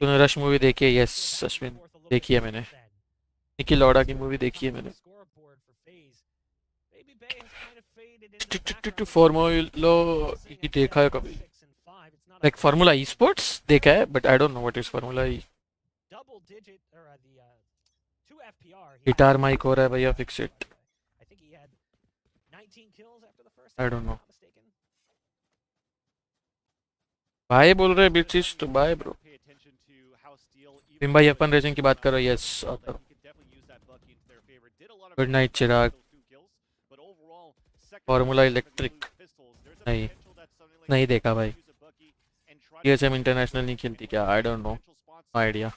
तूने रश मूवी देखी है? यस अश्विन, देखी है मैंने. निकी लौड़ा की मूवी देखी है मैंने. फॉर्मूला ई देखा है कभी? लाइक फॉर्मूला ई स्पोर्ट्स देखा है but I don't know what is formula E. Guitar mic हो रहा है भैया, fix it. I don't know. भाई बोल रहे बिचिस तो बाय ब्रो. भाई अपन रेसिंग की बात करो. Yes good night Chirag. Formula electric नहीं नहीं देखा भाई. टीएसएम इंटरनेशनल नहीं खेलती क्या? I don't know, no idea.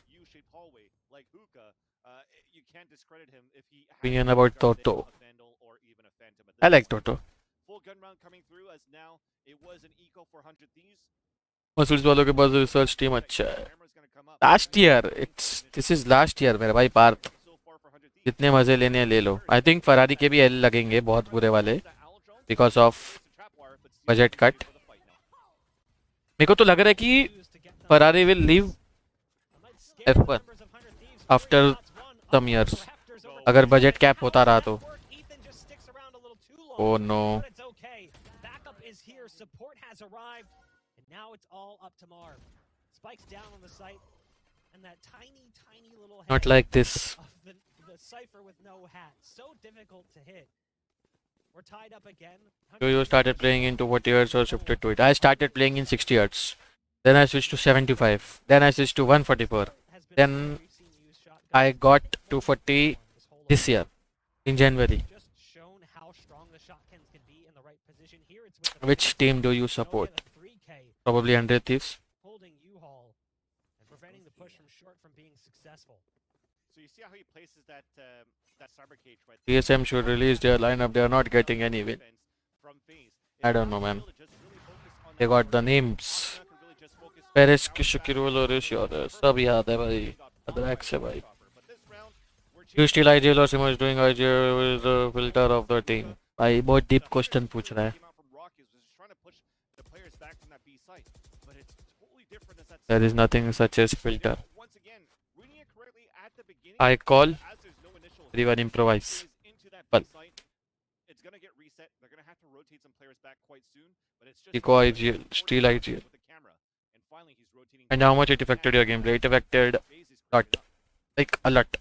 Opinion about Toto. I like Toto. मसूल्स वालों के पास रिसर्च टीम अच्छा है. Last year this is last year मेरे भाई. पार्थ जितने मजे लेने हैं ले लो. आई थिंक फरारी के भी एल लगेंगे बहुत बुरे वाले बिकॉज ऑफ बजट कट. मेरे को तो लग रहा है कि Ferrari will leave F1 after some years अगर बजट कैप होता रहा तो. Oh no. Not like this. So you started playing into what years or shifted to it? I started playing in 60 hertz. Then I switched to 75. Then I switched to 144. Then I got 240 this year in January. Just shown how strong the shotguns can be in the right position. Here it's with the Which team do you support? 3K Probably 100 Thieves. holding U-Haul and preventing the push from short from being successful. So you see how he places that that cyber cage right TSM should release their lineup. They are not getting any win. from FaZe. I don't know, man. They got the names. Peres, Kishukirul, Orishore. सब याद है भाई. Adrax से भाई. Do you still IGL or Simo is doing IGL with the filter of the team? भाई बहुत deep question पूछ रहा है. There is nothing such as filter. I call, everyone improvise. Well, it's gonna get reset. They're gonna have to rotate some players back quite soon, but it's just Eco IGL, still IGL. And finally he's rotating. And how much it affected your gameplay? It affected lot. Like a lot.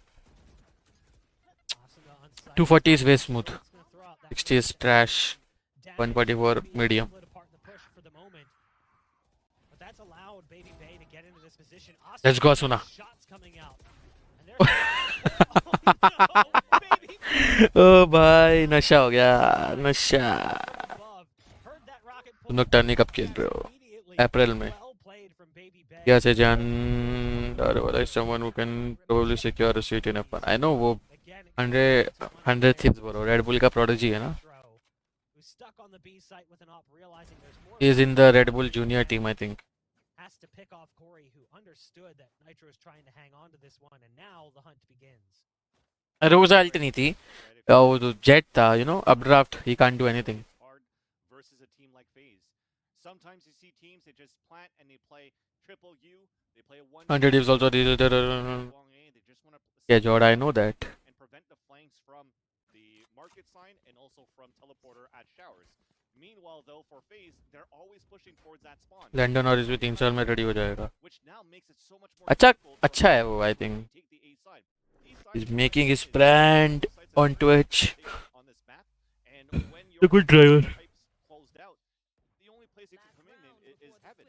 240 is way smooth. 60 is trash. 144 medium. Let's go, Asuna. ओ भाई नशा हो गया नशा. तुम लोग टर्नी कब खेल रहे हो? अप्रैल में. क्या से जान someone who can probably secure a seat in F1. I know वो 100 thieves बोलो. Red Bull का prodigy है ना. He is in the Red Bull junior team, I think. Has to pick off Corey, who understood that Nitro is trying to hang on to this one, and now the hunt begins. रोजा alt नहीं थी. वो तो jet था, you know, updraft. He can't do anything. Versus a team like FaZe. Sometimes you see teams that just plant and they play triple U, they play a 100 is also yeah, Jord, I know that. and prevent the flanks from the market sign and also from teleporter at showers. Meanwhile though for FaZe, they're always pushing towards that spawn. Landon और इसमें 3 साल में ready हो जाएगा. Which now makes it so much more अच्छा है वो, I think. He's making his brand on Twitch. A good driver. The only place you can come in is Heaven.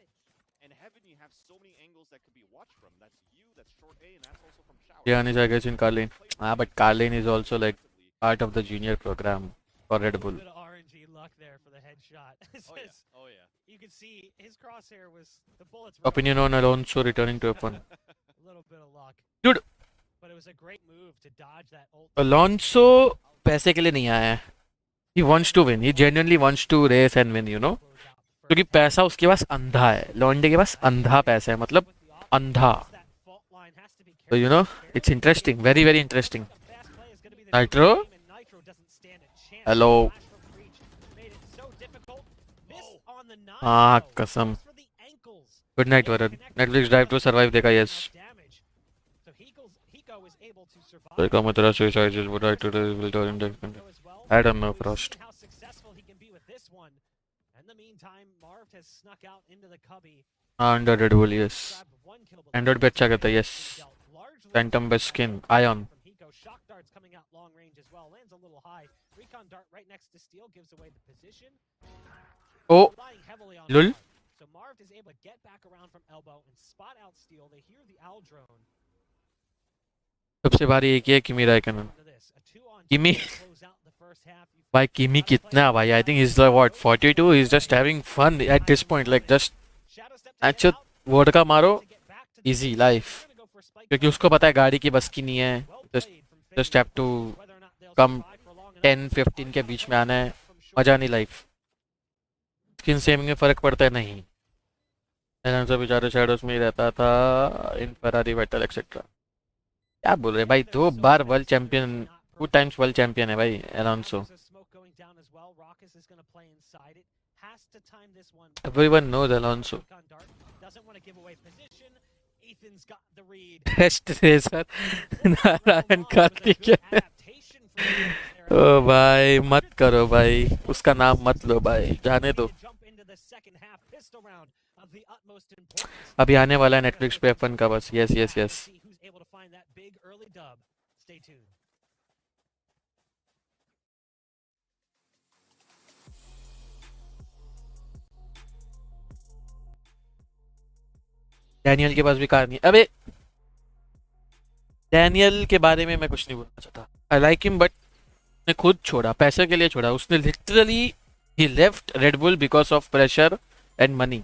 And Heaven you have so many angles that could be watched from. That's you, that's short A, and that's also from shower. Yeah, and I guess in Carlin. But Carlin is also like part of the junior program for Red Bull. RNG luck there for the headshot. Oh yeah. You can see his crosshair was the bullets. Opinion on Alonso returning to F1. A little bit of luck. Dude. But it was a great move to dodge that ult. Alonso पैसे के लिए नहीं आया है. He wants to win. He genuinely wants to race and win, you know. क्योंकि पैसा उसके पास अंधा है. लॉन्डे के पास अंधा पैसा है, मतलब अंधा. So you know, it's interesting. Very very interesting. Nitro. Hello. हाँ कसम. Good night Varun. Netflix Drive to Survive देखा yes. So come with us suicide is what I to the filter index. I don't know Frost. How successful he can be with this one. In the meantime, Marv has snuck out into the cubby. Under Red Bull yes. Android पे अच्छा करता है yes. Phantom best skin. Ion. Shock darts coming out long range as well. Lands a little high. Recon dart right next to Steel gives away the position. Oh. Lul. So Marv is able to get back around from elbow and spot out Steel. They hear the owl drone. सबसे भारी एक ही है किमी राइकनन. किमी भाई किमी कितना भाई. I think he's like what 42. He's just having fun at this point, like just अच्छा वोडका मारो easy life. क्योंकि उसको पता है गाड़ी की बस की नहीं है. just have to come 10-15 के बीच में आना है. मजा नहीं लाइफ. स्किन सेविंग में फर्क पड़ता है नहीं. एलेंसो बेचारे शैडोज में ही रहता था इन फरारी वेटल एक्सेट्रा. क्या बोल रहे भाई. 2 बार world champion. 2 times world champion है भाई एलोंसो. Everyone knows Alonso. Best racer Narayan Kartik. ओ भाई मत करो भाई. उसका नाम मत लो भाई. जाने दो. अभी आने वाला है नेटफ्लिक्स पे F1 का बस. Yes yes yes. Stay tuned. Daniel के पास भी कार नहीं है। अबे डैनियल के बारे में मैं कुछ नहीं बोलना चाहता। आई लाइक हिम बट ने खुद छोड़ा, पैसे के लिए छोड़ा उसने। Literally he left red bull because of pressure and money.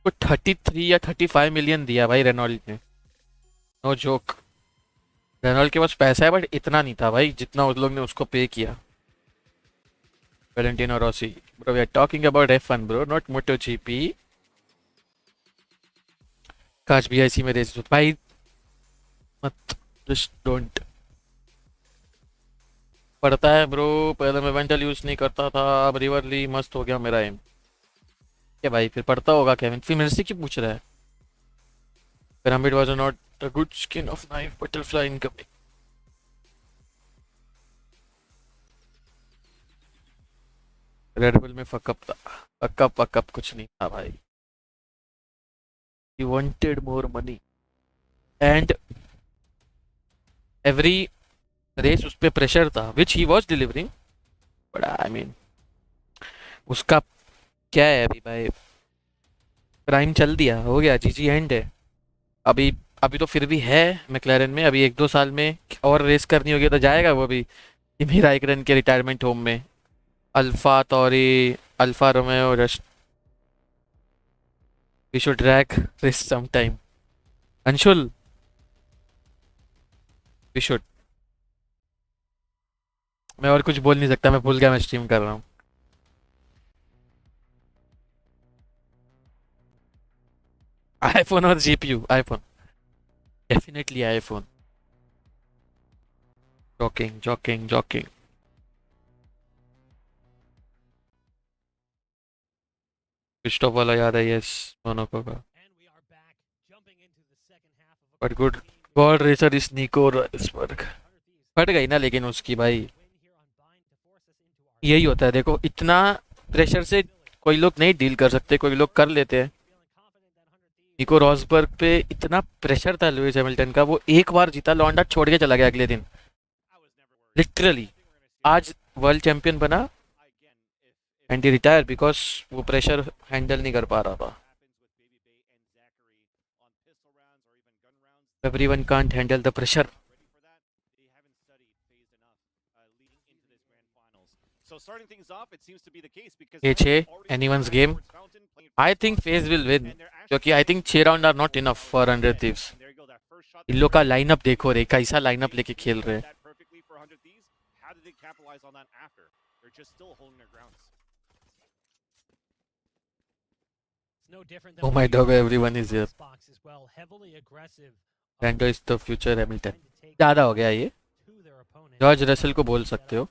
को 33 या 35 मिलियन दिया भाई रेनॉल्ड ने, नो जोक। रेनॉल्ड के पास पैसा है बट इतना नहीं था भाई जितना उस लोग ने उसको पे किया। Valentino Rossi, bro, we are talking about F1 bro, not MotoGP. काश भी ऐसी में रेस भाई मत, just don't। पड़ता है ब्रो, पहले मैं वेंटल यूज नहीं करता था, अब रिवरली मस्त हो गया मेरा एम। क्या भाई फिर पड़ता होगा केविन, फिर मेरे से क्यों पूछ रहा है? Pyramid was not a good skin of knife, butterfly incoming। Red Bull में फकअप था, फकअप कुछ नहीं था भाई। He wanted more money and every race उस पे प्रेशर था which he was delivering, but I mean उसका क्या है अभी भाई, प्राइम चल दिया, हो गया, जीजी एंड है। अभी अभी तो फिर भी है मैक्लेरन में, अभी 1-2 साल में और रेस करनी होगी तो जाएगा वो भी किमी राइकरन के रिटायरमेंट होम में। Alpha Tauri, Alpha Romeo, just we should drag race some time. Anshul we should. मैं और कुछ बोल नहीं सकता, मैं भूल गया मैं स्ट्रीम कर रहा हूँ। आईफोन और GPU, iPhone definitely iPhone. Joking. Christoph वाला याद है, यस मोनाको का। But good god racer is Nico Rosberg. फट गई ना लेकिन उसकी भाई, यही होता है देखो, इतना प्रेशर से कोई लोग नहीं डील कर सकते, कोई लोग कर लेते हैं। निको रॉसबर्ग पे इतना प्रेशर था लुइस हैमिल्टन का, वो एक बार जीता, लौंडा छोड़ के चला गया अगले दिन लिटरली। आज वर्ल्ड चैंपियन बना एंड ही रिटायर बिकॉज वो प्रेशर हैंडल नहीं कर पा रहा था। Everyone can't handle the pressure. ये 6 anyone's game। I think FaZe will win क्योंकि I think 6 round are not enough for 100 Thieves। इन लोग का लाइनअप देखो रे, कैसा लाइनअप लेके खेल रहे हैं। Oh my god, everyone is here। Lando is the future Hamilton। ज़्यादा हो गया ये, जॉर्ज रसल को बोल सकते हो।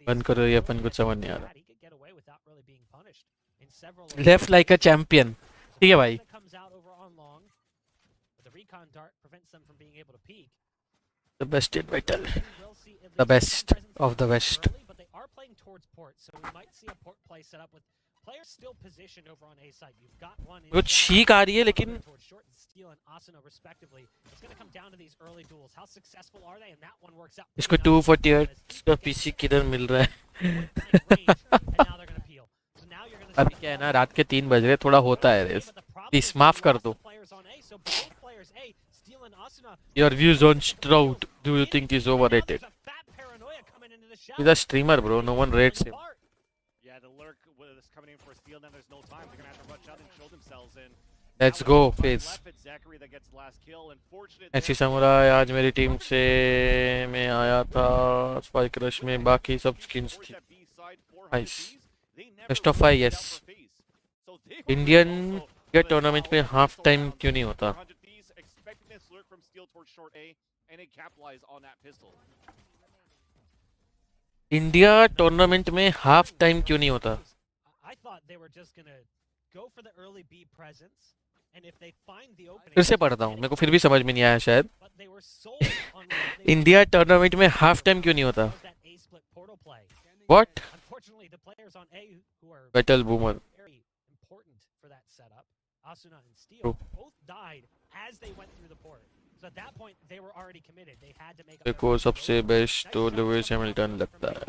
बंद करो ये, अपन कुछ समझ नहीं आ रहा। लेफ्ट लाइक अ चैंपियन, ठीक है भाई। The best in metal, the best of the West। वो छींक आ रही है लेकिन इसको 248 का पीसी किधर मिल रहा है? अभी क्या है ना, रात के 3 बज रहे, थोड़ा होता है रेस, प्लीज माफ कर दो। Your views on Stroud, do you think he's overrated? He's a streamer bro, no one rates him। Let's go FaZe। ऐसी समुराई आज मेरी टीम से मैं आया था, स्पाइक रश में बाकी सब स्किन्स थी। Nice, best of 5। Yes, Indian के टूर्नामेंट में हाफ टाइम क्यों नहीं होता? इंडिया टूर्नामेंट में हाफ टाइम क्यों नहीं होता? फिर से पढ़ता हूँ, मेरे को फिर भी समझ में नहीं आया शायद। इंडिया टूर्नामेंट में हाफ टाइम क्यों नहीं होता? What? Battle boomer. So at that point, they were already committed. They had to make. को सबसे बेस्ट तो लुइस हैमिल्टन लगता है.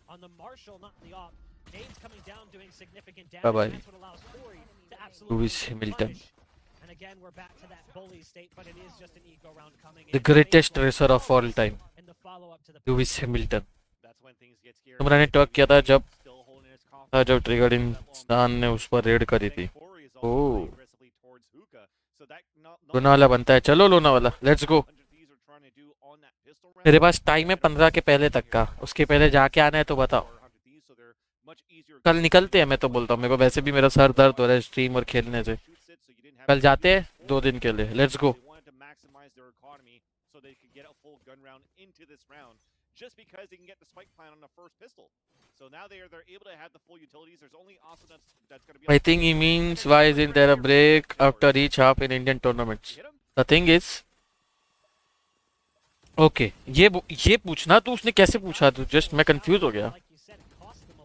On the Marshall, not the op. Nades coming down, doing significant damage. Bye bye. That's what allows Corey to absolutely Lewis Hamilton. punish. And again, we're back to that bully state, but it is just an eco round coming in. The greatest racer of all time. In the follow-up to the Lewis Hamilton. That's when things get scary. तुमने talk किया था जब Still holding his confidence. जब trigger इंसान ने उस पर red करी थी. Corey is also oh. playing aggressively towards Hookah. So that not Lonavala बनता है. चलो Lonavala. Let's go. 100 Thieves are trying to do on that pistol round. मेरे पास टाइम है 15 के पहले तक का. उसके पहले जाके आना है तो बताओ. 100 Thieves, so they're much easier. कल निकलते हैं. मैं तो बोलता हूँ मेरे को वैसे भी मेरा सर दर्द हो रहा है स्ट्रीम और खेलने से. कल जाते हैं 2 दिन के लिए. Let's go. They wanted to maximize their economy so they could get a full gun round into this round, just because they can get the spike plant on the first pistol. So now they're able to have the full utilities. There's only Austin that's going to be. I think he means why isn't there a break after each half in Indian tournaments? The thing is, okay, ये पूछना तो उसने कैसे पूछा? तो just मैं confuse हो गया.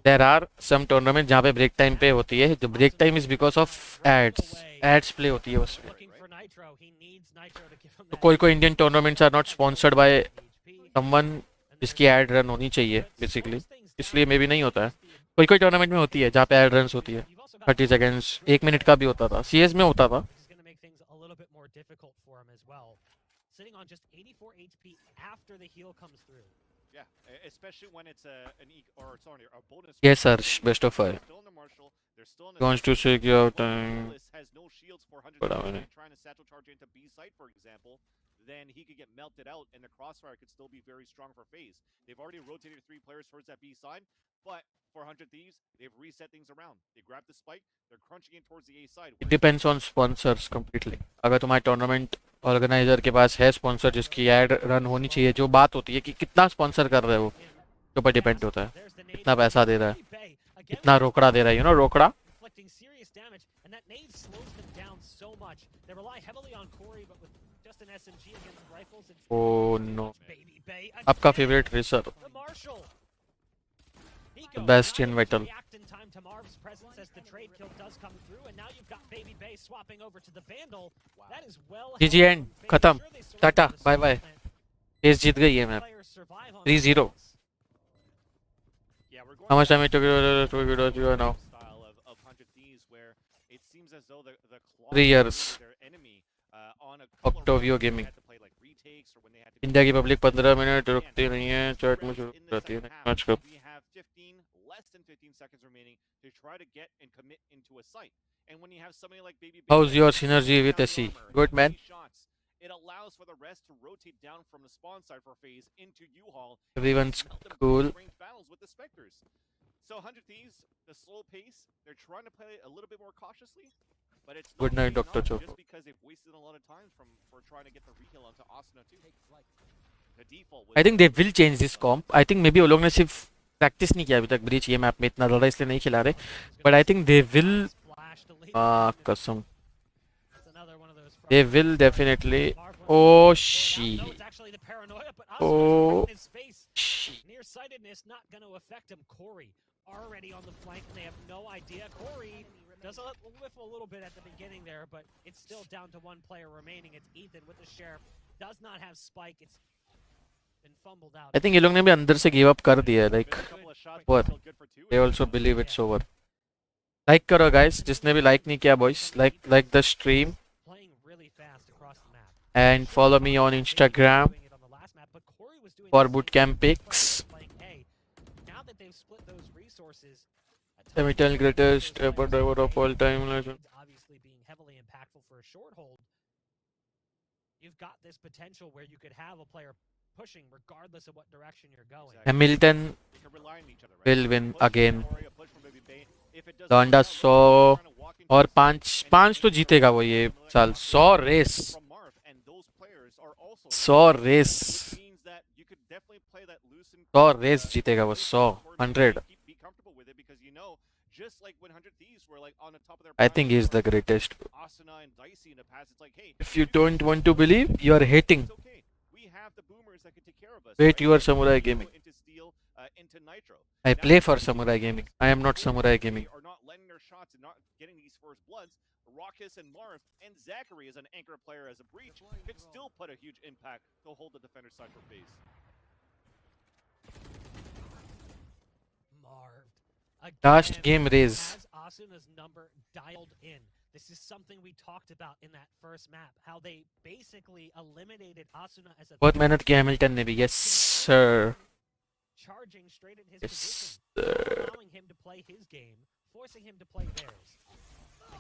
There are some tournaments जहाँ पे ब्रेक टाइम पे होती है. The break time is because of ads play होती है उसमें. तो कोई Indian tournaments are not sponsored by someone जिसकी एड रन होनी चाहिए बेसिकली. इसलिए मे भी नहीं होता है. कोई टूर्नामेंट में होती है जहाँ पे एड रन होती है. 30 सेकेंड्स 1 मिनट का भी होता था. CS में होता था. Sitting on just 84 HP after the heal comes through. Yeah, especially when it's a bonus. Yes, sir. Best of all. Still in the Marshall. They're still in He wants to shake you out and has no shields for 100 But I mean- trying to satchel charge into B site, for example, then he could get melted out and the crossfire could still be very strong for FaZe. They've already rotated 3 players towards that B side, but for 100 Thieves, they've reset things around. They grab the spike, they're crunching it towards the A side. it depends on sponsors completely. अगर तुम्हारे tournament organiser के पास है sponsor जिसकी ad run होनी चाहिए, जो बात होती है कि कितना स्पॉन्सर कर रहे हो के ऊपर डिपेंड होता है. कितना पैसा दे रहा है, कितना रोकड़ा दे रहा है. यू नो रोकड़ा. Inflicting serious damage, and that nade slows them down so much. They rely heavily on Corey, but with just an SMG against rifles, it's Oh no. Baby Bay. आपका favourite racer The Marshall. Nico, Sebastian not able to Vettel. react in time to Marv's presence as the trade kill does come through, and now you've got Baby Bay swapping over to the Vandal. That is well. GG end. खत्म. Tata. Bye bye. FaZe जीत गई है map. 3-0. Yeah, we're going How much time it took you to now? style of 100 Thieves where it seems as though the 3 years. their enemy on a couple of Octavio rounds when they Gaming. had to play like retakes or when they had to India की public 15 minute रुकती नहीं है. Chat में शुरू हो जाती है. Match कब? we have 15 less than 15 seconds remaining to try to get and commit into a site. And when you have somebody like Baby Bay How's your with synergy with down SE? armor, Good, man. 3 shots, it allows for the rest to rotate down from the spawn side for FaZe into U-Haul. Everyone's and melt them cool. into range battles with the Spectres. So 100 Thieves, the slow pace, they're trying to play a little bit more cautiously, but it's Good not night, paying Dr. off Choco. just because they've wasted a lot of time for trying to get the rekill onto Asuna too. The default was I think they will change this comp. I think maybe वो लोग ने सिर्फ practice नहीं किया अभी तक breach ये map में इतना ज़्यादा इसलिए नहीं खिला रहे. But I think they will. कसम. They will definitely. Oh shit. Oh shit. Nearsightedness not going to affect him. Corey already on the flank, and they have no idea. Corey does whiff a little bit at the beginning there, but it's still down to 1 player remaining. It's Ethan with the sheriff. Does not have spike. It's been fumbled out. I think ये लोग ने भी अंदर से give up कर दिया. Like what? They also believe it's over. Like करो guys. जिसने भी like नहीं किया boys. Like the stream. Playing really fast across the map. And follow me on Instagram Doing it on the last map, but Corey was doing for the same bootcamp thing, pics. playing A. Now that they've split those resources, Semitel greatest ever driver of all time. obviously being heavily impactful for a short hold. You've got this potential where you could have a player pushing regardless of what direction you're going. Hamilton they can rely on each other, right? will win Push from again. Corey, a push from Baby Bay. If it doesn't लौंडा work out, 100 trying to walk into और the site 5 तो जीतेगा वो ये साल. 100 race. from Marv, and those players are also 100 race. which means that you could definitely play that loose and 100 race जीतेगा वो. 100 100. be comfortable with it because you know, just like when 100 Thieves were like on the top of their I prime think he's the greatest. Asuna and Dicey in the past, it's like, hey, If you don't want to believe, you are hating. it's okay. We have the boomers that can take care of us. Wait, right? you are Samurai Gaming. Into Steel, into Nitro. I Now play that for Dicey Samurai and Gaming. I am not Samurai Dicey Gaming. are not letting their shots and not getting these first bloods. Raucous and Marv and Zachary as an anchor player as a breach could still put a huge impact to hold the defender side for FaZe. Marv. Last Again, game raise. has Asuna's number dialed in. This is something we talked about in that first map. How they basically eliminated Asuna as a बहुत मेहनत की Hamilton ने भी. Yes sir. charging straight at his Yes position, sir. allowing him to play his game, forcing him to play theirs.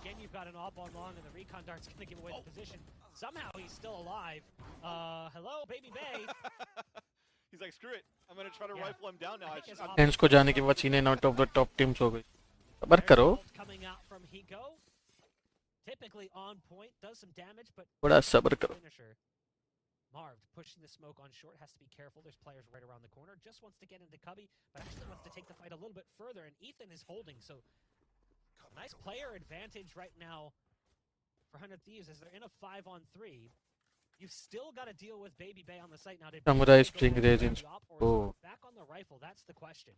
Again, you've got an AWP on long, and the recon dart's going to give away the position. Somehow he's still alive. Hello, Baby Bay. He's like, screw it. I'm going to try to rifle him down now. Hens को जाने के बाद सीने out of the top teams हो गई. सबर करो. Coming out from Hiko. Typically on point, does some damage, but थोड़ा सबर करो. finisher. Marv pushing the smoke on short, has to be careful. There's players right around the corner. Just wants to get into Cubby, but actually wants to take the fight a little bit further, and Ethan is holding, so nice player advantage right now for 100 Thieves as they're in a 5-on-3. You've still got to deal with Baby Bay on the site now. Samurai Spring Raisins. Oh. Back on the rifle, that's the question.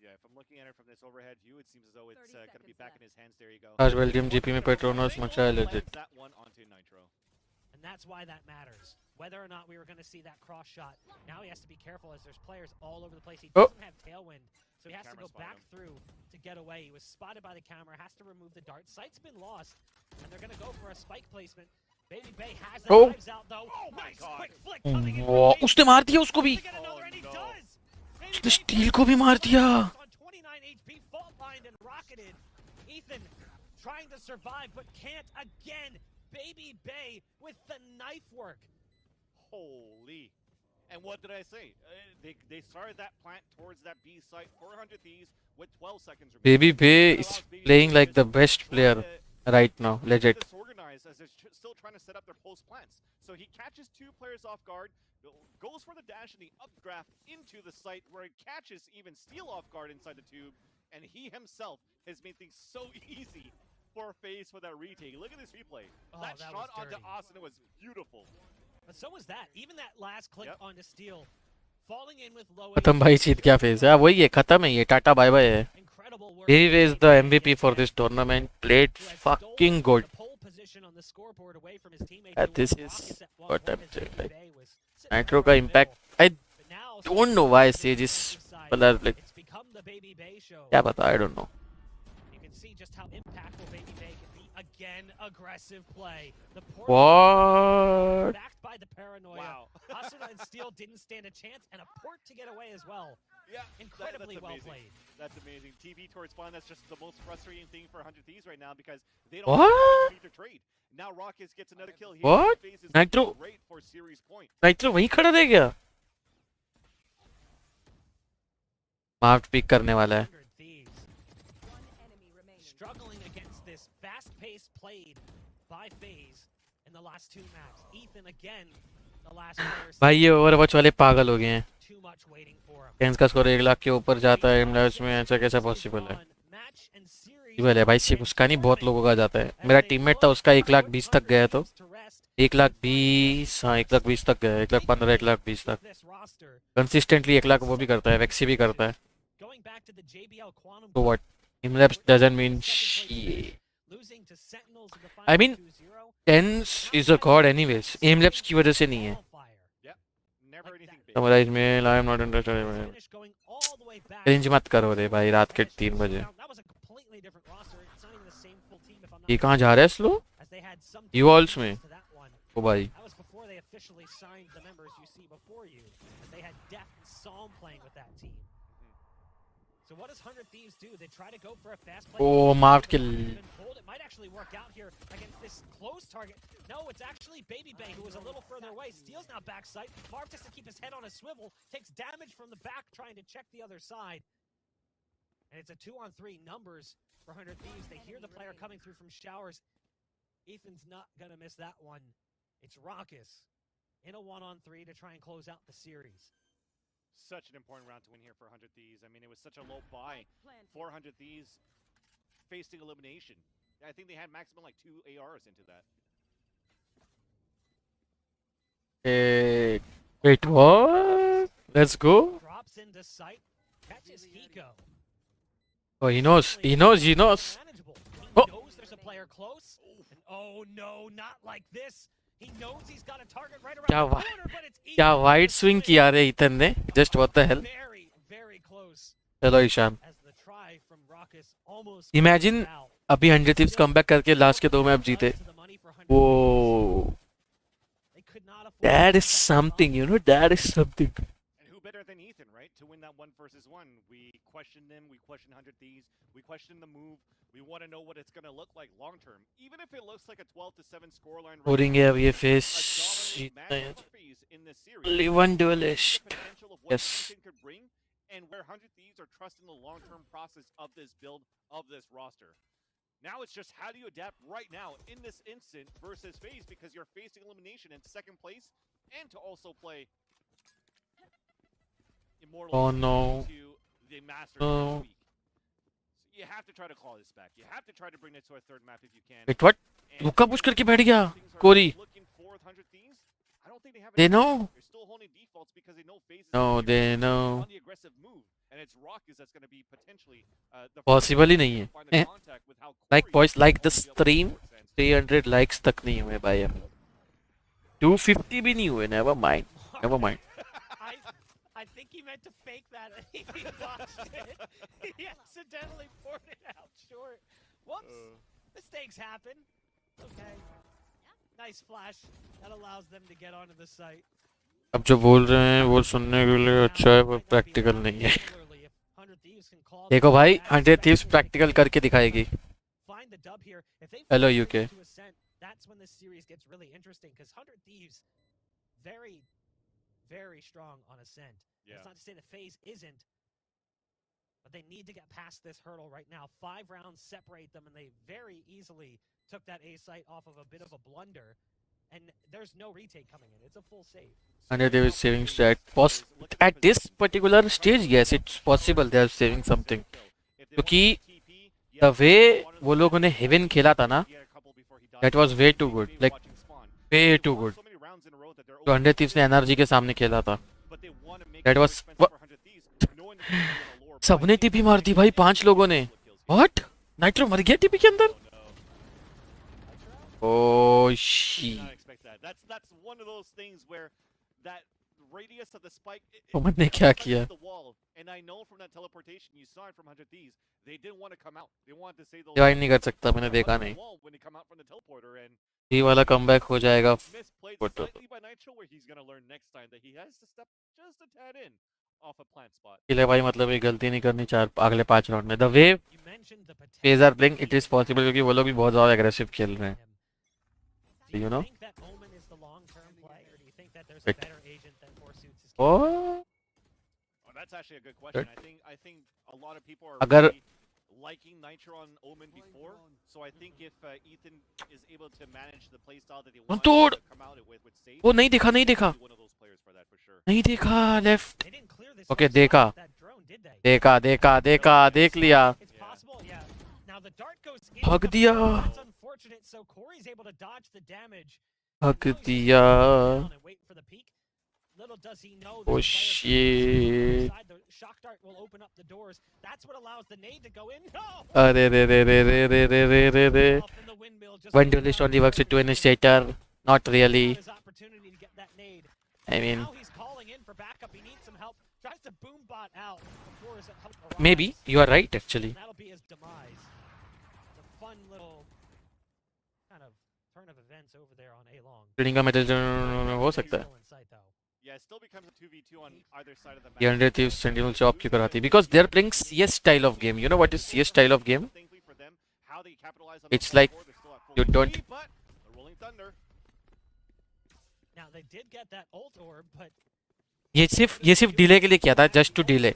Yeah, if I'm looking at it from this overhead view, it seems as though it's going to be back in his hands. There you go. आज Belgium GP में Petronas मचा है legit. That one onto Nitro. And that's why that matters. Whether or not we were going to see that cross shot, now he has to be careful as there's players all over the place. He doesn't have tailwind, so he has to go back through to get away. He was spotted by the camera, has to remove the dart. Sight's been lost, and they're going to go for a spike placement. Baby Bay has the knives out though. Oh my god. Quick flick coming in. उसने मार दिया उसको भी. उसने steel को भी मार दिया. On 29 HP, fault lined and rocketed. Ethan trying to survive, but can't again. Baby Bay with the knife work. Holy. And what did I say? They started that plant towards that B site, 400 Thieves with 12 seconds remaining. Baby Bay is playing like the best player right now, legit. Disorganized as they're still trying to set up their post plants. So he catches two players off guard, goes for the dash and the updraft into the site where he catches even Steel off guard inside the tube, and he himself has made things so easy for FaZe for that retake. Look at this replay. That shot onto Austin was beautiful. But so was that. Even that last click onto Steel. Falling in with low खत्म भाई जीत गया phase. हाँ वही है, खत्म है ये. Tata bye bye है. He is the MVP for this tournament. Played fucking good. This is what I'm saying. Like, Nitro का impact. I don't know why Sage is मतलब like क्या पता. I don't know. You can see just how impactful Baby Bay can be. Again, aggressive play. The What? backed by the paranoia. Wow. Asuna and Steel didn't stand a chance, and a port to get away as well. Yeah, incredibly well amazing. played. That's amazing. TV towards spawn. That's just the most frustrating thing for 100 Thieves right now because they don't need to trade. Now Rockets gets another kill here. What? Nitro. Great for series point. Nitro वहीं खड़ा रह गया. Mart pick करने वाला है. Struggling against this fast-paced played by FaZe in the last two maps. Ethan again, the last player. भाई ये Overwatch वाले पागल हो गए हैं. Too much waiting for him. TenZ का स्कोर 1 लाख के ऊपर जाता है मैच में. ऐसा कैसा पॉसिबल है? इवल है भाई. सिर्फ उसका नहीं, बहुत लोगों का जाता है. मेरा टीममेट था, उसका 1,20,000 तक गया. तो 1,20,000, हाँ 1,20,000 तक गया. 1,15,000, 1,20,000 तक कंसिस्टेंटली. 1 लाख वो भी करता है, वैक्सी भी करता है. तो what? Imlabs doesn't mean shit. I mean, Tens is a god anyways. Imlabs की वजह से नहीं है. Summarize mail. I am not interested. Cringe मत करो रे भाई रात के 3 बजे. ये कहाँ जा रहा है स्लो? You also में. ओ भाई. So what does 100 Thieves do? They try to go for a fast play. Oh, Marv kill. It might actually work out here against this close target. No, it's actually Baby Bay who was a little further away. Steals now backside. Marv just to keep his head on a swivel. Takes damage from the back trying to check the other side. And it's a 2-on-3 numbers for 100 Thieves. They hear the player coming through from showers. Ethan's not going to miss that one. It's Raucous in a 1-on-3 to try and close out the series. Such an important round to win here for 100 Thieves. I mean, it was such a low buy. 400 Thieves facing elimination. I think they had maximum like 2 ARs into that. Wait, what? Let's go. Drops into sight. Catches Hiko. Oh, he knows. He knows. He knows there's a player close. And oh no, not like this. He knows he's got a target right क्या around the वा- corner, but it's क्या easy wide to swing swing. किया रे इतन ने, just what the hell. Very, very close. चलो Ishaan, As the try from Raucus almost imagine goes out. अभी 100 Thieves comeback करके लास्ट के 2 मैच जीते. To the money for 100 वो They could not afford that to is let that something, run. you know, that is something. And who better than Ethan, right? To win that 1v1. We questioned him, we questioned 100 Thieves, we questioned the move. We want to know what it's going to look like long term. Even if it looks like a 12-7 scoreline right Pouring now, अब ये face a dominant जीतना match है. for FaZe in this series. Only But one the duelist. potential of what Yes. Ethan could bring and where 100 Thieves are trusting the long-term process of this build, of this roster. Now it's just how do you adapt right now in this instant versus FaZe, because you're facing elimination in second place and to also play Immortal Oh no. to the Masters No. next week. So you have to try to claw this back. You have to try to bring it to a third map if you can. Wait, what? And रुका push करके बैठ गया things are Kori. looking for with 100 Thieves. I don't think they have They an know. answer. They're still holding defaults because they know FaZe is No, gonna be they know. on the aggressive move, and it's Raucus that's going to be potentially the Possible ही नहीं है. find the Eh. contact with how Like Corey boys, like will the be able to stream, force sense. 300 likes तक नहीं हुए भाई अब. 250 भी नहीं हुए. Never mind. Never mind. I think he meant to fake that. He botched it. He accidentally poured it out short. Whoops. Mistakes happen. Okay. Nice flash. That allows them to get onto the site. अब जो बोल रहे हैं वो सुनने के लिए अच्छा है, वो प्रैक्टिकल नहीं है. Similarly, if 100 Thieves can claw देखो this भाई, back, 100 Thieves especially प्रैक्टिकल करके दिखाएगी. find the dub here. If they Hello, find UK. to Ascent, that's when this series gets really interesting, because 100 Thieves very, very strong on Ascent. Yeah. That's not to say that FaZe isn't, but they need to get past this hurdle right now. 5 rounds separate them, and they very easily took that A site off of a bit of a blunder, and there's no retake coming in. It's a full save. 100 Thieves saving strat. At this particular stage, yes, it's possible they are saving something. क्योंकि the way वो लोगों ने Heaven खेला था ना, that was way too good. Like way too good. तो 100 Thieves ने NRG के सामने खेला था. That was सबने टीपी मार दी भाई, 5 लोगों ने. What? नाइट्रो मर गया टीपी के अंदर? Oh shit. Not expect that. That's one of those things where that radius of the spike. Oman ने क्या किया? The wall, and I know from that teleportation you saw it from 100 Thieves. They didn't want to come out. They wanted to say the. Join नहीं कर सकता, मैंने देखा नहीं. When they come out from the teleporter, and ये वाला comeback हो जाएगा. misplayed Photo. slightly by Nitro, where he's gonna learn next time that he has to step just a tad in off a plant spot. इसलिए भाई मतलब ये गलती नहीं करनी अगले 5 राउंड में. The way You mentioned the potential. FaZe are playing, it is possible क्योंकि वो लोग भी बहुत ज़्यादा aggressive खेल रहे हैं. Do You know? think that Omen is the long-term play, or do you think that there's a Wait. better agent than Forsuits is? Oh. Oh, that's actually a good question. I think a lot of people are अगर really liking Nitro on Omen before, so I think if Ethan is able to manage the playstyle that he wants तोड़. to come out with Sage, वो नहीं देखा, नहीं देखा. he'll be one of those players for that for sure. नहीं देखा left. They didn't clear this Okay, whole side देखा. with that drone, did they? देखा देख लिया. It's possible, yeah. Now the dart goes in. भाग दिया. That's unfortunate. So Corey's able to dodge the damage. भाग Now he's दिया. down and wait for the peak. Little does he know Oh this player shit. inside the shock dart will open up the doors. That's what allows the nade to go in. No! अरे रे. Off in the windmill, just One like duelist that. only works with 2 initiator. Not really. His opportunity to get that nade. I mean, Now he's calling in for backup. He needs some help. Tries to boom bot out before his help arrives. maybe you are right actually. And that'll be his demise. It's a fun little kind of turn of events over there on A-Long. Training का match हो सकता है. Still in sight, though. Yeah, it still becomes a 2v2 on either side of the map. ये 100 Thieves Sentinel job क्यों कराती? Because they are playing CS style of game. You know what is CS style of game? Thankfully for them, how they capitalize on It's the like score, they're still at full you don't- speed, but the Rolling Thunder. Now they did get that ult orb, but ये सिर्फ delay के लिए किया था, just to delay.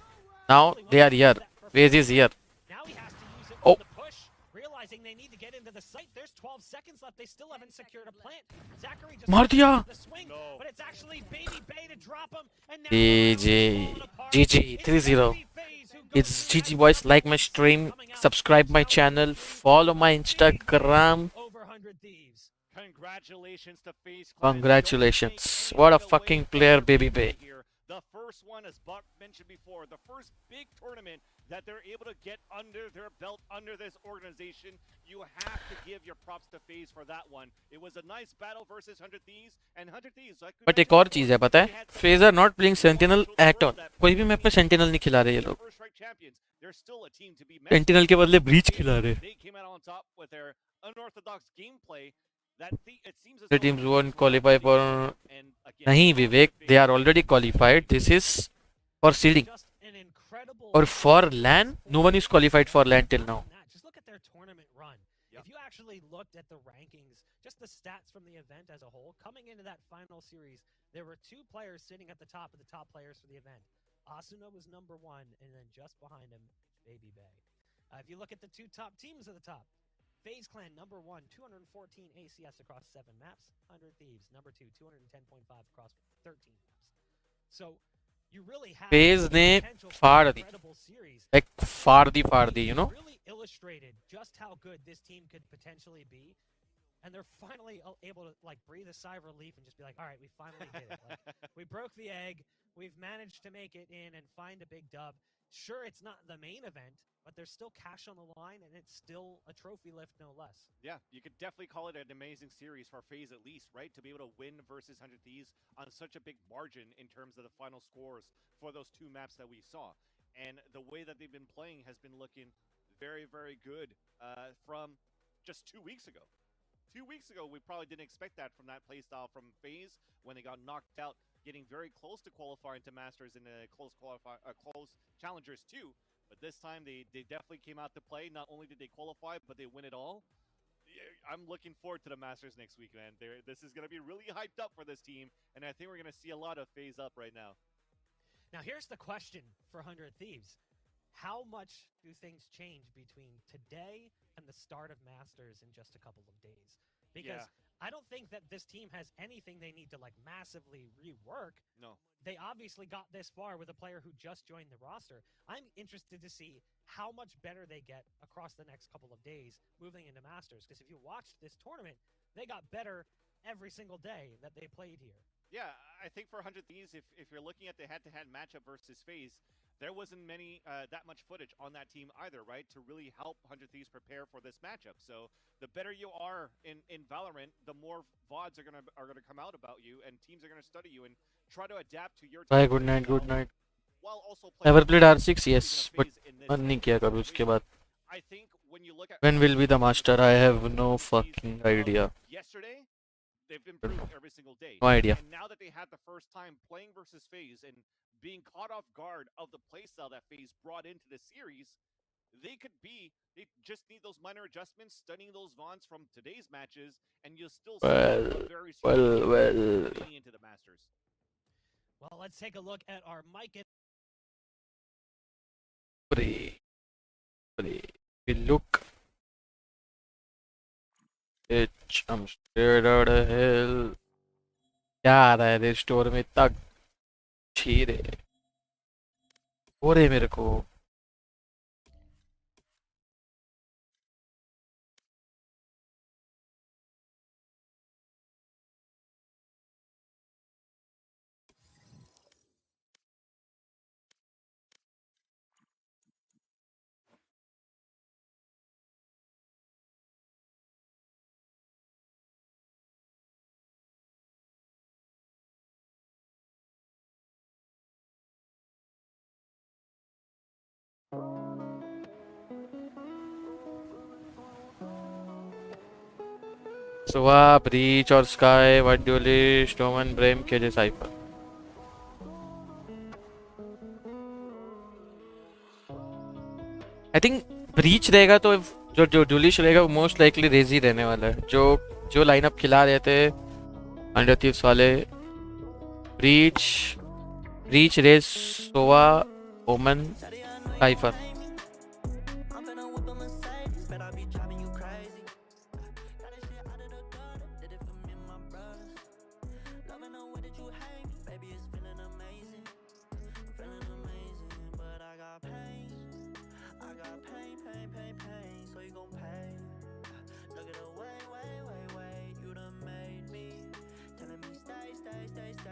Now they are here. FaZe is here. now he has to use it Oh. for the push, realizing they need to get into the site. There's 12 seconds left. They still haven't secured a plant. Zachary just मार दिया. the swing, but it's actually Baby Bay to drop him. And now GG. falling apart. GG. It's 3-0. gonna be FaZe who goes It's GG boys. Like my stream, coming out subscribe my channel, follow my Instagram. over 100 Thieves. Congratulations to FaZe. Congratulations. What a fucking player, Baby Bay. The first one, as Buck mentioned before, the first big tournament that they're able to get under their belt, under this organization. You have to give your props to FaZe for that one. It was a nice battle versus 100 Thieves, and 100 Thieves, like but एक और चीज़ है पता है, FaZe are not playing Sentinel at all. कोई भी map पे Sentinel नहीं खिला रहे ये लोग. Sentinel के बदले Breach खिला रहे. They came out on top with their unorthodox gameplay. The teams won't qualify for. नहीं विवेक, they are already qualified. This is for seeding. Or for LAN, no one is qualified for LAN till now. Just look at their tournament run. If you actually looked at the rankings, just the stats from the event as a whole, coming into that final series, there were 2 players sitting at the top of the top players for the event. Asuna was number 1, and then just behind him, Baby Bay. If you look at the 2 top teams at the top, FaZe Clan number 1, 214 ACS across 7 maps. 100 Thieves number 2, 210.5 across 13 maps. So you really have FaZe ने फाड़ दी, like फाड़ दी, you know. Really illustrated just how good this team could potentially be, and they're finally able to like breathe a sigh of relief and just be like, all right, we finally did it. Like, we broke the egg. We've managed to make it in and find a big dub. Sure, it's not the main event, but there's still cash on the line, and it's still a trophy lift, no less. Yeah, you could definitely call it an amazing series for FaZe at least, right? To be able to win versus 100 Thieves on such a big margin in terms of the final scores for those 2 maps that we saw. And the way that they've been playing has been looking very, very good from just 2 weeks ago. 2 weeks ago, we probably didn't expect that from that playstyle from FaZe when they got knocked out, getting very close to qualifying to Masters in a close Challengers too. But this time, they definitely came out to play. Not only did they qualify, but they win it all. I'm looking forward to the Masters next week, man. This is going to be really hyped up for this team, and I think we're going to see a lot of FaZe up right now. Now, here's the question for 100 Thieves. How much do things change between today and the start of Masters in just a couple of days? Because I don't think that this team has anything they need to like massively rework. No. They obviously got this far with a player who just joined the roster. I'm interested to see how much better they get across the next couple of days moving into Masters. Because if you watched this tournament, they got better every single day that they played here. Yeah, I think for 100 Thieves, if you're looking at the head-to-head matchup versus FaZe, there wasn't that much footage on that team either, right, to really help 100 Thieves prepare for this matchup. So the better you are in Valorant, the more VODs are gonna come out about you, and teams are gonna study you and try to adapt to your team. Bye, good night. Never played R6, yes, but नहीं किया कभी उसके बाद. I think when you look at When will be the master? I have no fucking idea. Yesterday, they've improved every single day. No idea. And now that they had the first time playing versus FaZe and being caught off guard of the playstyle that FaZe brought into the series, they just need those minor adjustments, studying those Vons from today's matches, and you'll still see a very strong leading into the Masters. Well, let's take a look at our mic. We look. Bitch, I'm scared out of hell. क्या आ रहा है store में इतना छीरे हो रहे मेरे को. Suva, Breach or Sky, White Duelist, Omen, Brame, KJ Cypher. I think Breach रहेगा तो जो Duelist रहेगा वो most likely Rezi रहने वाला है. जो लाइनअप खिला रहे थे 100 Thieves वाले, Breach, Rez, Sova, Omen, Cypher.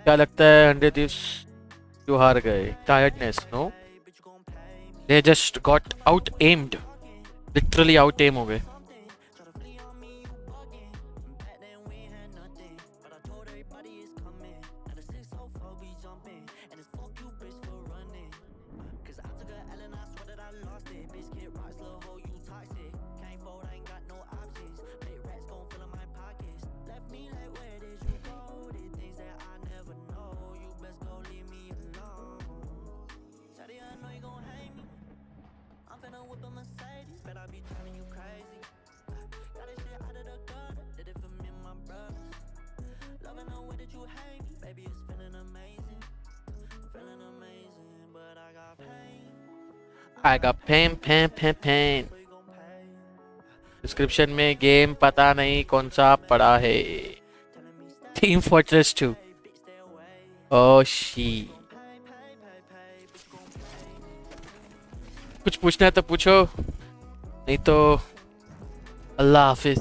क्या लगता है 100 Thieves क्यों हार गए? Tiredness, no? They just got out aimed. Literally out aim हो गए. I got pain. डिस्क्रिप्शन में गेम पता नहीं कौन सा पड़ा है. Team Fortress 2. Oh she. कुछ पूछना है तो पूछो, नहीं तो अल्लाह हाफिज.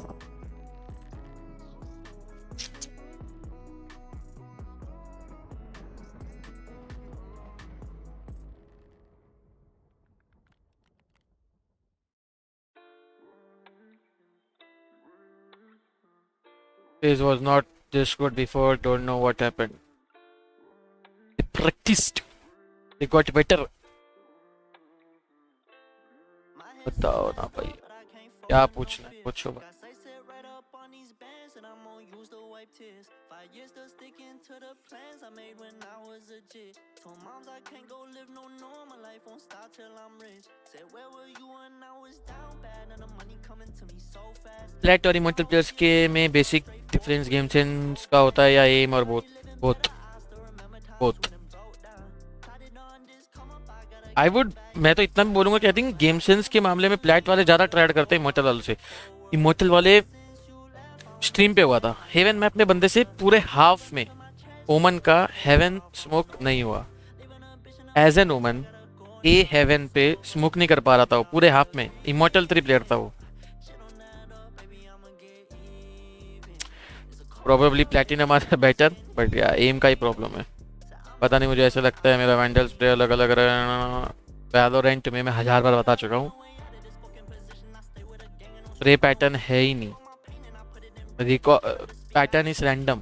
This was not this good before, don't know what happened. They practiced. They got better. बताओ ना भाई, क्या पूछना है पूछो. फ्लैट और इमोर्टल प्लेयर्स के में बेसिक डिफरेंस गेम सेंस का होता है या एम और बोथ. मैं तो इतना भी बोलूंगा कि आई थिंक गेम सेंस के मामले में प्लैट वाले ज्यादा ट्राई करते हैं इमोर्टल वालों से. इमोर्टल वाले स्ट्रीम पे हुआ था हेवन में अपने बंदे से पूरे हाफ में ओमन का हेवन स्मोक नहीं हुआ. एज एन ओमन ए हेवन पे स्मोक नहीं कर पा रहा था वो पूरे हाफ में. इमोर्टल 3 प्लेयर था वो. Probably platinum are better, but yeah aim का ही प्रॉब्लम है. पता नहीं, मुझे ऐसा लगता है मेरा वैंडल्स प्ले अलग अलग. वैलोरेंट में मैं 1000 बार बता चुका हूँ, रे पैटर्न है ही नहीं. Pattern is random.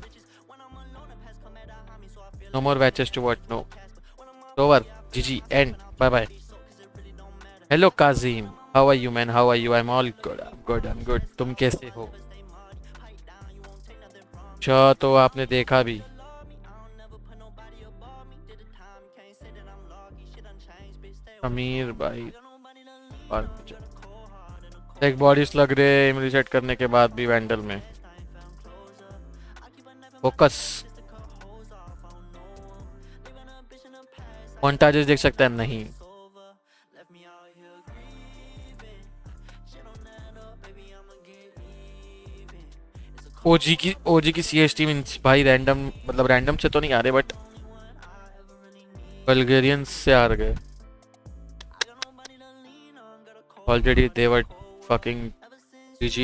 No more matches to watch. No over. GG end bye bye. Hello Kazim, how are you man? How are you? I am all good. I am good. तुम कैसे हो? अच्छा, तो आपने देखा भी. अमीर भाई एक बॉडीज लग रहे हैं रीसेट करने के बाद भी वैंडल में. फोकस. मोन्टाजेस देख सकते हैं? नहीं. ओजी की सीएसटी मींस भाई रैंडम, मतलब रैंडम से तो नहीं आ रहे बट बल्गेरियंस से आ गए. Already they were fucking GG.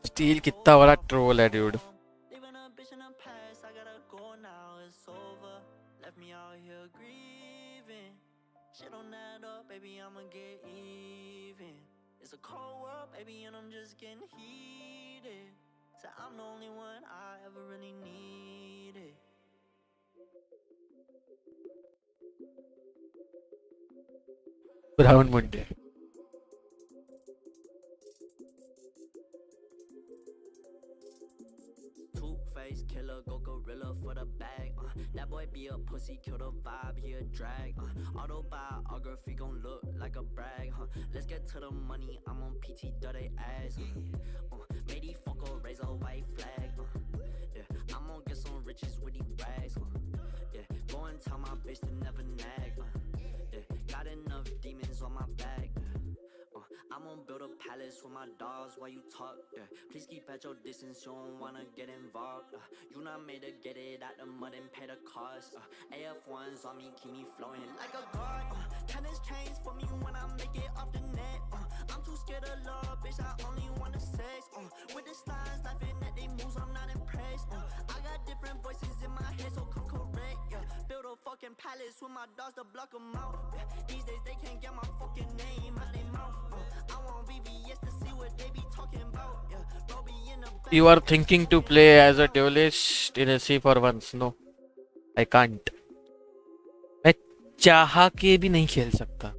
Steel कितना बड़ा ट्रोल है dude. Brown Monday. Two-face killer, go gorilla for the bag. That boy be a pussy, kill the vibe, he a drag. Autobiography gon' look like a brag. Let's get to the money, I'm on PT, dirty ass. Made these fucker raise a white flag. Yeah, I'm gon' get some riches with these rags. Yeah, go and tell my bitch to never nag. Got enough demons on my back. I'm gonna build a palace with my dogs while you talk. Please keep at your distance, you don't wanna get involved. You not made to get it out the mud and pay the cost. AF1s on me, keep me flowing like a god. Tennis chains for me when I make it off the net. I'm too scared of love, bitch, I only wanna sex. With the slides, laughing at they moves, I'm not impressed. I got different voices in my head, so come correct. Build a fuck fucking palace with my dogs to block them out. These days they can't get my fucking name out their mouth. I want VVS to see what they be talking about. Robbie in the back. You are thinking to play as a duelist in a C for once. No, I can't. मैं चाह के भी नहीं खेल सकता.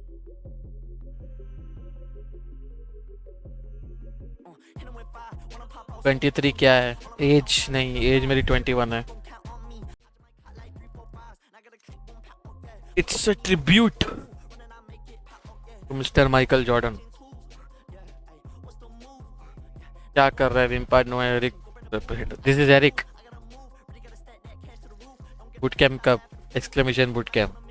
23 क्या है? As नहीं, एज मेरी 21 है. It's a tribute to Mr. Michael Jordan. क्या कर रहा है विम्पार्ड? No Eric. This is Eric. Boot camp कब? Exclamation boot camp.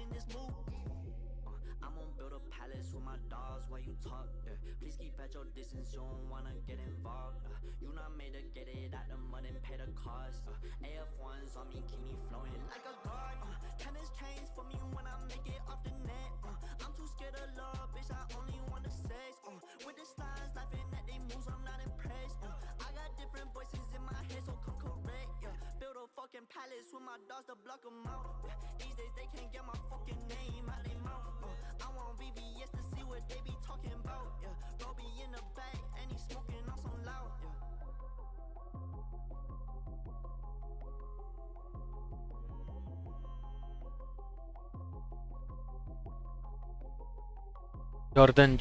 Palace with my dogs to block them out. These days they can't get my fucking name out their mouth. I want VVS to see what they be talking about. Robbie in the back and he smoking on some loud.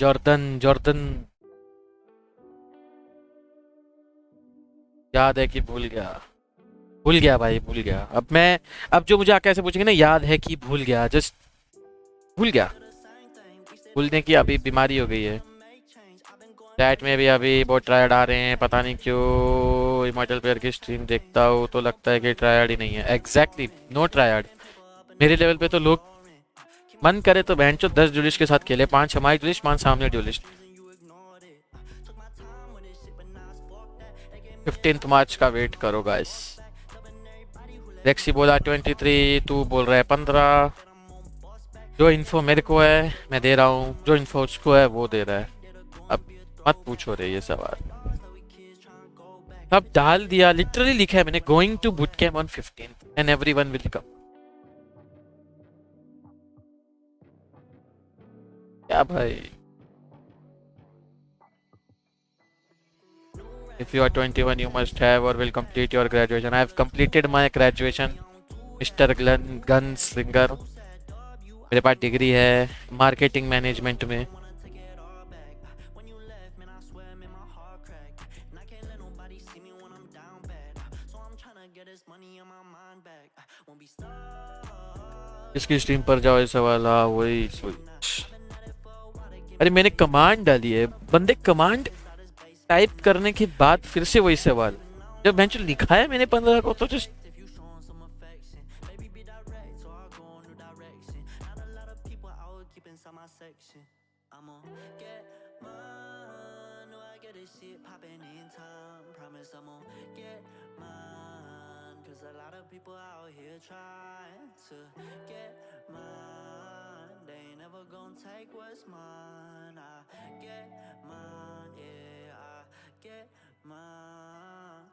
Jordan याद है कि भूल गया भाई, भूल गया. अब जो मुझे आके ऐसे पूछेंगे ना, याद है कि भूल गया, जस्ट भूल गया. भूलने की अभी बीमारी हो गई है. चैट में भी अभी बहुत ट्रायड आ रहे हैं, पता नहीं क्यों. इमॉर्टल प्लेयर की स्ट्रीम देखता हूँ तो लगता है कि ट्रायड ही नहीं है. Exactly, no tried. मेरे लेवल पे तो लोग मन करे तो बहन चो 10 ड्यूलिस्ट के साथ खेले, 5 हमारी ड्यूलिस्ट, 5 सामने ड्यूलिस्ट. 15 मार्च का वेट करो गाइस. रेक्सी बोला 23, तू बोल रहा है 15. जो इन्फो मेरे को है मैं दे रहा हूँ, जो इन्फो उसको है वो दे रहा है. अब मत पूछो रे ये सवाल. अब डाल दिया, लिटरली लिखा है मैंने, going to boot camp on 15 and everyone will come. क्या भाई? If you are 21, you must have or will complete your graduation. I have completed my graduation, Mr. Gunslinger. मेरे पास डिग्री है मार्केटिंग मैनेजमेंट में. इसकी stream पर जाओ ये सवाल. हाँ वही. अरे मैंने कमांड डाली है, बंदे कमांड टाइप करने के बाद फिर से वही सवाल. जब बेंच लिखा है मैंने 15 को तो just take what's mine. I get mine, yeah, I get mine.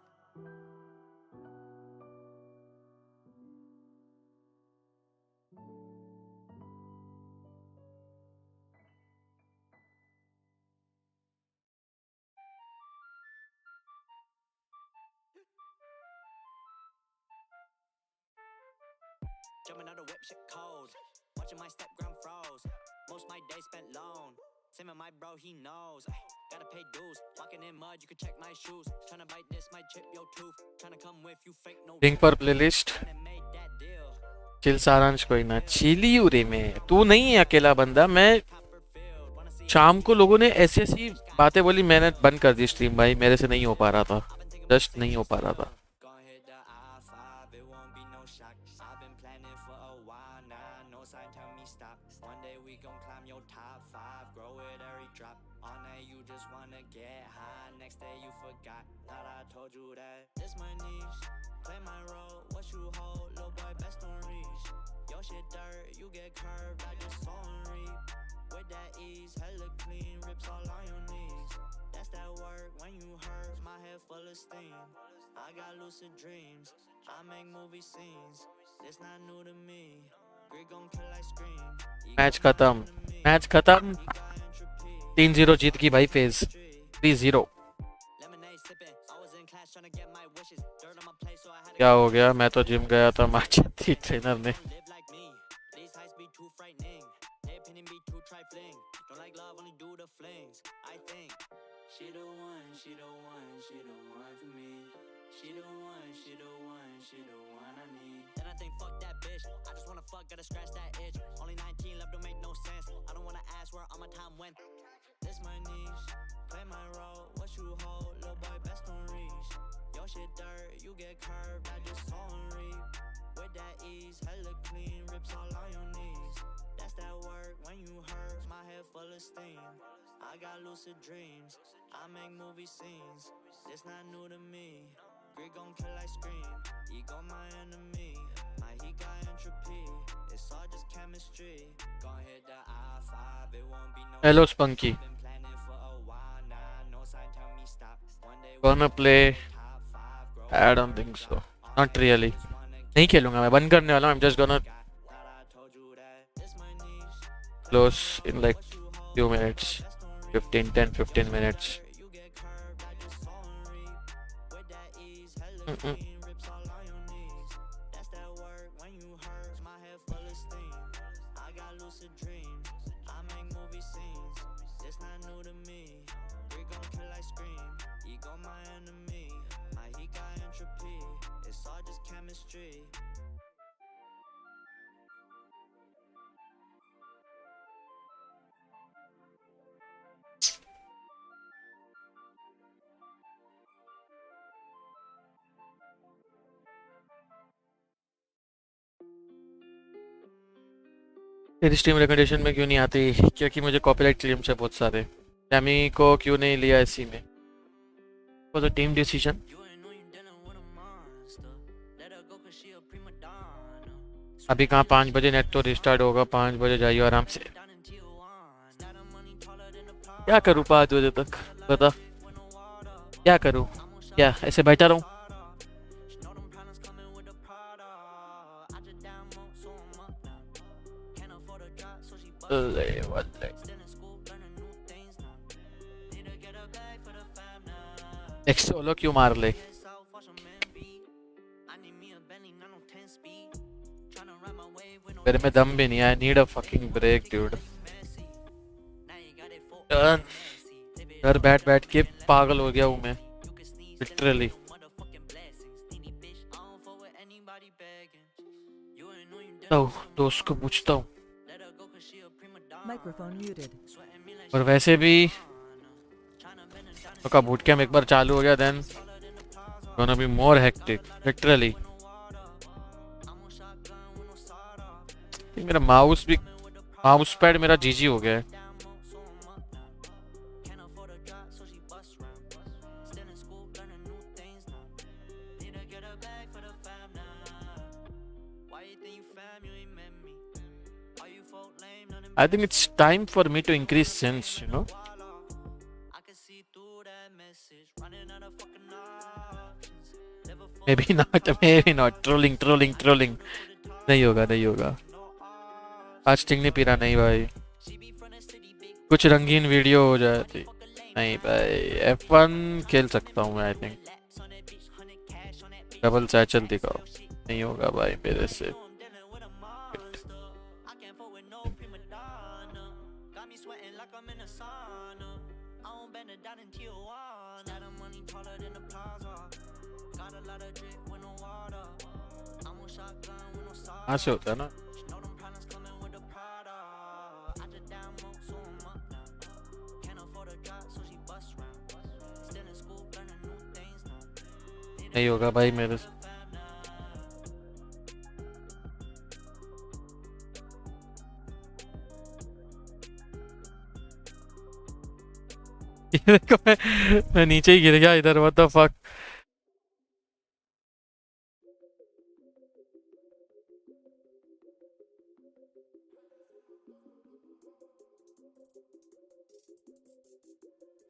Jumping out the whip, shit cold. Watching my stepgram froze. Most my days spent alone. Same with my bro, he knows. Ay, gotta pay dues. Walking in mud, you can check my shoes. Tryna bite this, might chip your tooth. Tryna come with you, fake no. Link पर playlist. Chill सारांश कोई ना chilli उरे में. तू नहीं है अकेला बंदा. मैं शाम को लोगों ने ऐसी ऐसी बातें बोली, मैंने बंद कर दी स्ट्रीम भाई. मेरे से नहीं हो पा रहा था, जस्ट नहीं हो पा रहा था. I got lucid dreams, I make movie scenes. It's not new to me. Match खत्म 3-0 जीत की भाई फेज 3-0। क्या हो गया? मैं तो जिम गया था, मैच थी ट्रेनर ने। Gotta scratch that itch. Only 19 left, don't make no sense. I don't wanna ask where all my time went. This my niche, play my role. What you hold, little boy, best don't reach. Your shit dirt, you get curved. I just saw and reap. With that ease, hella clean, rips all on your knees. That's that work when you hurt. My head full of steam. I got lucid dreams. I make movie scenes. This not new to me. Greed gon' kill like scream. Ego my enemy. My heat got entropy. It's all just chemistry. Gon' hit the I-5. It won't be no. Hello Spunky. Been planning for a while now. No sign tell me stop. One day Gonna play? I don't think so. Not really. नहीं खेलूंगा मैं, बंद करने वाला हूँ। I'm just gonna close in like few minutes. 10-15 minutes. तेरी stream recommendation में क्यों नहीं आती? क्योंकि मुझे कॉपीराइट क्लेम्स है बहुत सारे। टैमी को क्यों नहीं लिया इसी में? वो तो टीम डिसीजन। अभी कहाँ 5 बजे नेट तो रिस्टार्ट होगा, 5 बजे जाइए आराम से। क्या करूँ 5 बजे तक? बता क्या करूँ? क्या ऐसे बैठा रहूँ? एक सोलो क्यों मार ले? मेरे में दम भी नहीं है। I need a fucking break dude. घर बैठ के पागल हो गया हूँ मैं लिटरली। दोस्त को पूछता हूँ। और वैसे भी का बूट कैंप एक बार चालू हो गया then gonna be more hectic literally। मेरा माउस पैड मेरा जीजी हो गया है। I think it's time for me to increase sense, you know. Maybe not. Trolling. नहीं होगा। आज स्टिंग नहीं पी रहा। नहीं भाई, कुछ रंगीन वीडियो हो जाती। नहीं भाई, F1 खेल सकता हूँ मैं। आई थिंक डबल सैचल दिखाओ। नहीं होगा भाई मेरे से। कहाँ से होता है ना? नहीं होगा भाई मेरे से। देखो मैं नीचे ही गिर गया इधर। What the fuck.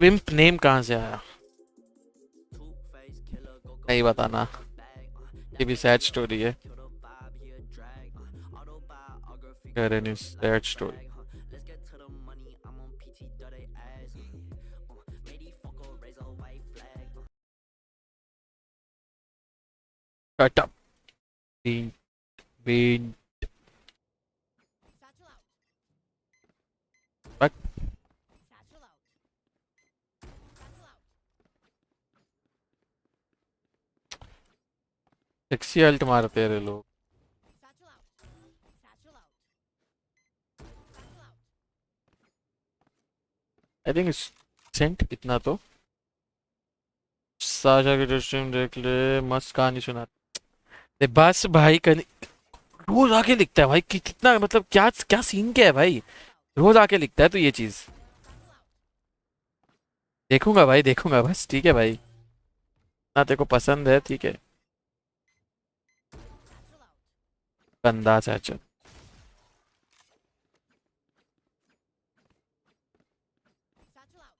Wimp name कहाँ से आया? नहीं बताना, ये भी सैड स्टोरी है। hear any sad story. Let's get to the money, I'm on PT, dirty ass. Made these fucker raise a white flag. Shut up. Bean. Satchel out. What? Satchel out. Satchel out. Sexy alt मारते हैं रे लोग. Satchel out. Satchel out. Satchel out. I think it's sent इतना तो. Sasha की stream देख ले, मस्त कहानी सुना. दे बस भाई रोज आके लिखता है भाई कि कितना मतलब क्या क्या सीन क्या है भाई. रोज आके लिखता है तो ये चीज. देखूंगा भाई देखूंगा बस ठीक है भाई. ना तेरे को पसंद है ठीक है. गंदा चाचा. Satchel out.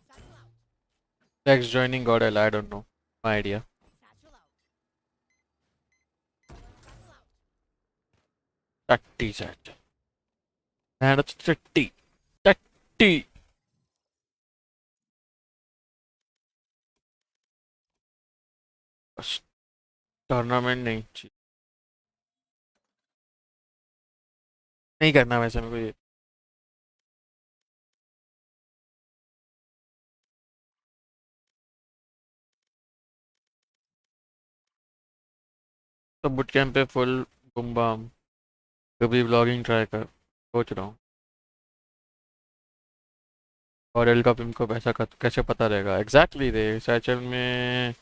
Satchel out. Satchel out. Next joining God I don't know. No idea. Satchel out. Satchel out. 30 set. And it's 30. 30. Tournament नहीं करना वैसे मेरे को ये. तो बुट कैंप पे फुल बुम बाम. कभी व्लॉगिंग ट्राई कर सोच रहा हूँ. और एल का इनको पैसा कैसे पता रहेगा एग्जैक्टली रे. सैचल में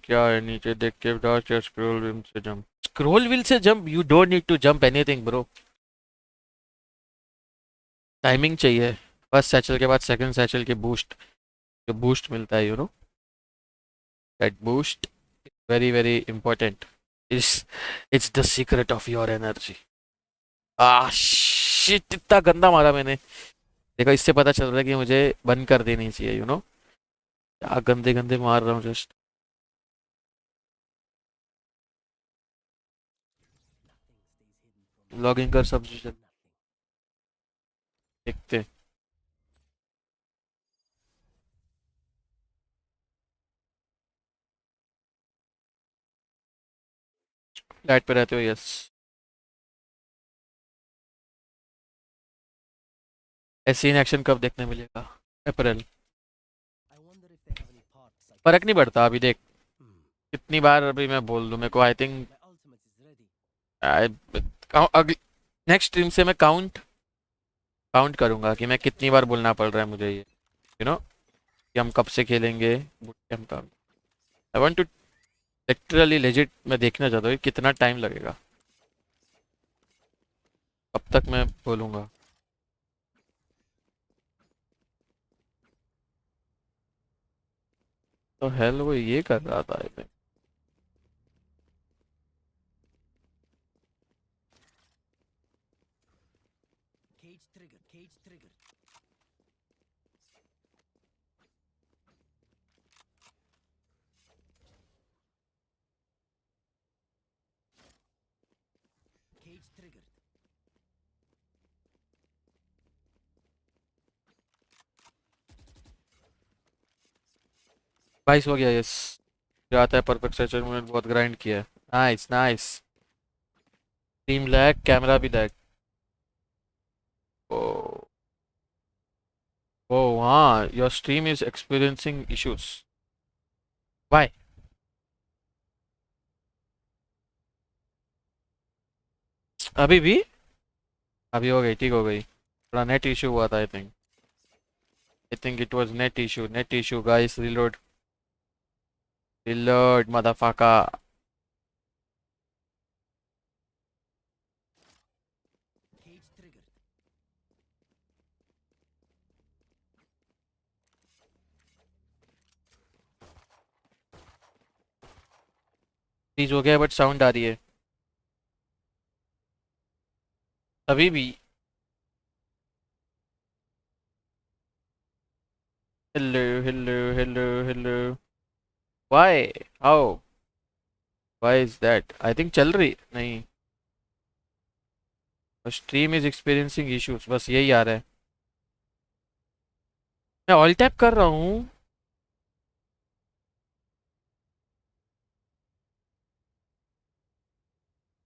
क्या है नीचे देख के डॉट या स्क्रॉल व्हील से जंप. स्क्रॉल व्हील से jump. You don't need to jump anything bro. Timing चाहिए. फर्स्ट सैचल के बाद सेकंड सैचल के बूस्ट जो बूस्ट मिलता है you know that boost very very important. It's the secret of your energy. Shit इतना गंदा मारा मैंने. देखो इससे पता चल रहा है कि मुझे बंद कर देनी चाहिए यू नो. क्या गंदे गंदे मार रहा हूँ जस्ट. लॉगिंग कर सब देखते. फ्लैट पे रहते हो यस. ऐसे इन एक्शन कब देखने मिलेगा. अप्रैल. फर्क नहीं पड़ता अभी देख कितनी बार अभी मैं बोल दूं मेरे को. आई थिंक अगली नेक्स्ट स्ट्रीम से मैं काउंट करूंगा कि मैं कितनी बार बोलना पड़ रहा है मुझे ये यू नो कि हम कब से खेलेंगे बूट कैंप का. I want to literally legit मैं देखना चाहता हूँ कितना टाइम लगेगा. कब तक मैं बोलूँगा. तो हेल वो ये कर रहा था I think. Cage trigger. Cage triggered. बाईस हो गया यस. आता है परफेक्ट सेचर में बहुत ग्राइंड किया है. Nice nice. Team lag camera भी लैग. ओ ओ हाँ your stream is experiencing issues. Why. अभी भी अभी हो गई ठीक हो गई. थोड़ा नेट इशू हुआ था I think it was net issue guys. Reload, motherfucker. Cage triggered. Freeze हो गया बट साउंड आ रही है अभी भी। Hello hello hello hello. Why? How? Why is that? I think चल रही नहीं। स्ट्रीम इज एक्सपीरियंसिंग इश्यूज, बस यही आ रहा है। मैं ऑल टैप कर रहा हूँ।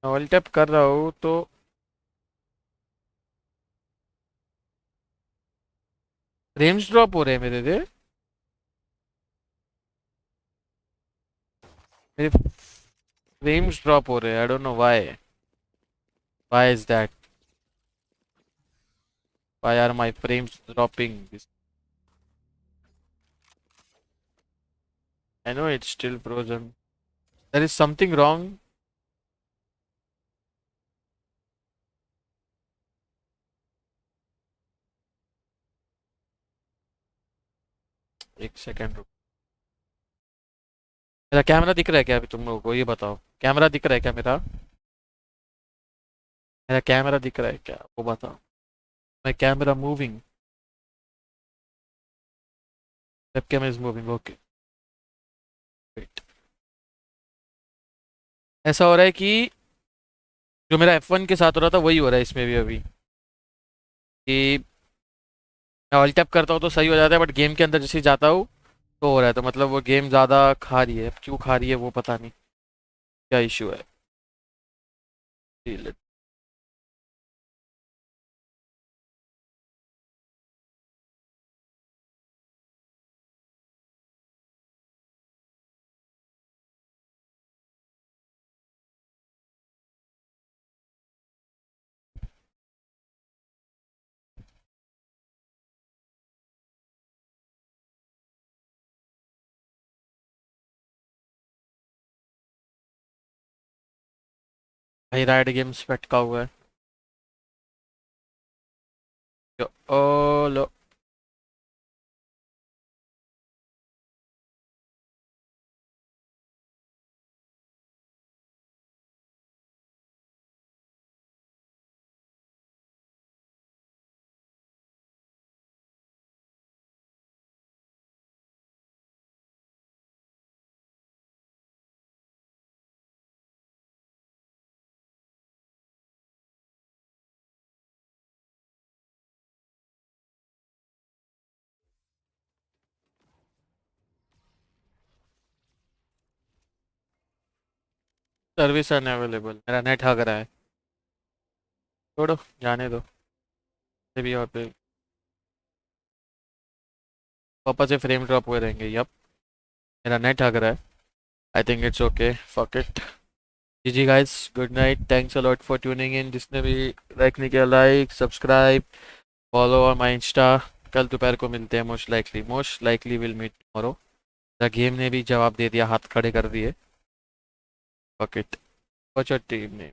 ऑल टैप कर रहा हूँ तो फ्रेम्स ड्रॉप हो रहे हैं मेरे फ्रेम्स ड्रॉप हो रहे हैं। I don't know why. Why is that? Why are my frames dropping? I know it's still frozen. There is something wrong. एक सेकेंड रुक। मेरा कैमरा दिख रहा है क्या अभी तुम लोगों को? ये बताओ, कैमरा दिख रहा है क्या मेरा? मेरा कैमरा दिख रहा है क्या वो बताओ? My camera moving? Webcam is moving, okay. Wait, ऐसा हो रहा है कि जो मेरा F1 के साथ हो रहा था वही हो रहा है इसमें भी अभी, कि मैं ऑल टैप करता हूँ तो सही हो जाता है बट गेम के अंदर जैसे ही जाता हूँ तो हो रहा है। तो मतलब वो गेम ज़्यादा खा रही है। अब क्यों खा रही है वो पता नहीं, क्या इशू है। भाई राइड गेम्स पे अटका हुआ है। ओ लो, सर्विस अनअवेलेबल। मेरा नेट हग रहा है। छोड़ो, जाने दो। से भी और पे वापस से फ्रेम ड्रॉप हुए रहेंगे। यप, मेरा नेट हग रहा है। I think it's okay, fuck it. G G guys, good night, thanks a lot for tuning in. जिसने भी लाइक नहीं किया, लाइक सब्सक्राइब फॉलो और माई इंस्टा। कल दोपहर को मिलते हैं most likely will meet tomorrow. The game ने भी जवाब दे दिया, हाथ खड़े कर दिए। Fuck it. What's your team name?